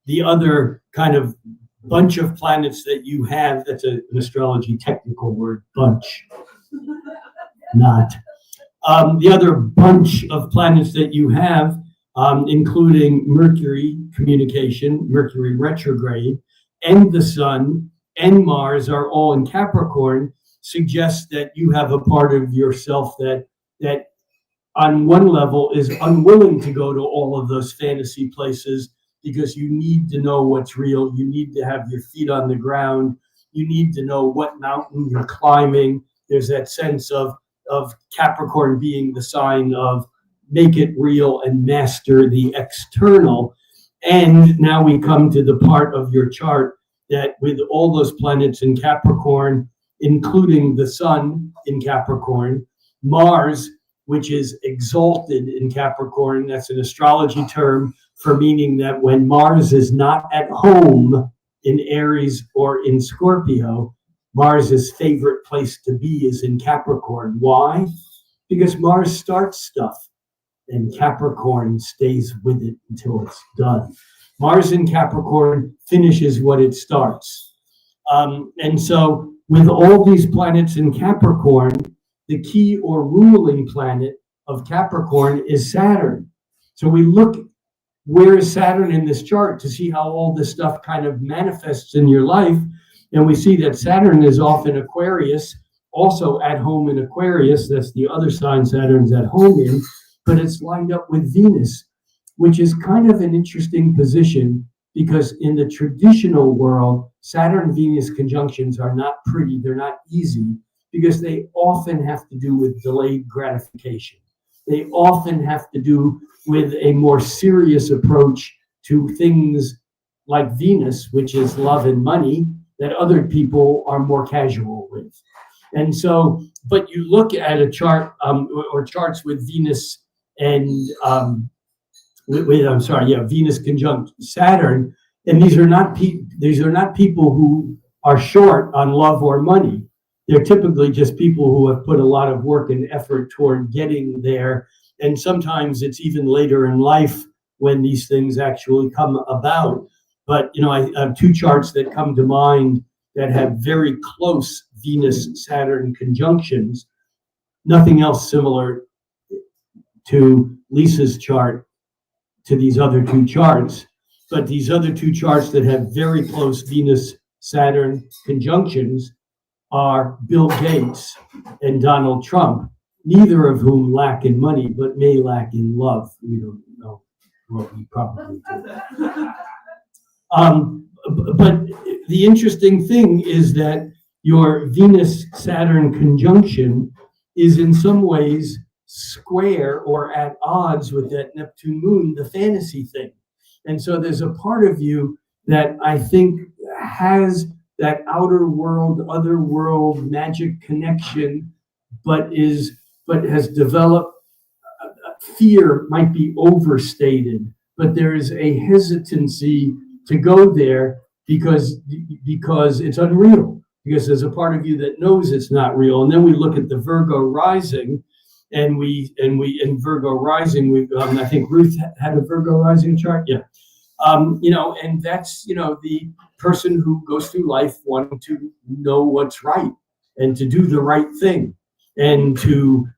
the other kind of bunch of planets that you have, that's an astrology technical word, bunch, not. The other bunch of planets that you have, including Mercury, communication, Mercury retrograde, and the Sun, and Mars are all in Capricorn, suggests that you have a part of yourself that on one level is unwilling to go to all of those fantasy places because you need to know what's real. You need to have your feet on the ground. You need to know what mountain you're climbing. There's that sense of Capricorn being the sign of make it real and master the external. And now we come to the part of your chart that with all those planets in Capricorn, including the Sun in Capricorn, Mars, which is exalted in Capricorn, that's an astrology term for meaning that when Mars is not at home in Aries or in Scorpio, Mars's favorite place to be is in Capricorn. Why? Because Mars starts stuff and Capricorn stays with it until it's done. Mars in Capricorn finishes what it starts. And so with all these planets in Capricorn, the key or ruling planet of Capricorn is Saturn. So we look, where is Saturn in this chart to see how all this stuff kind of manifests in your life. And we see that Saturn is off in Aquarius, also at home in Aquarius. That's the other sign Saturn's at home in, but it's lined up with Venus, which is kind of an interesting position because in the traditional world, Saturn-Venus conjunctions are not pretty, they're not easy, because they often have to do with delayed gratification. They often have to do with a more serious approach to things like Venus, which is love and money, that other people are more casual with. And so, but you look at a chart or charts with Venus and Venus conjunct Saturn, and these are not people who are short on love or money. They're typically just people who have put a lot of work and effort toward getting there. And sometimes it's even later in life when these things actually come about. But, I have two charts that come to mind that have very close Venus-Saturn conjunctions. Nothing else similar to Lisa's chart, to these other two charts. But these other two charts that have very close Venus-Saturn conjunctions are Bill Gates and Donald Trump, neither of whom lack in money, but may lack in love. We don't know what we probably do. But the interesting thing is that your Venus-Saturn conjunction is in some ways square or at odds with that Neptune moon, the fantasy thing. And so there's a part of you that I think has that outer world, other world magic connection, but has developed fear, might be overstated, but there is a hesitancy to go there because it's unreal, because there's a part of you that knows it's not real. And then we look at the Virgo rising, and in Virgo rising, I think Ruth had a Virgo rising chart, yeah. And that's, the person who goes through life wanting to know what's right and to do the right thing and to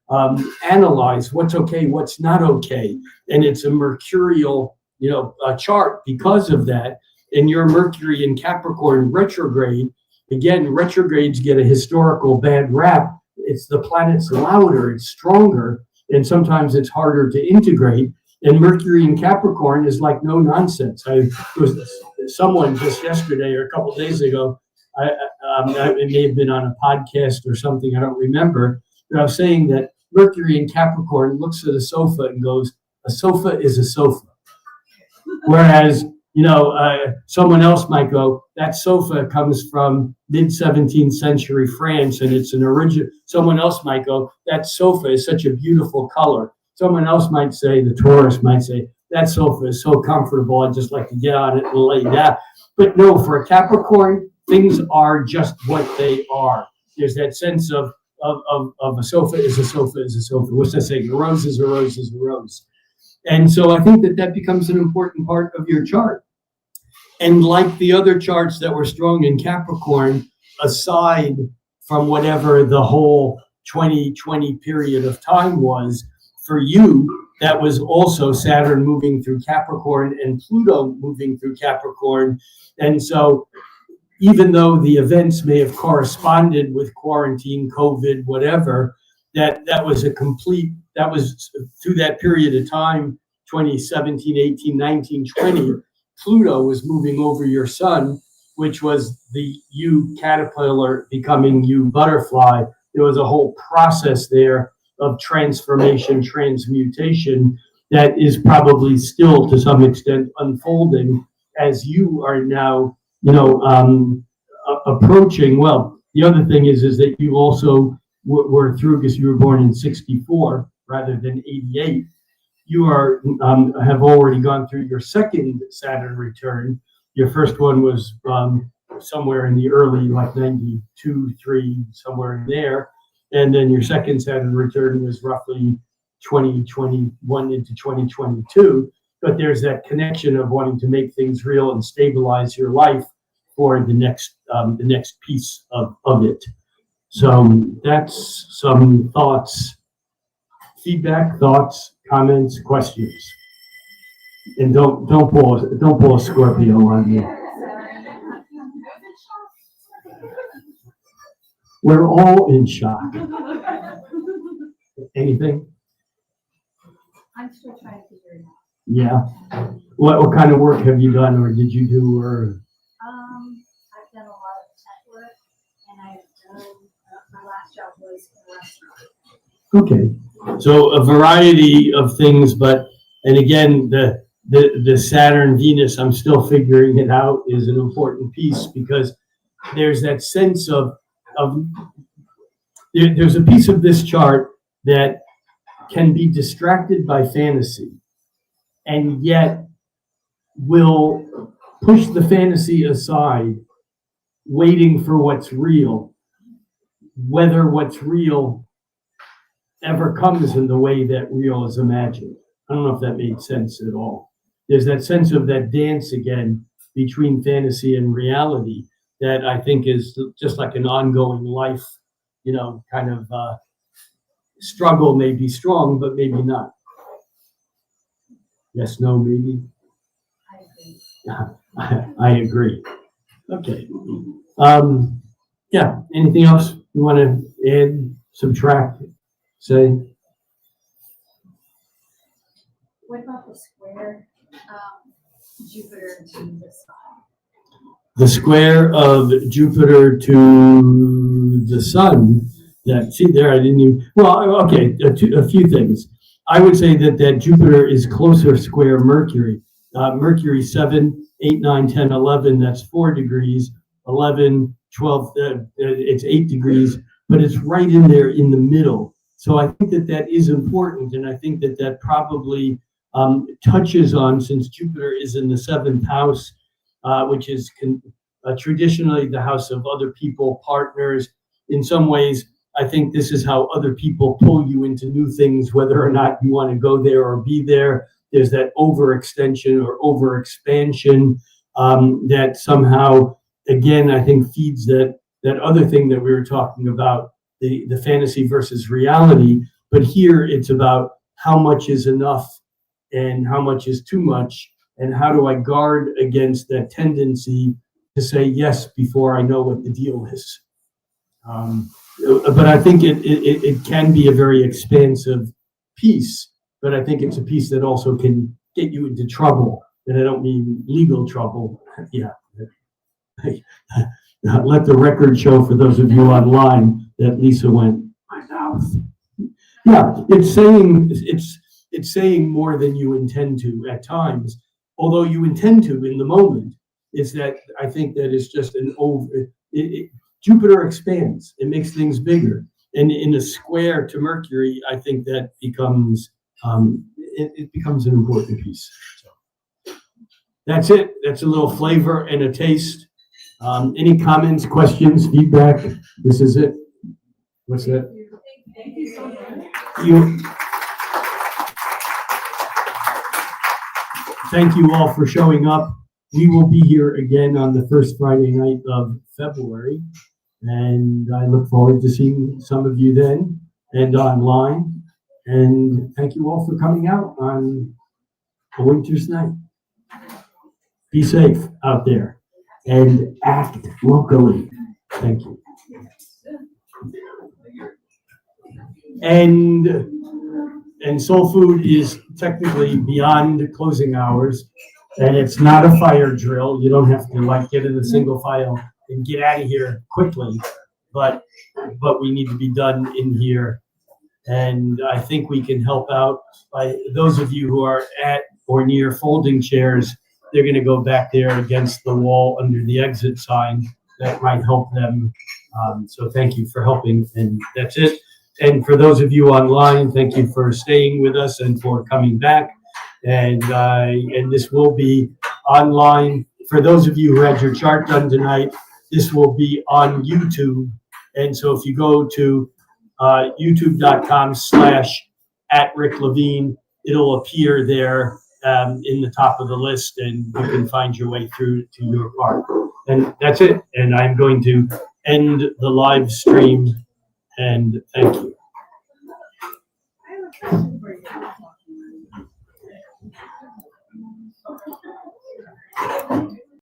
analyze what's okay, what's not okay. And it's a mercurial, chart because of that. And your Mercury in Capricorn retrograde, again, retrogrades get a historical bad rap. It's the planet's louder, it's stronger, and sometimes it's harder to integrate. And Mercury in Capricorn is like no nonsense. I was someone just yesterday or a couple of days ago, it may have been on a podcast or something, I don't remember, but I was saying that Mercury in Capricorn looks at a sofa and goes, a sofa is a sofa. Whereas, someone else might go, that sofa comes from mid-17th century France and it's an original. Someone else might go, that sofa is such a beautiful color. Someone else might say, the Taurus might say, that sofa is so comfortable, I'd just like to get on it and lay down. But no, for a Capricorn, things are just what they are. There's that sense of a sofa is a sofa is a sofa. What's that saying? A rose is a rose is a rose. And so I think that becomes an important part of your chart. And like the other charts that were strong in Capricorn, aside from whatever the whole 2020 period of time was, for you, that was also Saturn moving through Capricorn and Pluto moving through Capricorn. And so even though the events may have corresponded with quarantine, COVID, whatever, that was through that period of time, 2017, 18, 19, 20, Pluto was moving over your sun, which was the you caterpillar becoming you butterfly. There was a whole process there of transformation, transmutation that is probably still to some extent unfolding as you are now, approaching. Well, the other thing is that you also were through, because you were born in 64 rather than 88. You have already gone through your second Saturn return. Your first one was somewhere in the early, like 92, 3, somewhere in there. And then your second Saturn return was roughly 2021 into 2022. But there's that connection of wanting to make things real and stabilize your life for the next piece of it. So that's some thoughts, feedback, thoughts, comments, questions. And don't pull a Scorpio on me. We're all in shock. Anything? I'm still trying to figure it out. Yeah. What kind of work have you done, or did you do, or? I've done a lot of tech work, and I've done, my last job was in a restaurant. Okay. So a variety of things, and again, the Saturn Venus, I'm still figuring it out, is an important piece, because there's that sense of there's a piece of this chart that can be distracted by fantasy and yet will push the fantasy aside, waiting for what's real, whether what's real ever comes in the way that real is imagined. I don't know if that made sense at all. There's that sense of that dance again between fantasy and reality that I think is just like an ongoing life, kind of struggle may be strong, but maybe not. Yes, no, maybe? I agree. Okay. Yeah, anything else you want to add, subtract, say? What about the square Jupiter to the Sun? The square of Jupiter to the Sun. See there, I didn't even. Well, okay, a few things. I would say that Jupiter is closer square Mercury. Mercury 7, 8, 9, 10, 11. That's 4 degrees. 11, 12. It's 8 degrees, but it's right in there in the middle. So I think that is important, and I think that probably touches on, since Jupiter is in the 7th house, which is traditionally the house of other people, partners. In some ways, I think this is how other people pull you into new things, whether or not you want to go there or be there. There's that overextension or overexpansion that somehow, again, I think feeds that other thing that we were talking about, the fantasy versus reality. But here it's about how much is enough and how much is too much, and how do I guard against that tendency to say yes before I know what the deal is. But I think it can be a very expansive piece. but I think it's a piece that also can get you into trouble. And I don't mean legal trouble. Yeah. Let the record show for those of you online that Lisa went, my mouth. Yeah, it's saying more than you intend to at times, although you intend to in the moment. Is that I think that it's just Jupiter expands, it makes things bigger, and in a square to Mercury, I think that becomes it becomes an important piece. So that's it. That's a little flavor and a taste. Any comments, questions, feedback? This is it. What's that? Thank you so much. Thank you all for showing up. We will be here again on the first Friday night of February, and I look forward to seeing some of you then and online. And thank you all for coming out on a winter's night. Be safe out there and act locally. Thank you. And Soul Food is technically beyond closing hours, and it's not a fire drill. You don't have to like get in a single file and get out of here quickly, but we need to be done in here. And I think we can help out by those of you who are at or near folding chairs. They're going to go back there against the wall under the exit sign. That might help them. So thank you for helping, and that's it. And for those of you online, thank you for staying with us and for coming back. And this will be online. For those of you who had your chart done tonight, this will be on YouTube. And so if you go to youtube.com/@RickLevine, it'll appear there in the top of the list, and you can find your way through to your part. And that's it. And I'm going to end the live stream. And thank you. I have a question for you.